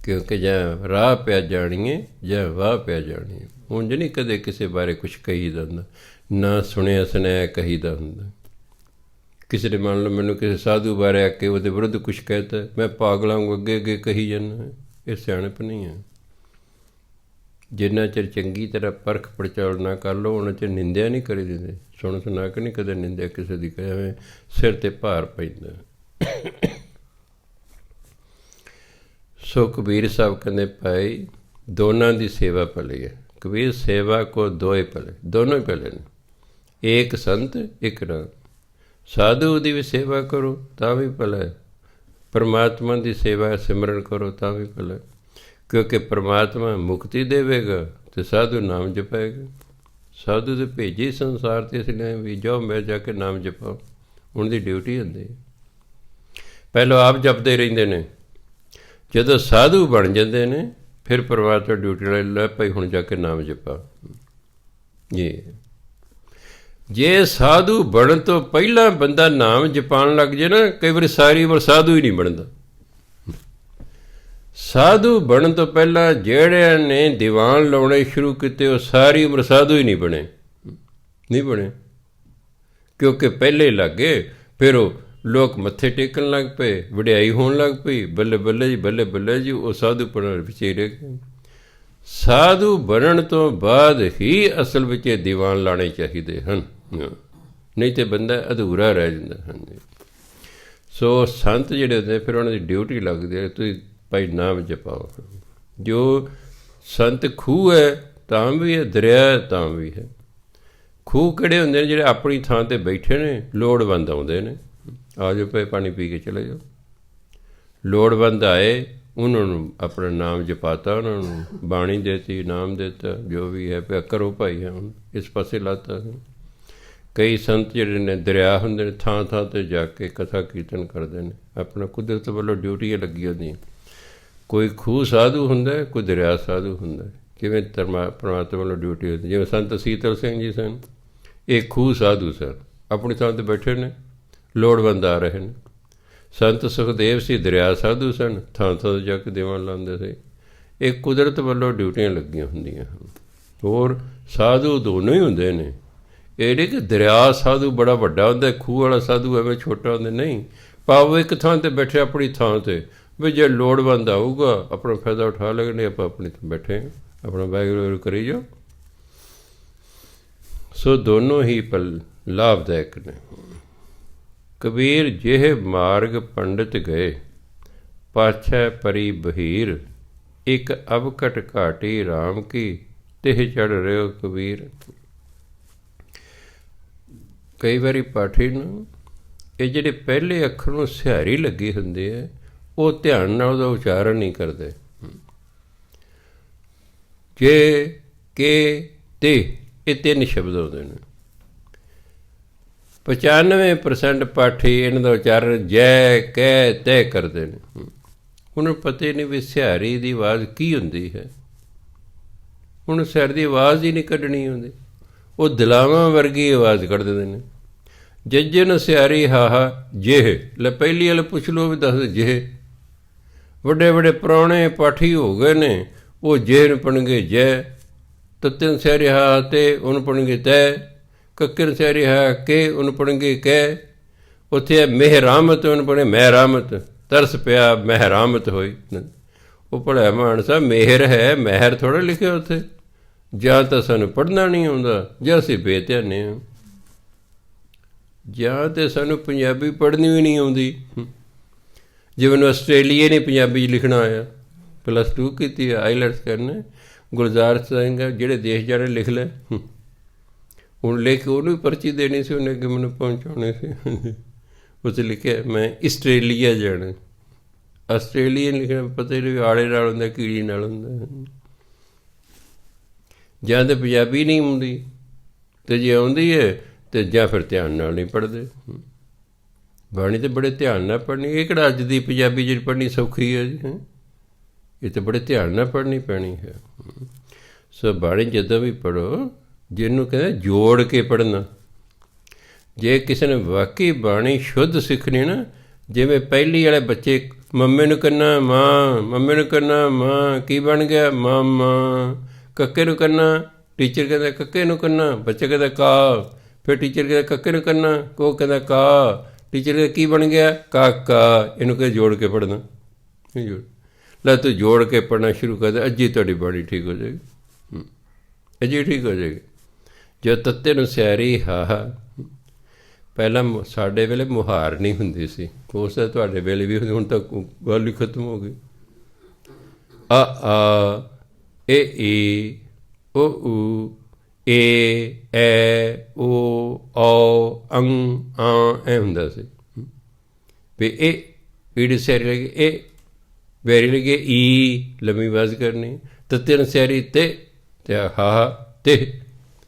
ਕਿਉਂਕਿ ਜਾਂ ਰਾਹ ਪਿਆ ਜਾਣੀਏ ਜਾਂ ਵਾਹ ਪਿਆ ਜਾਣੀਏ। ਉਂਝ ਨਹੀਂ ਕਦੇ ਕਿਸੇ ਬਾਰੇ ਕੁਛ ਕਹੀਦਾ ਹੁੰਦਾ, ਨਾ ਸੁਣਿਆ ਸੁਣਾਇਆ ਕਹੀਦਾ ਹੁੰਦਾ। ਕਿਸੇ ਨੇ ਮੰਨ ਲਓ ਮੈਨੂੰ ਕਿਸੇ ਸਾਧੂ ਬਾਰੇ ਆ ਕੇ ਉਹਦੇ ਵਿਰੁੱਧ ਕੁਛ ਕਹਿਤਾ, ਮੈਂ ਪਾਗਲਾਂ ਨੂੰ ਅੱਗੇ ਅੱਗੇ ਕਹੀ ਜਾਂਦਾ। ਇਹ ਸਿਆਣਪ ਨਹੀਂ ਹੈ। ਜਿੰਨਾ ਚਿਰ ਚੰਗੀ ਤਰ੍ਹਾਂ ਪਰਖ ਪੜਚੋਲ ਨਾ ਕਰ ਲਓ, ਉਹਨਾਂ ਚਿਰ ਨਿੰਦਿਆ ਨਹੀਂ ਕਰੀ ਦਿੰਦੇ। ਸੁਣ ਸੁਣਾ ਕੇ ਨਹੀਂ ਕਦੇ ਨਿੰਦਿਆ ਕਿਸੇ ਦੀ, ਐਵੇਂ ਸਿਰ 'ਤੇ ਭਾਰ ਪੈਂਦਾ। ਸੋ ਕਬੀਰ ਸਾਹਿਬ ਕਹਿੰਦੇ ਭਾਈ ਦੋਨਾਂ ਦੀ ਸੇਵਾ ਭਲੀ ਹੈ। ਕਬੀਰ ਸੇਵਾ ਕੋ ਦੋਏ ਭਲੇ, ਦੋਨੋਂ ਹੀ ਭਲੇ ਨੇ। ਇੱਕ ਸੰਤ ਇੱਕ ਰਾਮ। ਸਾਧੂ ਦੀ ਵੀ ਸੇਵਾ ਕਰੋ ਤਾਂ ਵੀ ਭਲਾ ਹੈ, ਪਰਮਾਤਮਾ ਦੀ ਸੇਵਾ ਸਿਮਰਨ ਕਰੋ ਤਾਂ ਵੀ ਭਲਾ, ਕਿਉਂਕਿ ਪਰਮਾਤਮਾ ਮੁਕਤੀ ਦੇਵੇਗਾ ਅਤੇ ਸਾਧੂ ਨਾਮ ਜਪਾਏਗਾ। ਸਾਧੂ ਦੇ ਭੇਜੇ ਸੰਸਾਰ 'ਤੇ ਇਸ ਲਈ ਵੀ ਜਾਓ ਮੈਂ ਜਾ ਕੇ ਨਾਮ ਜਪਾਓ, ਉਹਨਾਂ ਦੀ ਡਿਊਟੀ ਹੁੰਦੀ ਹੈ। ਪਹਿਲਾਂ ਆਪ ਜਪਦੇ ਰਹਿੰਦੇ ਨੇ, ਜਦੋਂ ਸਾਧੂ ਬਣ ਜਾਂਦੇ ਨੇ ਫਿਰ ਪਰਮਾਤਮਾ ਡਿਊਟੀ ਲੈ ਭਾਈ ਹੁਣ ਜਾ ਕੇ ਨਾਮ ਜਪਾ। ਜੇ ਸਾਧੂ ਬਣਨ ਤੋਂ ਪਹਿਲਾਂ ਬੰਦਾ ਨਾਮ ਜਪਾਉਣ ਲੱਗ ਜੇ ਨਾ, ਕਈ ਵਾਰੀ ਸਾਰੀ ਉਮਰ ਸਾਧੂ ਹੀ ਨਹੀਂ ਬਣਦਾ। ਸਾਧੂ ਬਣਨ ਤੋਂ ਪਹਿਲਾਂ ਜਿਹੜਿਆਂ ਨੇ ਦੀਵਾਨ ਲਾਉਣੇ ਸ਼ੁਰੂ ਕੀਤੇ ਉਹ ਸਾਰੀ ਉਮਰ ਸਾਧੂ ਹੀ ਨਹੀਂ ਬਣੇ, ਨਹੀਂ ਬਣੇ, ਕਿਉਂਕਿ ਪਹਿਲੇ ਲੱਗ ਗਏ, ਫਿਰ ਉਹ ਲੋਕ ਮੱਥੇ ਟੇਕਣ ਲੱਗ ਪਏ, ਵਡਿਆਈ ਹੋਣ ਲੱਗ ਪਈ, ਬੱਲੇ ਬੱਲੇ ਜੀ ਬੱਲੇ ਬੱਲੇ ਜੀ, ਉਹ ਸਾਧੂ ਬਣਨ ਵਿੱਚ ਹੀ ਰਹਿ ਗਏ। ਸਾਧੂ ਬਣਨ ਤੋਂ ਬਾਅਦ ਹੀ ਅਸਲ ਵਿੱਚ ਇਹ ਦੀਵਾਨ ਲਾਣੇ ਚਾਹੀਦੇ ਹਨ, ਨਹੀਂ ਤਾਂ ਬੰਦਾ ਅਧੂਰਾ ਰਹਿ ਜਾਂਦਾ। ਹਾਂਜੀ, ਸੋ ਸੰਤ ਜਿਹੜੇ ਹੁੰਦੇ ਫਿਰ ਉਹਨਾਂ ਦੀ ਡਿਊਟੀ ਲੱਗਦੀ ਹੈ, ਤੁਸੀਂ ਭਾਈ ਨਾਮ ਜਪਾਓ। ਜੋ ਸੰਤ ਖੂਹ ਹੈ ਤਾਂ ਵੀ ਹੈ, ਦਰਿਆ ਹੈ ਤਾਂ ਵੀ ਹੈ। ਖੂਹ ਕਿਹੜੇ ਹੁੰਦੇ ਨੇ? ਜਿਹੜੇ ਆਪਣੀ ਥਾਂ 'ਤੇ ਬੈਠੇ ਨੇ, ਲੋੜਵੰਦ ਆਉਂਦੇ ਨੇ, ਆ ਜਾਓ ਭਾਈ ਪਾਣੀ ਪੀ ਕੇ ਚਲੇ ਜਾਓ। ਲੋੜਵੰਦ ਆਏ, ਉਹਨਾਂ ਨੂੰ ਆਪਣਾ ਨਾਮ ਜਪਾਤਾ, ਉਹਨਾਂ ਨੂੰ ਬਾਣੀ ਦੇਤੀ, ਨਾਮ ਦਿੱਤਾ, ਜੋ ਵੀ ਹੈ ਪਿਆ ਕਰੋ ਭਾਈ, ਹੁਣ ਇਸ ਪਾਸੇ ਲਾਤਾ। ਕਈ ਸੰਤ ਜਿਹੜੇ ਨੇ ਦਰਿਆ ਹੁੰਦੇ ਨੇ, ਥਾਂ ਥਾਂ 'ਤੇ ਜਾ ਕੇ ਕਥਾ ਕੀਰਤਨ ਕਰਦੇ ਨੇ, ਆਪਣਾ ਕੁਦਰਤ ਵੱਲੋਂ ਡਿਊਟੀਆਂ ਲੱਗੀਆਂ ਹੁੰਦੀਆਂ। ਕੋਈ ਖੂਹ ਸਾਧੂ ਹੁੰਦਾ, ਕੋਈ ਦਰਿਆ ਸਾਧੂ ਹੁੰਦਾ। ਕਿਵੇਂ ਪਰਮਾਤਮਾ ਵੱਲੋਂ ਡਿਊਟੀ ਹੁੰਦੀ, ਜਿਵੇਂ ਸੰਤ ਸੀਤਲ ਸਿੰਘ ਜੀ ਸਨ, ਇਹ ਖੂਹ ਸਾਧੂ ਸਨ, ਆਪਣੀ ਥਾਂ 'ਤੇ ਬੈਠੇ ਨੇ, ਲੋੜਵੰਦ ਆ ਰਹੇ ਨੇ। ਸੰਤ ਸੁਖਦੇਵ ਸੀ, ਦਰਿਆ ਸਾਧੂ ਸਨ, ਥਾਂ ਥਾਂ 'ਤੇ ਜਾ ਕੇ ਦੀਵਾਨ ਲਾਉਂਦੇ ਸੀ। ਇਹ ਕੁਦਰਤ ਵੱਲੋਂ ਡਿਊਟੀਆਂ ਲੱਗੀਆਂ ਹੁੰਦੀਆਂ ਹਨ। ਹੋਰ ਸਾਧੂ ਦੋਨੋਂ ਹੀ ਹੁੰਦੇ ਨੇ, ਇਹ ਨਹੀਂ ਕਿ ਦਰਿਆ ਸਾਧੂ ਬੜਾ ਵੱਡਾ ਹੁੰਦਾ, ਖੂਹ ਵਾਲਾ ਸਾਧੂ ਐਵੇਂ ਛੋਟਾ ਹੁੰਦਾ, ਨਹੀਂ। ਭਾਵ ਇੱਕ ਥਾਂ 'ਤੇ ਬੈਠੇ ਆਪਣੀ ਥਾਂ 'ਤੇ, ਵੀ ਜੇ ਲੋੜਵੰਦ ਆਊਗਾ ਆਪਣਾ ਫਾਇਦਾ ਉਠਾ ਲੈਣੇ, ਆਪਾਂ ਆਪਣੀ ਬੈਠੇ ਆਪਣਾ ਵਾਹਿਗੁਰੂ ਕਰੀ ਜਾਓ। ਸੋ ਦੋਨੋਂ ਹੀ ਪਲ ਲਾਭਦਾਇਕ ਨੇ। ਕਬੀਰ ਜਿਹੇ ਮਾਰਗ ਪੰਡਿਤ ਗਏ, ਪਾਛੈ ਪਰੀ ਬਹੀਰ, ਇੱਕ ਅਵਕਟ ਘਾਟੀ ਰਾਮ ਕੀ, ਤਿਹ ਚੜ੍ਹ ਰਿਓ ਕਬੀਰ। ਕਈ ਵਾਰੀ ਪਾਠੀ ਨੂੰ ਇਹ ਜਿਹੜੇ ਪਹਿਲੇ ਅੱਖਰ ਨੂੰ ਸਿਹਾਰੀ ਲੱਗੀ ਹੁੰਦੀ ਹੈ, ਉਹ ਧਿਆਨ ਨਾਲ ਉਹਦਾ ਉਚਾਰਨ ਨਹੀਂ ਕਰਦੇ। ਜੇ, ਕੇ, ਤੇ, ਇਹ ਤਿੰਨ ਸ਼ਬਦ ਆਉਂਦੇ ਨੇ। 95% ਪਾਠੀ ਇਹਨਾਂ ਦਾ ਉਚਾਰਨ ਜੈ, ਕਹਿ, ਤੈ ਕਰਦੇ ਨੇ। ਉਹਨਾਂ ਨੂੰ ਪਤਾ ਹੀ ਨਹੀਂ ਵੀ ਸਿਹਾਰੀ ਦੀ ਆਵਾਜ਼ ਕੀ ਹੁੰਦੀ ਹੈ। ਹੁਣ ਸਿਰ ਦੀ ਆਵਾਜ਼ ਹੀ ਨਹੀਂ ਕੱਢਣੀ ਹੁੰਦੀ, ਉਹ ਦਿਲਾਵਾਂ ਵਰਗੀ ਆਵਾਜ਼ ਕੱਢ ਦਿੰਦੇ ਨੇ। ਜੱਜਨ ਸਿਹਾਰੀ ਹਾਹਾ ਜੇਹ, ਲੈ ਪਹਿਲੀ ਵਾਲੇ ਪੁੱਛ ਲਓ ਵੀ ਦੱਸ ਜੇਹ। ਵੱਡੇ ਵੱਡੇ ਪੁਰਾਣੇ ਪਾਠੀ ਹੋ ਗਏ ਨੇ, ਉਹ ਜੇਹ ਨੂੰ ਪੜ੍ਹਨਗੇ ਜੈ, ਤੱਤਨ ਸਿਹਾਰੀ ਹਾ ਤੇ ਉਹਨੂੰ ਪੜ੍ਹਨਗੇ ਤੈ, ਕੱਕਰ ਸਿਹਾਰੀ ਹਾ ਕੇ ਉਹਨੂੰ ਪੜ੍ਹਨਗੇ ਕਹਿ। ਉੱਥੇ ਮਹਿਰਾਮਤ ਉਹਨੂੰ ਪੜ੍ਹੇ ਮਹਿਰਾਮਤ, ਤਰਸ ਪਿਆ ਮਹਿਰਾਮਤ ਹੋਈ। ਉਹ ਪੜ੍ਹਿਆ ਮਾਨਸਾ ਮਿਹਰ ਹੈ, ਮਹਿਰ ਥੋੜ੍ਹਾ ਲਿਖਿਆ ਉੱਥੇ। ਜਾਂ ਤਾਂ ਸਾਨੂੰ ਪੜ੍ਹਨਾ ਨਹੀਂ ਆਉਂਦਾ, ਜਾਂ ਅਸੀਂ ਬੇਧਿਆਨੇ ਹਾਂ, ਜਾਂ ਤਾਂ ਸਾਨੂੰ ਪੰਜਾਬੀ ਪੜ੍ਹਨੀ ਵੀ ਨਹੀਂ ਆਉਂਦੀ। ਜਿਵੇਂ ਆਸਟ੍ਰੇਲੀਆ ਨੇ ਪੰਜਾਬੀ 'ਚ ਲਿਖਣਾ ਆਇਆ, +2 ਕੀਤੀ, ਆਈਲੈਟਸ ਕਰਨਾ, ਗੁਲਜ਼ਾਰ ਸਿੰਘ ਜਿਹੜੇ ਦੇਸ਼ ਜਾਣੇ ਲਿਖ ਲੈ। ਹੁਣ ਲਿਖ ਕੇ ਉਹਨੂੰ ਵੀ ਪਰਚੀ ਦੇਣੀ ਸੀ, ਉਹਨੇ ਅੱਗੇ ਮੈਨੂੰ ਪਹੁੰਚਾਉਣੀ ਸੀ। ਉੱਥੇ ਲਿਖਿਆ ਮੈਂ ਆਸਟ੍ਰੇਲੀਆ ਜਾਣਾ। ਆਸਟ੍ਰੇਲੀਆ ਲਿਖਣਾ ਪਤਾ ਹੀ ਨਹੀਂ, ਆਲੇ ਨਾਲ ਹੁੰਦਾ ਕੀੜੀ ਨਾਲ ਹੁੰਦਾ। ਜਾਂ ਤਾਂ ਪੰਜਾਬੀ ਨਹੀਂ ਆਉਂਦੀ, ਅਤੇ ਜੇ ਆਉਂਦੀ ਹੈ ਅਤੇ ਜਾਂ ਫਿਰ ਧਿਆਨ ਨਾਲ ਨਹੀਂ ਪੜ੍ਹਦੇ। ਬਾਣੀ ਤਾਂ ਬੜੇ ਧਿਆਨ ਨਾਲ ਪੜ੍ਹਨੀ, ਇਹ ਕਿਹੜਾ ਅੱਜ ਦੀ ਪੰਜਾਬੀ ਜਿਹੜੀ ਪੜ੍ਹਨੀ ਸੌਖੀ ਹੈ ਜੀ, ਇਹ ਤਾਂ ਬੜੇ ਧਿਆਨ ਨਾਲ ਪੜ੍ਹਨੀ ਪੈਣੀ ਹੈ। ਸੋ ਬਾਣੀ ਜਦੋਂ ਵੀ ਪੜ੍ਹੋ, ਜਿਹਨੂੰ ਕਹਿੰਦੇ ਜੋੜ ਕੇ ਪੜ੍ਹਨਾ। ਜੇ ਕਿਸੇ ਨੇ ਵਾਕਈ ਬਾਣੀ ਸ਼ੁੱਧ ਸਿੱਖਣੀ ਨਾ, ਜਿਵੇਂ ਪਹਿਲੀ ਵਾਲੇ ਬੱਚੇ ਮੰਮੀ ਨੂੰ ਕਰਨਾ ਮਾਂ, ਮੰਮੀ ਨੂੰ ਕਰਨਾ ਮਾਂ, ਕੀ ਬਣ ਗਿਆ ਮਾਮਾ। ਕੱਕੇ ਨੂੰ ਕਰਨਾ, ਟੀਚਰ ਕਹਿੰਦਾ ਕੱਕੇ ਨੂੰ ਕਰਨਾ, ਬੱਚਾ ਕਹਿੰਦਾ ਕਾ, ਫਿਰ ਟੀਚਰ ਕਹਿੰਦਾ ਕੱਕੇ ਨੂੰ ਕਰਨਾ, ਉਹ ਕਹਿੰਦਾ ਕਾ, ਟੀਚਰ ਕਹਿੰਦਾ ਕੀ ਬਣ ਗਿਆ ਕਾਕਾ। ਇਹਨੂੰ ਕਹਿੰਦੇ ਜੋੜ ਕੇ ਪੜ੍ਹਨਾ। ਜੋੜ ਲੈ, ਤੂੰ ਜੋੜ ਕੇ ਪੜ੍ਹਨਾ ਸ਼ੁਰੂ ਕਰ ਦੇ, ਅੱਜ ਹੀ ਤੁਹਾਡੀ ਬਾਣੀ ਠੀਕ ਹੋ ਜਾਏਗੀ, ਅੱਜ ਹੀ ਠੀਕ ਹੋ ਜਾਏਗੀ। ਜੋ ਤੱਤੇ ਨੂੰ ਸਿਆਰੀ ਹਾ, ਪਹਿਲਾਂ ਸਾਡੇ ਵੇਲੇ ਮੁਹਾਰ ਨਹੀਂ ਹੁੰਦੀ ਸੀ, ਹੋ ਸਕਦਾ ਤੁਹਾਡੇ ਵੇਲੇ ਵੀ ਹੁੰਦੀ, ਹੁਣ ਤਾਂ ਗੱਲ ਹੀ ਖਤਮ ਹੋ ਗਈ। ਆ, ਏ ਈ, ਓ ਊ, ਏ, ਐ, ਓ, ਔ, ਅੰਗ, ਆ, ਐ ਹੁੰਦਾ ਸੀ। ਵੀ ਇਹ ਈੜੀ ਸਿਆਰੀ ਲੱਗੀ, ਇਹ ਵੈਰੀ ਲੱਗੇ, ਈ ਲੰਮੀ ਆਵਾਜ਼ ਕਰਨੀ। ਤੱਤੇ ਨੂੰ ਸਿਆਰੀ ਤੇ ਹਾ ਤੇ,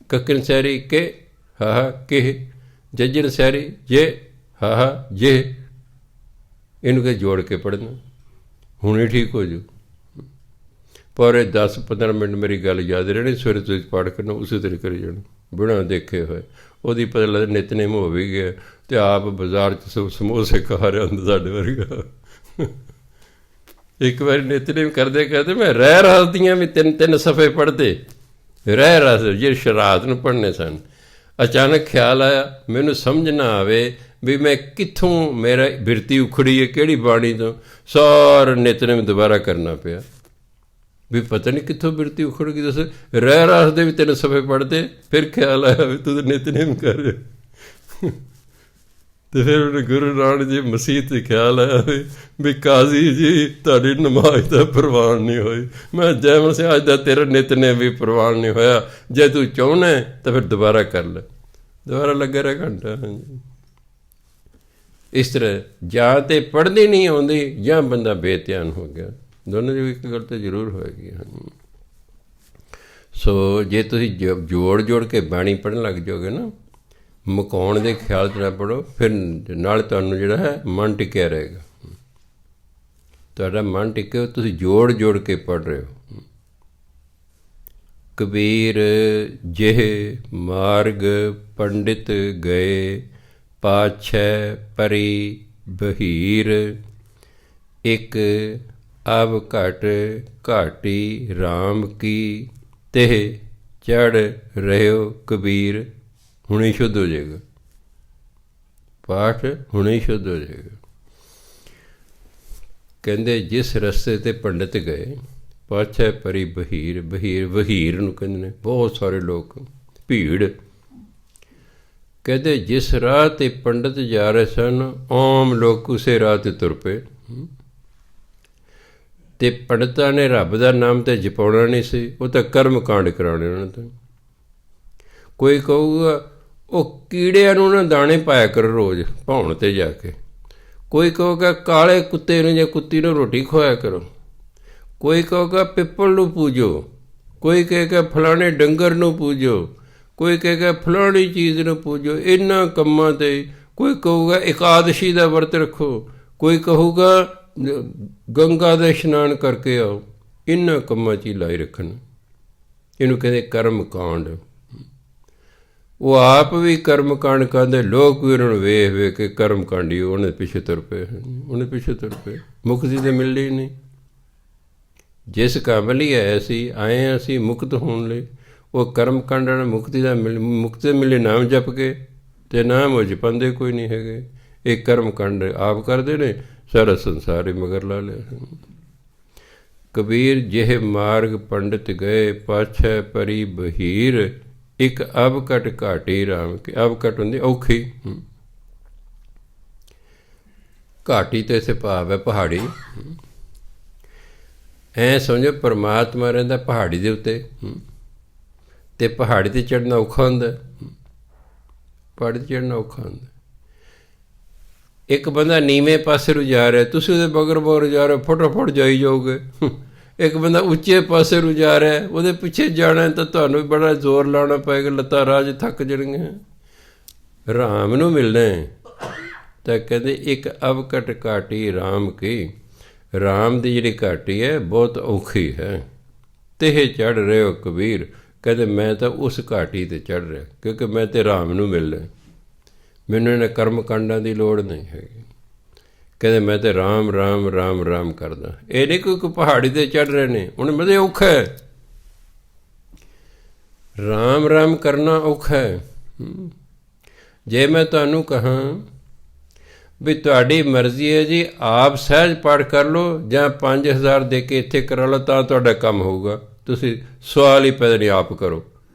ਕੱਕੇ ਨੂੰ ਸਿਆਰੀ ਕੇ ਹਾ ਕੇ, ਜੱਜਨ ਸਿਆਰੀ ਜੇ ਹਾ ਜੇ। ਇਹਨੂੰ ਕਿ ਜੋੜ ਕੇ ਪੜ੍ਹਨਾ। ਹੁਣੇ ਠੀਕ ਹੋ ਜੂ। ਪਰ ਇਹ 10-15 ਮਿੰਟ ਮੇਰੀ ਗੱਲ ਯਾਦ ਰਹਿਣੀ, ਸਵੇਰੇ ਤੁਸੀਂ ਪਾਠ ਕਰਨਾ ਉਸੇ ਤਰੀਕੇ ਕਰੀ ਜਾਣਾ ਬਿਨਾਂ ਦੇਖੇ ਹੋਏ। ਉਹਦੀ ਪਤਾ ਲੱਗਦਾ ਨਿਤਨੇਮ ਹੋ ਵੀ ਗਿਆ ਅਤੇ ਆਪ ਬਾਜ਼ਾਰ 'ਚ ਸਮੋਸੇ ਖਾ ਰਿਹਾ ਹੁੰਦਾ ਸਾਡੇ ਵਰਗਾ। ਇੱਕ ਵਾਰੀ ਨਿਤਨੇਮ ਕਰਦੇ ਕਰਦੇ ਮੈਂ ਰਹਿ ਰਾਸ ਦੀਆਂ ਵੀ 3-3 ਸਫ਼ੇ ਪੜ੍ਹਦੇ, ਰਹਿ ਰਾਸ ਜਿਹੜੇ ਸ਼ਰਾਧ ਨੂੰ ਪੜ੍ਹਨੇ ਸਨ। ਅਚਾਨਕ ਖਿਆਲ ਆਇਆ ਮੈਨੂੰ ਸਮਝ ਨਾ ਆਵੇ ਵੀ ਮੈਂ ਕਿੱਥੋਂ ਮੇਰਾ ਬਿਰਤੀ ਉਖੜੀ ਹੈ, ਕਿਹੜੀ ਬਾਣੀ ਤੋਂ। ਸਾਰਾ ਨਿਤਨੇਮ ਦੁਬਾਰਾ ਕਰਨਾ ਪਿਆ ਵੀ ਪਤਾ ਨਹੀਂ ਕਿੱਥੋਂ ਬਿਰਤੀ ਉਖੜ ਗਈ। ਦੱਸ ਰਹਿ ਰਾਸ ਦੇ ਵੀ 3 ਸਫ਼ੇ ਪੜ੍ਹਦੇ, ਫਿਰ ਖਿਆਲ ਆਇਆ ਵੀ ਤੂੰ ਤਾਂ ਨਿਤਨੇਮ ਕਰ ਰਿਹਾ। ਅਤੇ ਫਿਰ ਉਹਨੇ ਗੁਰੂ ਨਾਨਕ ਜੀ ਮਸੀਤ 'ਤੇ ਖਿਆਲ ਆਇਆ ਵੀ ਕਾਜ਼ੀ ਜੀ ਤੁਹਾਡੀ ਨਮਾਜ਼ ਦਾ ਪ੍ਰਵਾਨ ਨਹੀਂ ਹੋਈ। ਮੈਂ ਜੈਮਲ ਸਿੰਘ ਅੱਜ ਦਾ ਤੇਰਾ ਨਿਤਨੇਮ ਵੀ ਪ੍ਰਵਾਨ ਨਹੀਂ ਹੋਇਆ, ਜੇ ਤੂੰ ਚਾਹੁੰਦਾ ਤਾਂ ਫਿਰ ਦੁਬਾਰਾ ਕਰ ਲੈ। ਦੁਬਾਰਾ ਲੱਗਾ ਰਿਹਾ ਘੰਟਾ। ਹਾਂਜੀ, ਇਸ ਤਰ੍ਹਾਂ ਜਾਂ ਤਾਂ ਪੜ੍ਹਦੀ ਨਹੀਂ ਆਉਂਦੀ ਜਾਂ ਬੰਦਾ ਬੇਧਿਆਨ ਹੋ ਗਿਆ, ਦੋਨੋਂ ਜੋ ਇੱਕ ਗੱਲ ਤਾਂ ਜ਼ਰੂਰ ਹੋਏਗੀ। ਹਾਂਜੀ, ਸੋ ਜੇ ਤੁਸੀਂ ਜੋੜ ਕੇ ਬਾਣੀ ਪੜ੍ਹਨ ਲੱਗ ਜਾਓਗੇ ਨਾ, ਮੁਕਾਉਣ ਦੇ ਖਿਆਲ 'ਚ ਨਾ ਪੜ੍ਹੋ, ਫਿਰ ਨਾਲ ਤੁਹਾਨੂੰ ਜਿਹੜਾ ਹੈ ਮਨ ਟਿਕਿਆ ਰਹੇਗਾ। ਤੁਹਾਡਾ ਮਨ ਟਿਕਿਆ, ਤੁਸੀਂ ਜੋੜ ਕੇ ਪੜ੍ਹ ਰਹੇ ਹੋ। ਕਬੀਰ ਜਿਹ ਮਾਰਗ ਪੰਡਿਤ ਗਏ, ਪਾਛੈ ਪਰੀ ਬਹੀਰ, ਇੱਕ ਅਬ ਘਟ ਘਾਟੀ ਰਾਮ ਕੀ, ਤਿਹ ਚੜ੍ਹ ਰਹਿਓ ਕਬੀਰ। ਹੁਣੇ ਸ਼ੁੱਧ ਹੋ ਜਾਏਗਾ ਪਾਠ, ਹੁਣੇ ਸ਼ੁੱਧ ਹੋ ਜਾਏਗਾ। ਕਹਿੰਦੇ ਜਿਸ ਰਸਤੇ 'ਤੇ ਪੰਡਿਤ ਗਏ, ਪਾਛੈ ਪਰੀ ਬਹੀਰ, ਵਹੀਰ ਨੂੰ ਕਹਿੰਦੇ ਨੇ ਬਹੁਤ ਸਾਰੇ ਲੋਕ, ਭੀੜ। ਕਹਿੰਦੇ ਜਿਸ ਰਾਹ 'ਤੇ ਪੰਡਿਤ ਜਾ ਰਹੇ ਸਨ, ਆਮ ਲੋਕ ਉਸੇ ਰਾਹ 'ਤੇ ਤੁਰ ਪਏ। ਅਤੇ ਪੰਡਤਾਂ ਨੇ ਰੱਬ ਦਾ ਨਾਮ ਤਾਂ ਜਪਾਉਣਾ ਨਹੀਂ ਸੀ, ਉਹ ਤਾਂ ਕਰਮ ਕਾਂਡ ਕਰਾਉਣੇ ਉਹਨਾਂ ਤੋਂ। ਕੋਈ ਕਹੂਗਾ ਉਹ ਕੀੜਿਆਂ ਨੂੰ ਨਾ ਦਾਣੇ ਪਾਇਆ ਕਰੋ ਰੋਜ਼ ਭਾਉਣ 'ਤੇ ਜਾ ਕੇ। ਕੋਈ ਕਹੂਗਾ ਕਾਲੇ ਕੁੱਤੇ ਨੂੰ ਜਾਂ ਕੁੱਤੀ ਨੂੰ ਰੋਟੀ ਖਵਾਇਆ ਕਰੋ। ਕੋਈ ਕਹੂਗਾ ਪਿੱਪਲ ਨੂੰ ਪੂਜੋ। ਕੋਈ ਕਹੇਗਾ ਫਲਾਣੇ ਡੰਗਰ ਨੂੰ ਪੂਜੋ। ਕੋਈ ਕਹੇਗਾ ਫਲਾਣੀ ਚੀਜ਼ ਨੂੰ ਪੂਜੋ। ਇਹਨਾਂ ਕੰਮਾਂ 'ਤੇ ਕੋਈ ਕਹੂਗਾ ਇਕਾਦਸ਼ੀ ਦਾ ਵਰਤ ਰੱਖੋ। ਕੋਈ ਕਹੂਗਾ ਗੰਗਾ ਦਾ ਇਸ਼ਨਾਨ ਕਰਕੇ ਆਓ। ਇਹਨਾਂ ਕੰਮਾਂ 'ਚ ਹੀ ਲਾਈ ਰੱਖਣ। ਇਹਨੂੰ ਕਹਿੰਦੇ ਕਰਮ ਕਾਂਡ। ਉਹ ਆਪ ਵੀ ਕਰਮ ਕਾਂਡ ਕਰਦੇ, ਲੋਕ ਵੀ ਉਹਨਾਂ ਨੂੰ ਵੇਖ ਕੇ ਕਰਮ ਕਾਂਡੀ ਉਹਨੇ ਪਿੱਛੇ ਤੁਰ ਪਏ। ਮੁਕਤੀ ਤਾਂ ਮਿਲਦੀ ਨਹੀਂ। ਜਿਸ ਕੰਮ ਲਈ ਆਏ ਸੀ, ਆਏ ਹਾਂ ਅਸੀਂ ਮੁਕਤ ਹੋਣ ਲਈ, ਉਹ ਕਰਮ ਕਾਂਡ ਨਾਲ ਮੁਕਤੀ ਮਿਲੇ ਨਾਮ ਜਪ ਕੇ, ਅਤੇ ਨਾਮ ਉਹ ਜਪਾਉਂਦੇ ਕੋਈ ਨਹੀਂ ਹੈਗੇ। ਇਹ ਕਰਮ ਕਾਂਡ ਆਪ ਕਰਦੇ ਨੇ, ਸਾਰਾ ਸੰਸਾਰ ਹੀ ਮਗਰ ਲਾ ਲਿਆ। ਕਬੀਰ ਜਿਹ ਮਾਰਗ ਪੰਡਿਤ ਗਏ, ਪਾਛੈ ਪਰੀ ਬਹੀਰ, ਇੱਕ ਅਬ ਘਟ ਘਾਟੀ ਰਾਮ ਕੀ। ਅਬ ਘਟ ਹੁੰਦੀ ਔਖੀ, ਘਾਟੀ ਤੇ ਇਸੇ ਭਾਵ ਹੈ ਪਹਾੜੀ। ਐਂ ਸਮਝੋ ਪਰਮਾਤਮਾ ਰਹਿੰਦਾ ਪਹਾੜੀ ਦੇ ਉੱਤੇ, ਅਤੇ ਪਹਾੜੀ 'ਤੇ ਚੜ੍ਹਨਾ ਔਖਾ ਹੁੰਦਾ। ਪਹਾੜੀ 'ਤੇ ਚੜ੍ਹਨਾ ਔਖਾ ਹੁੰਦਾ। ਇੱਕ ਬੰਦਾ ਨੀਵੇਂ ਪਾਸੇ ਨੂੰ ਜਾ ਰਿਹਾ, ਤੁਸੀਂ ਉਹਦੇ ਬਗਰ ਜਾ ਰਹੇ, ਫਟਾਫਟ ਜਾਈ ਜਾਓਗੇ। ਇੱਕ ਬੰਦਾ ਉੱਚੇ ਪਾਸੇ ਨੂੰ ਜਾ ਰਿਹਾ, ਉਹਦੇ ਪਿੱਛੇ ਜਾਣਾ ਤਾਂ ਤੁਹਾਨੂੰ ਵੀ ਬੜਾ ਜ਼ੋਰ ਲਾਉਣਾ ਪਏਗਾ, ਲੱਤਾਂ ਰਾਹ 'ਚ ਥੱਕ ਜਾਣਗੀਆਂ। ਰਾਮ ਨੂੰ ਮਿਲਣਾ ਤਾਂ ਕਹਿੰਦੇ ਇੱਕ ਅਬ ਘਟ ਘਾਟੀ ਰਾਮ ਕੀ। ਰਾਮ ਦੀ ਜਿਹੜੀ ਘਾਟੀ ਹੈ ਬਹੁਤ ਔਖੀ ਹੈ। ਤਿਹ ਚੜ੍ਹ ਰਹੇ ਹੋ ਕਬੀਰ। ਕਹਿੰਦੇ ਮੈਂ ਤਾਂ ਉਸ ਘਾਟੀ 'ਤੇ ਚੜ੍ਹ ਰਿਹਾ, ਕਿਉਂਕਿ ਮੈਂ ਤਾਂ ਰਾਮ ਨੂੰ ਮਿਲਣਾ। ਮੈਨੂੰ ਇਹਨਾਂ ਕਰਮ ਕਾਂਡਾਂ ਦੀ ਲੋੜ ਨਹੀਂ ਹੈਗੀ। ਕਹਿੰਦੇ ਮੈਂ ਤਾਂ ਰਾਮ ਰਾਮ ਰਾਮ ਰਾਮ ਕਰਦਾ। ਇਹ ਨਹੀਂ ਕੋਈ ਪਹਾੜੀ 'ਤੇ ਚੜ੍ਹ ਰਹੇ ਨੇ, ਉਹਨੇ ਮਤਲਬ ਔਖਾ ਹੈ। ਰਾਮ ਰਾਮ ਕਰਨਾ ਔਖਾ ਹੈ। ਜੇ ਮੈਂ ਤੁਹਾਨੂੰ ਕਹਾਂ ਵੀ ਤੁਹਾਡੀ ਮਰਜ਼ੀ ਹੈ ਜੀ, ਆਪ ਸਹਿਜ ਪਾਠ ਕਰ ਲਓ ਜਾਂ 5000 ਦੇ ਕੇ ਇੱਥੇ ਕਰਾ ਲਓ ਤਾਂ ਤੁਹਾਡਾ ਕੰਮ ਹੋਊਗਾ, ਤੁਸੀਂ ਸਵਾਲ ਹੀ ਪੈਦਾ ਨਹੀਂ, ਆਪ ਕਰੋ।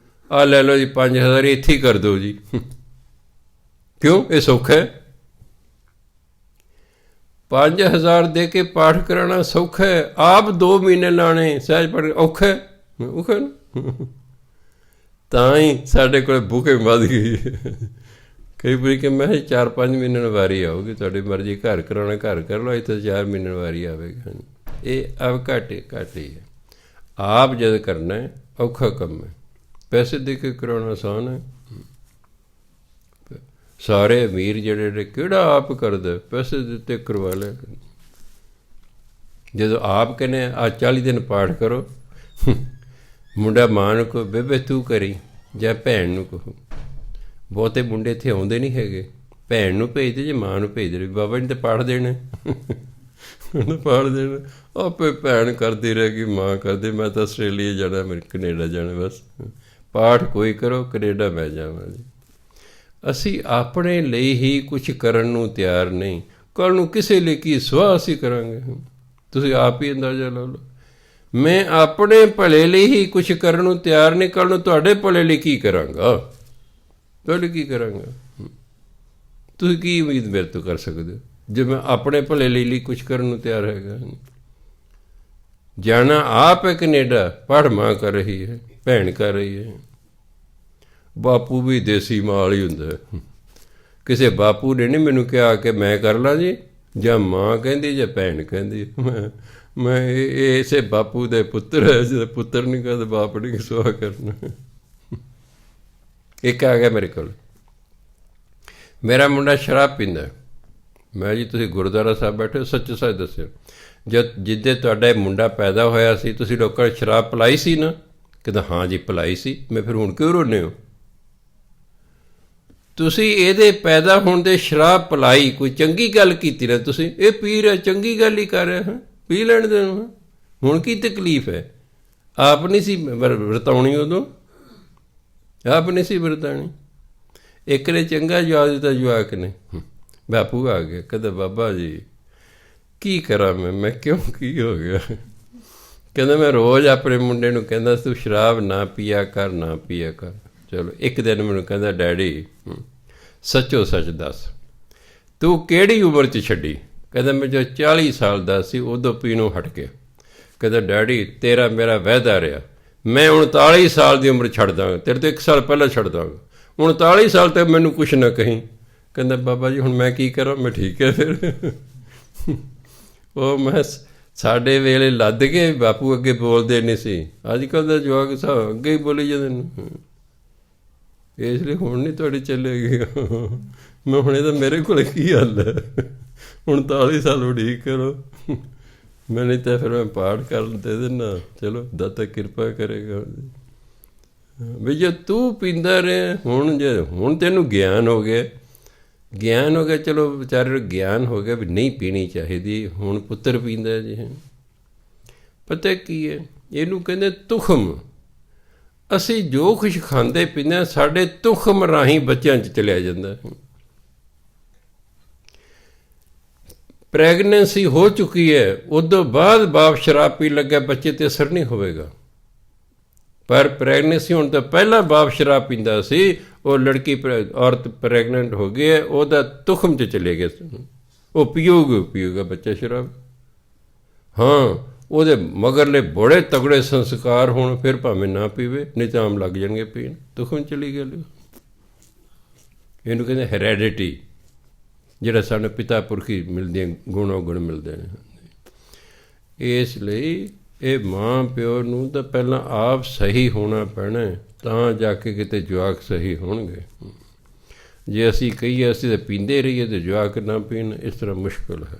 ਆਹ ਲੈ ਲਓ ਜੀ 5000 ਇੱਥੇ ਹੀ ਕਰ ਦਿਓ ਜੀ। ਕਿਉਂ? ਇਹ ਸੌਖਾ ਹੈ। 5000 ਦੇ ਕੇ ਪਾਠ ਕਰਾਉਣਾ ਸੌਖਾ ਹੈ, ਆਪ 2 ਮਹੀਨੇ ਲਾਣੇ ਸਹਿਜ ਪਾਠ ਔਖਾ ਹੈ। ਔਖਾ ਨਾ, ਤਾਂ ਹੀ ਸਾਡੇ ਕੋਲ ਬੁਕਿੰਗ ਵੱਧ ਗਈ। ਕਈ ਵਾਰੀ ਕਿ ਮੈਂ 4-5 ਮਹੀਨੇ ਨੂੰ ਵਾਰੀ ਆਊਗੀ, ਤੁਹਾਡੀ ਮਰਜ਼ੀ, ਘਰ ਕਰਾਉਣਾ ਘਰ ਕਰ ਲਓ, ਇੱਥੇ 4 ਮਹੀਨੇ ਨੂੰ ਵਾਰੀ ਆਵੇਗੀ। ਇਹ ਅਬ ਘੱਟ ਹੀ ਹੈ। ਆਪ ਜਦ ਕਰਨਾ ਔਖਾ ਕੰਮ ਹੈ। ਪੈਸੇ ਦੇ ਕੇ ਕਰਾਉਣਾ ਆਸਾਨ ਹੈ। ਸਾਰੇ ਅਮੀਰ ਜਿਹੜੇ ਕਿਹੜਾ ਆਪ ਕਰਦਾ, ਪੈਸੇ ਦਿੱਤੇ ਕਰਵਾ ਲਿਆ। ਜਦੋਂ ਆਪ ਕਹਿੰਦੇ ਆ 40 ਦਿਨ ਪਾਠ ਕਰੋ, ਮੁੰਡਾ ਮਾਂ ਨੂੰ ਕਹੋ ਬੇਬੇ ਤੂੰ ਕਰੀ, ਜਾਂ ਭੈਣ ਨੂੰ ਕਹੋ। ਬਹੁਤੇ ਮੁੰਡੇ ਇੱਥੇ ਆਉਂਦੇ ਨਹੀਂ ਹੈਗੇ, ਭੈਣ ਨੂੰ ਭੇਜਦੇ ਜੇ ਮਾਂ ਨੂੰ ਭੇਜਦੇ, ਬਾਬਾ ਜੀ ਨੇ ਤਾਂ ਪਾਠ ਦੇਣਾ, ਉਹਨੇ ਪਾਠ ਦੇਣਾ। ਆਪੇ ਭੈਣ ਕਰਦੀ ਰਹੇਗੀ, ਮਾਂ ਕਰਦੀ, ਮੈਂ ਤਾਂ ਆਸਟ੍ਰੇਲੀਆ ਜਾਣਾ, ਮੈਂ ਕੈਨੇਡਾ ਜਾਣਾ, ਬਸ ਪਾਠ ਕੋਈ ਕਰੋ, ਕੈਨੇਡਾ ਮੈਂ ਜਾਵਾਂ ਜੀ। ਅਸੀਂ ਆਪਣੇ ਲਈ ਹੀ ਕੁਛ ਕਰਨ ਨੂੰ ਤਿਆਰ ਨਹੀਂ, ਕੱਲ੍ਹ ਨੂੰ ਕਿਸੇ ਲਈ ਕੀ ਸਵਾਹ ਅਸੀਂ ਕਰਾਂਗੇ। ਤੁਸੀਂ ਆਪ ਹੀ ਅੰਦਾਜ਼ਾ ਲਾ ਲਓ। ਮੈਂ ਆਪਣੇ ਭਲੇ ਲਈ ਹੀ ਕੁਛ ਕਰਨ ਨੂੰ ਤਿਆਰ ਨਹੀਂ, ਕੱਲ੍ਹ ਨੂੰ ਤੁਹਾਡੇ ਭਲੇ ਲਈ ਕੀ ਕਰਾਂਗਾ, ਤੁਹਾਡੇ ਕੀ ਕਰਾਂਗਾ। ਤੁਸੀਂ ਕੀ ਉਮੀਦ ਮੇਰੇ ਤੋਂ ਕਰ ਸਕਦੇ ਹੋ ਜੇ ਮੈਂ ਆਪਣੇ ਭਲੇ ਲਈ ਕੁਛ ਕਰਨ ਨੂੰ ਤਿਆਰ ਹੈਗਾ। ਜਾਣਾ ਆਪ ਹੈ ਕੈਨੇਡਾ, ਪੜ੍ਹ ਮਾਂ ਕਰ ਰਹੀ ਹੈ, ਭੈਣ ਕਰ ਰਹੀ ਹੈ। ਬਾਪੂ ਵੀ ਦੇਸੀ ਮਾਲ ਹੀ ਹੁੰਦਾ, ਕਿਸੇ ਬਾਪੂ ਨੇ ਨਹੀਂ ਮੈਨੂੰ ਕਿਹਾ ਕਿ ਮੈਂ ਕਰ ਲਾਂ ਜੀ, ਜਾਂ ਮਾਂ ਕਹਿੰਦੀ ਜਾਂ ਭੈਣ ਕਹਿੰਦੀ। ਮੈਂ ਇਹ ਇਸੇ ਬਾਪੂ ਦੇ ਪੁੱਤਰ ਹੈ, ਜਿਹਦਾ ਪੁੱਤਰ ਨਹੀਂ ਕਹਿੰਦਾ ਬਾਪ ਨਹੀਂ ਸੁਆਹ ਕਰਨਾ। ਇੱਕ ਆ ਗਿਆ ਮੇਰੇ ਕੋਲ, ਮੇਰਾ ਮੁੰਡਾ ਸ਼ਰਾਬ ਪੀਂਦਾ। ਮੈਂ ਜੀ ਤੁਸੀਂ ਗੁਰਦੁਆਰਾ ਸਾਹਿਬ ਬੈਠੇ, ਸੱਚ ਸੱਚ ਦੱਸਿਓ, ਜਿੱਦੇ ਤੁਹਾਡਾ ਮੁੰਡਾ ਪੈਦਾ ਹੋਇਆ ਸੀ ਤੁਸੀਂ ਲੋਕਾਂ ਨੇ ਸ਼ਰਾਬ ਪਿਲਾਈ ਸੀ ਨਾ? ਕਹਿੰਦਾ ਹਾਂ ਜੀ ਪਿਲਾਈ ਸੀ। ਮੈਂ ਫਿਰ ਹੁਣ ਕਿਉਂ ਰੋਂਦੇ ਹੋ? ਤੁਸੀਂ ਇਹਦੇ ਪੈਦਾ ਹੋਣ ਦੇ ਸ਼ਰਾਬ ਪਿਲਾਈ, ਕੋਈ ਚੰਗੀ ਗੱਲ ਕੀਤੀ ਨਾ ਤੁਸੀਂ, ਇਹ ਪੀ ਰਿਹਾ, ਚੰਗੀ ਗੱਲ ਹੀ ਕਰ ਰਿਹਾ, ਹਾਂ ਪੀ ਲੈਣ ਦੇ, ਹੁਣ ਕੀ ਤਕਲੀਫ ਹੈ? ਆਪ ਨਹੀਂ ਸੀ ਵਰਤਾਉਣੀ, ਉਦੋਂ ਆਪ ਨਹੀਂ ਸੀ ਵਰਤਾਉਣੀ। ਇੱਕ ਨੇ ਚੰਗਾ ਜਵਾਬ ਦਿੱਤਾ ਜਵਾਕ ਨੇ, ਬਾਪੂ ਆ ਗਿਆ, ਕਹਿੰਦਾ ਬਾਬਾ ਜੀ ਕੀ ਕਰਾਂ ਮੈਂ ਕਿਉਂ, ਕੀ ਹੋ ਗਿਆ? ਕਹਿੰਦਾ ਮੈਂ ਰੋਜ਼ ਆਪਣੇ ਮੁੰਡੇ ਨੂੰ ਕਹਿੰਦਾ ਤੂੰ ਸ਼ਰਾਬ ਨਾ ਪੀਆ ਕਰ, ਨਾ ਪੀਆ ਕਰ। ਚਲੋ ਇੱਕ ਦਿਨ ਮੈਨੂੰ ਕਹਿੰਦਾ ਡੈਡੀ ਸੱਚੋ ਸੱਚ ਦੱਸ ਤੂੰ ਕਿਹੜੀ ਉਮਰ 'ਚ ਛੱਡੀ? ਕਹਿੰਦਾ ਮੈਂ ਜੋ 40 ਸਾਲ ਦਾ ਸੀ ਉਦੋਂ ਪੀਣੋਂ ਹਟ ਗਿਆ। ਕਹਿੰਦਾ ਡੈਡੀ ਤੇਰਾ ਮੇਰਾ ਵਾਅਦਾ ਰਿਹਾ, ਮੈਂ 39 ਸਾਲ ਦੀ ਉਮਰ ਛੱਡ ਦਾਂਗਾ, ਤੇਰੇ ਤੋਂ 1 ਸਾਲ ਪਹਿਲਾਂ ਛੱਡ ਦਾਂਗਾ, 39 ਸਾਲ ਤੱਕ ਮੈਨੂੰ ਕੁਛ ਨਾ ਕਹੀਂ। ਕਹਿੰਦਾ ਬਾਬਾ ਜੀ ਹੁਣ ਮੈਂ ਕੀ ਕਰਾਂ? ਮੈਂ ਠੀਕ ਹੈ ਫਿਰ। ਉਹ ਮੈਂ ਸਾਡੇ ਵੇਲੇ ਲੱਦ ਕੇ ਬਾਪੂ ਅੱਗੇ ਬੋਲਦੇ ਨਹੀਂ ਸੀ, ਅੱਜ ਕੱਲ੍ਹ ਦਾ ਜਵਾਕ ਸਾਹਿਬ ਅੱਗੇ ਹੀ ਬੋਲੀ ਜਾਂਦੇ ਨੇ, ਇਸ ਲਈ ਹੁਣ ਨਹੀਂ ਤੁਹਾਡੀ ਚੱਲੇਗੀ। ਮੈਂ ਹੁਣ ਇਹਦਾ ਮੇਰੇ ਕੋਲ ਕੀ ਹੱਲ ਹੈ? 39 ਸਾਲ ਉਡੀਕ ਕਰੋ, ਮੈਂ ਨਹੀਂ ਤਾਂ ਫਿਰ ਮੈਂ ਪਾਠ ਕਰਨ ਦੇ ਦਿੰਦਾ, ਚਲੋ ਦਾਤਾ ਕਿਰਪਾ ਕਰੇਗਾ। ਵੀ ਜੇ ਤੂੰ ਪੀਂਦਾ ਰਿਹਾ, ਹੁਣ ਤੈਨੂੰ ਗਿਆਨ ਹੋ ਗਿਆ, ਚਲੋ ਵਿਚਾਰੇ ਨੂੰ ਗਿਆਨ ਹੋ ਗਿਆ ਵੀ ਨਹੀਂ ਪੀਣੀ ਚਾਹੀਦੀ, ਹੁਣ ਪੁੱਤਰ ਪੀਂਦਾ ਜੀ। ਪਤਾ ਕੀ ਹੈ, ਇਹਨੂੰ ਕਹਿੰਦੇ ਤੁਖਮ। ਅਸੀਂ ਜੋ ਕੁਛ ਖਾਂਦੇ ਪੀਂਦੇ ਸਾਡੇ ਤੁਖਮ ਰਾਹੀਂ ਬੱਚਿਆਂ 'ਚ ਚਲਿਆ ਜਾਂਦਾ। ਪ੍ਰੈਗਨੈਂਸੀ ਹੋ ਚੁੱਕੀ ਹੈ, ਉਦੋਂ ਬਾਅਦ ਬਾਪ ਸ਼ਰਾਬ ਪੀਣ ਲੱਗਿਆ, ਬੱਚੇ 'ਤੇ ਅਸਰ ਨਹੀਂ ਹੋਵੇਗਾ। ਪਰ ਪ੍ਰੈਗਨੈਂਸੀ ਹੋਣ ਤੋਂ ਪਹਿਲਾਂ ਬਾਪ ਸ਼ਰਾਬ ਪੀਂਦਾ ਸੀ, ਉਹ ਲੜਕੀ ਔਰਤ ਪ੍ਰੈਗਨੈਂਟ ਹੋ ਗਈ ਹੈ, ਉਹਦਾ ਤੁਖਮ 'ਚ ਚਲੇ ਗਿਆ, ਉਹ ਪੀਊਗਾ ਬੱਚਾ ਸ਼ਰਾਬ। ਹਾਂ ਉਹਦੇ ਮਗਰਲੇ ਬੜੇ ਤਗੜੇ ਸੰਸਕਾਰ ਹੋਣ, ਫਿਰ ਭਾਵੇਂ ਨਾ ਪੀਵੇ, ਨਹੀਂ ਤਾਂ ਆਮ ਲੱਗ ਜਾਣਗੇ ਪੀਣ, ਤੁਖਮ ਚਲੀ ਗਿਆ। ਇਹਨੂੰ ਕਹਿੰਦੇ ਹੈਰੈਡਿਟੀ, ਜਿਹੜਾ ਸਾਨੂੰ ਪਿਤਾ ਪੁਰਖੀ ਮਿਲਦੀਆਂ, ਗੁਣੋ ਗੁਣ ਮਿਲਦੇ ਨੇ। ਇਸ ਲਈ ਇਹ ਮਾਂ ਪਿਓ ਨੂੰ ਤਾਂ ਪਹਿਲਾਂ ਆਪ ਸਹੀ ਹੋਣਾ ਪੈਣਾ, ਤਾਂ ਜਾ ਕੇ ਕਿਤੇ ਜਵਾਕ ਸਹੀ ਹੋਣਗੇ। ਜੇ ਅਸੀਂ ਕਹੀਏ ਅਸੀਂ ਤਾਂ ਪੀਂਦੇ ਰਹੀਏ ਅਤੇ ਜਵਾਕ ਨਾ ਪੀਣ, ਇਸ ਤਰ੍ਹਾਂ ਮੁਸ਼ਕਿਲ ਹੈ।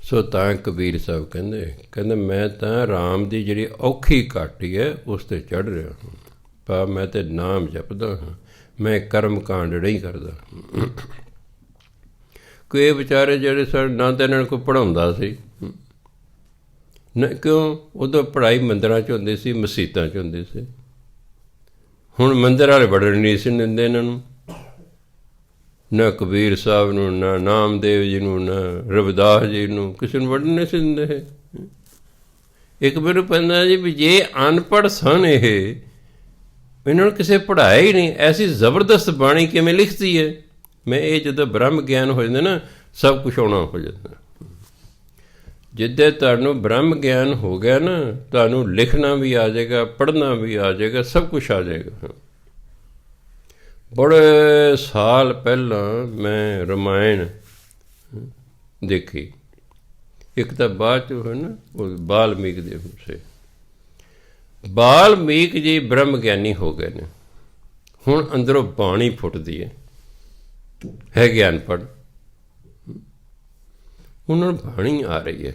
ਸੋ ਤਾਂ ਕਬੀਰ ਸਾਹਿਬ ਕਹਿੰਦੇ ਮੈਂ ਤਾਂ ਰਾਮ ਦੀ ਜਿਹੜੀ ਔਖੀ ਘਾਟੀ ਹੈ ਉਸ 'ਤੇ ਚੜ੍ਹ ਰਿਹਾ ਹਾਂ, ਪਰ ਮੈਂ ਤਾਂ ਨਾਮ ਜਪਦਾ ਹਾਂ, ਮੈਂ ਕਰਮ ਕਾਂਡ ਨਹੀਂ ਕਰਦਾ। ਕੋਈ ਵਿਚਾਰੇ ਜਿਹੜੇ ਸਾਡੇ ਨਾ ਤਾਂ ਇਹਨਾਂ ਨੂੰ ਪੜ੍ਹਾਉਂਦਾ ਸੀ ਨਾ, ਕਿਉਂ? ਉਦੋਂ ਪੜ੍ਹਾਈ ਮੰਦਰਾਂ 'ਚ ਹੁੰਦੀ ਸੀ, ਮਸੀਤਾਂ 'ਚ ਹੁੰਦੀ ਸੀ। ਹੁਣ ਮੰਦਰ ਵਾਲੇ ਵੜਨ ਨਹੀਂ ਸੀ ਦਿੰਦੇ ਇਹਨਾਂ ਨੂੰ, ਨਾ ਕਬੀਰ ਸਾਹਿਬ ਨੂੰ, ਨਾ ਨਾਮਦੇਵ ਜੀ ਨੂੰ, ਨਾ ਰਵਿਦਾਸ ਜੀ ਨੂੰ, ਕਿਸੇ ਨੂੰ ਵੜਨ ਨਹੀਂ ਸੀ ਦਿੰਦੇ। ਇੱਕ ਮੈਨੂੰ ਪੈਂਦਾ ਜੀ ਵੀ ਜੇ ਅਨਪੜ੍ਹ ਸਨ, ਇਹਨਾਂ ਨੂੰ ਕਿਸੇ ਪੜ੍ਹਾਇਆ ਹੀ ਨਹੀਂ, ਐਸੀ ਜ਼ਬਰਦਸਤ ਬਾਣੀ ਕਿਵੇਂ ਲਿਖਦੀ ਹੈ? ਮੈਂ ਇਹ ਜਦੋਂ ਬ੍ਰਹਮ ਗਿਆਨ ਹੋ ਜਾਂਦਾ ਨਾ, ਸਭ ਕੁਛ ਆਉਣਾ ਹੋ ਜਾਂਦਾ। ਜਿੱਦੇ ਤੁਹਾਨੂੰ ਬ੍ਰਹਮ ਗਿਆਨ ਹੋ ਗਿਆ ਨਾ, ਤੁਹਾਨੂੰ ਲਿਖਣਾ ਵੀ ਆ ਜਾਏਗਾ, ਪੜ੍ਹਨਾ ਵੀ ਆ ਜਾਏਗਾ, ਸਭ ਕੁਛ ਆ ਜਾਏਗਾ। ਬੜੇ ਸਾਲ ਪਹਿਲਾਂ ਮੈਂ ਰਾਮਾਇਣ ਦੇਖੀ, ਇੱਕ ਤਾਂ ਬਾਅਦ 'ਚ ਹੋਇਆ ਨਾ, ਉਹ ਬਾਲਮੀਕ ਦੇ ਸੇ ਬਾਲਮੀਕ ਜੀ ਬ੍ਰਹਮ ਗਿਆਨੀ ਹੋ ਗਏ ਨੇ। ਹੁਣ ਅੰਦਰੋਂ ਬਾਣੀ ਫੁੱਟਦੀ ਹੈ ਗਿਆਨ ਪੜ੍ਹ। ਉਹਨਾਂ ਨੂੰ ਬਾਣੀ ਆ ਰਹੀ ਹੈ।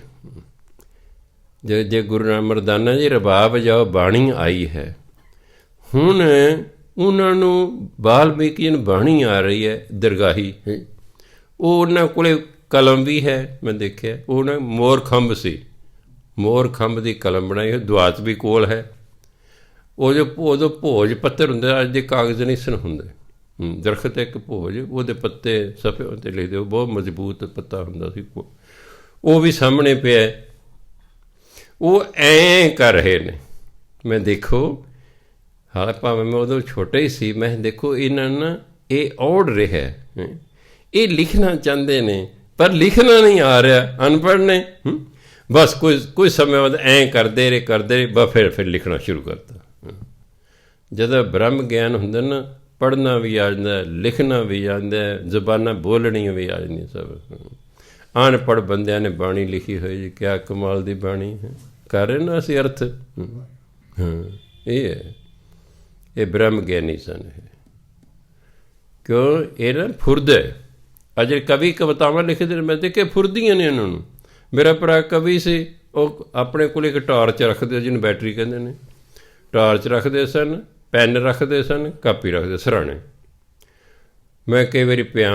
ਜੇ ਗੁਰੂ ਨਾਨਕ ਮਰਦਾਨਾ ਜੀ ਰਬਾਬ ਜਾਓ ਬਾਣੀ ਆਈ ਹੈ। ਹੁਣ ਉਹਨਾਂ ਨੂੰ ਵਾਲਮੀਕੀ ਨੂੰ ਬਾਣੀ ਆ ਰਹੀ ਹੈ ਦਰਗਾਹੀ। ਉਹ ਉਹਨਾਂ ਕੋਲ ਕਲਮ ਵੀ ਹੈ, ਮੈਂ ਦੇਖਿਆ। ਉਹ ਨਾ ਮੋਰ ਖੰਭ ਸੀ, ਮੋਰ ਖੰਭ ਦੀ ਕਲਮ ਬਣਾਈ ਹੋਈ, ਦੁਆਤ ਵੀ ਕੋਲ ਹੈ। ਉਦੋਂ ਭੋਜ ਪੱਤਰ ਹੁੰਦੇ, ਅੱਜ ਦੇ ਕਾਗਜ਼ ਨਹੀਂ ਸਨ ਹੁੰਦੇ। ਦਰਖਤ ਇੱਕ ਭੋਜ, ਉਹਦੇ ਪੱਤੇ ਸਫੇ ਉੱਤੇ ਲਿਖਦੇ, ਉਹ ਬਹੁਤ ਮਜ਼ਬੂਤ ਪੱਤਾ ਹੁੰਦਾ ਸੀ। ਉਹ ਵੀ ਸਾਹਮਣੇ ਪਿਆ। ਉਹ ਐਂ ਕਰ ਰਹੇ ਨੇ। ਮੈਂ ਦੇਖੋ, ਹਾਲ ਭਾਵੇਂ ਮੈਂ ਉਦੋਂ ਛੋਟਾ ਹੀ ਸੀ, ਮੈਂ ਦੇਖੋ ਇਹਨਾਂ ਨੂੰ ਇਹ ਔੜ ਰਿਹਾ, ਇਹ ਲਿਖਣਾ ਚਾਹੁੰਦੇ ਨੇ ਪਰ ਲਿਖਣਾ ਨਹੀਂ ਆ ਰਿਹਾ, ਅਨਪੜ੍ਹ ਨੇ। ਬਸ ਕੁਝ ਸਮੇਂ ਬਾਅਦ ਐਂ ਕਰਦੇ ਰਹੇ ਬਸ ਫਿਰ ਲਿਖਣਾ ਸ਼ੁਰੂ ਕਰਤਾ। ਜਦੋਂ ਬ੍ਰਹਮ ਗਿਆਨ ਹੁੰਦਾ ਨਾ, ਪੜ੍ਹਨਾ ਵੀ ਆ ਜਾਂਦਾ, ਲਿਖਣਾ ਵੀ ਆਉਂਦਾ, ਜ਼ੁਬਾਨਾਂ ਬੋਲਣੀਆਂ ਵੀ ਆ ਜਾਂਦੀਆਂ ਸਭ। ਅਨਪੜ੍ਹ ਬੰਦਿਆਂ ਨੇ ਬਾਣੀ ਲਿਖੀ ਹੋਈ ਜੀ, ਕਿਆ ਕਮਾਲ ਦੀ ਬਾਣੀ ਹੈ। ਕਰ ਰਹੇ ਨਾ ਅਸੀਂ ਅਰਥ। ਇਹ ਹੈ, ਇਹ ਬ੍ਰਹਮ ਗਿਆਨੀ ਸਨ। ਕਿਉਂ? ਇਹ ਨਾ ਫੁਰਦ ਹੈ। ਅਜੇ ਕਵੀ ਕਵਿਤਾਵਾਂ ਲਿਖਦੇ ਨੇ, ਮੈਂ ਦੇਖਿਆ ਫੁਰਦੀਆਂ ਨੇ ਇਹਨਾਂ ਨੂੰ। ਮੇਰਾ ਭਰਾ ਕਵੀ ਸੀ, ਉਹ ਆਪਣੇ ਕੋਲ ਇੱਕ ਟਾਰਚ ਰੱਖਦੇ, ਜਿਹਨੂੰ ਬੈਟਰੀ ਕਹਿੰਦੇ ਨੇ। ਟਾਰਚ ਰੱਖਦੇ ਸਨ, ਪੈਨ ਰੱਖਦੇ ਸਨ, ਕਾਪੀ ਰੱਖਦੇ ਸਰਾਣੇ। ਮੈਂ ਕਈ ਵਾਰੀ ਪਿਆ,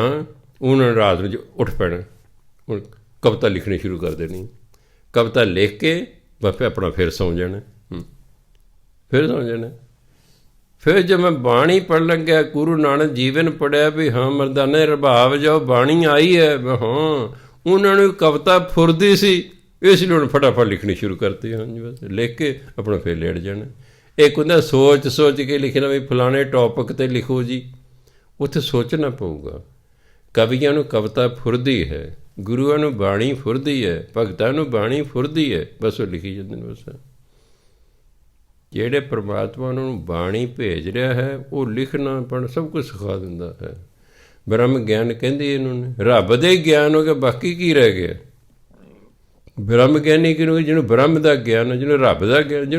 ਉਹਨਾਂ ਨੇ ਰਾਤ ਨੂੰ ਉੱਠ ਪੈਣਾ, ਹੁਣ ਕਵਿਤਾ ਲਿਖਣੀ ਸ਼ੁਰੂ ਕਰ ਦੇਣੀ। ਕਵਿਤਾ ਲਿਖ ਕੇ ਬਸ ਆਪਣਾ ਫਿਰ ਸੌਂ ਜਾਣਾ, ਫਿਰ ਸੌਂ ਜਾਣਾ। ਫਿਰ ਜਦ ਮੈਂ ਬਾਣੀ ਪੜ੍ਹਨ ਲੱਗਿਆ, ਗੁਰੂ ਨਾਨਕ ਜੀਵਨ ਪੜ੍ਹਿਆ ਵੀ ਹਾਂ ਮਰਦਾਨੇ ਰਬਾਬ ਜਾਓ ਬਾਣੀ ਆਈ ਹੈ। ਹਾਂ, ਉਹਨਾਂ ਨੂੰ ਕਵਿਤਾ ਫੁਰਦੀ ਸੀ, ਇਸ ਲਈ ਹੁਣ ਫਟਾਫਟ ਲਿਖਣੀ ਸ਼ੁਰੂ ਕਰਤੀ। ਹਾਂਜੀ, ਬਸ ਲਿਖ ਕੇ ਆਪਣਾ ਫਿਰ ਲੇਟ ਜਾਣਾ। ਇੱਕ ਹੁੰਦਾ ਸੋਚ ਕੇ ਲਿਖਣਾ, ਵੀ ਫਲਾਣੇ ਟੌਪਿਕ 'ਤੇ ਲਿਖੋ ਜੀ, ਉੱਥੇ ਸੋਚਣਾ ਪਊਗਾ। ਕਵੀਆਂ ਨੂੰ ਕਵਿਤਾ ਫੁਰਦੀ ਹੈ, ਗੁਰੂਆਂ ਨੂੰ ਬਾਣੀ ਫੁਰਦੀ ਹੈ, ਭਗਤਾਂ ਨੂੰ ਬਾਣੀ ਫੁਰਦੀ ਹੈ, ਬਸ ਉਹ ਲਿਖੀ ਜਾਂਦੇ ਨੇ। ਬਸ ਜਿਹੜੇ ਪਰਮਾਤਮਾ ਉਹਨਾਂ ਨੂੰ ਬਾਣੀ ਭੇਜ ਰਿਹਾ ਹੈ, ਉਹ ਲਿਖਣਾ ਪੜ੍ਹਨਾ ਸਭ ਕੁਝ ਸਿਖਾ ਦਿੰਦਾ ਹੈ। ਬ੍ਰਹਮ ਗਿਆਨ ਕਹਿੰਦੇ ਇਹਨੂੰ ਨੇ। ਰੱਬ ਦੇ ਗਿਆਨ ਹੋ ਗਿਆ, ਬਾਕੀ ਕੀ ਰਹਿ ਗਿਆ? ਬ੍ਰਹਮ ਗਿਆਨੀ ਕਿਹਨੂੰ? ਜਿਹਨੂੰ ਬ੍ਰਹਮ ਦਾ ਗਿਆਨ, ਜਿਹਨੂੰ ਰੱਬ ਦਾ ਗਿਆਨ,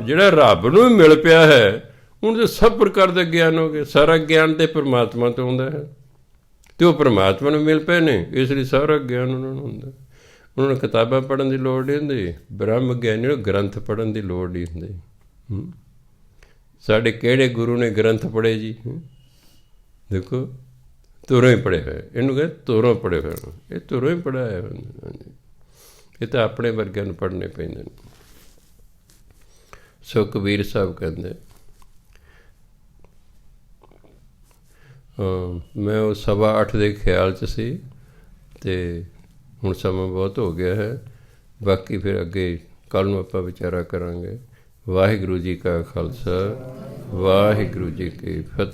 ਜਿਹੜਾ ਰੱਬ ਨੂੰ ਮਿਲ ਪਿਆ ਹੈ, ਉਹਨੂੰ ਤਾਂ ਸਭ ਪ੍ਰਕਾਰ ਦਾ ਗਿਆਨ ਹੋ ਗਿਆ। ਸਾਰਾ ਗਿਆਨ ਤਾਂ ਪਰਮਾਤਮਾ ਤੋਂ ਆਉਂਦਾ ਹੈ, ਅਤੇ ਉਹ ਪਰਮਾਤਮਾ ਨੂੰ ਮਿਲ ਪਏ ਨੇ, ਇਸ ਲਈ ਸਾਰਾ ਗਿਆਨ ਉਹਨਾਂ ਨੂੰ ਹੁੰਦਾ। ਉਹਨਾਂ ਨੂੰ ਕਿਤਾਬਾਂ ਪੜ੍ਹਨ ਦੀ ਲੋੜ ਨਹੀਂ ਹੁੰਦੀ। ਬ੍ਰਹਮ ਗਿਆਨੀ ਨੂੰ ਗ੍ਰੰਥ ਪੜ੍ਹਨ ਦੀ ਲੋੜ ਨਹੀਂ ਹੁੰਦੀ। ਸਾਡੇ ਕਿਹੜੇ ਗੁਰੂ ਨੇ ਗ੍ਰੰਥ ਪੜ੍ਹੇ ਜੀ? ਦੇਖੋ, ਤੁਰੋਂ ਹੀ ਪੜ੍ਹੇ ਹੋਏ। ਇਹਨੂੰ ਕਹਿੰਦੇ ਤੁਰੋਂ ਪੜ੍ਹੇ ਹੋਏ। ਇਹ ਤੁਰੋਂ ਹੀ ਪੜ੍ਹਾਇਆ ਹੋਇਆ। ਇਹ ਤਾਂ ਆਪਣੇ ਵਰਗਿਆਂ ਨੂੰ ਪੜ੍ਹਨੇ ਪੈਂਦੇ ਨੇ। ਸੋ ਕਬੀਰ ਸਾਹਿਬ ਕਹਿੰਦੇ, ਮੈਂ ਉਹ 8:15 ਦੇ ਖਿਆਲ 'ਚ ਸੀ, ਅਤੇ ਹੁਣ ਸਮਾਂ ਬਹੁਤ ਹੋ ਗਿਆ ਹੈ। ਬਾਕੀ ਫਿਰ ਅੱਗੇ ਕੱਲ੍ਹ ਨੂੰ ਆਪਾਂ ਵਿਚਾਰਾ ਕਰਾਂਗੇ। ਵਾਹਿਗੁਰੂ ਜੀ ਕਾ ਖਾਲਸਾ, ਵਾਹਿਗੁਰੂ ਜੀ ਕੀ ਫਤਿਹ।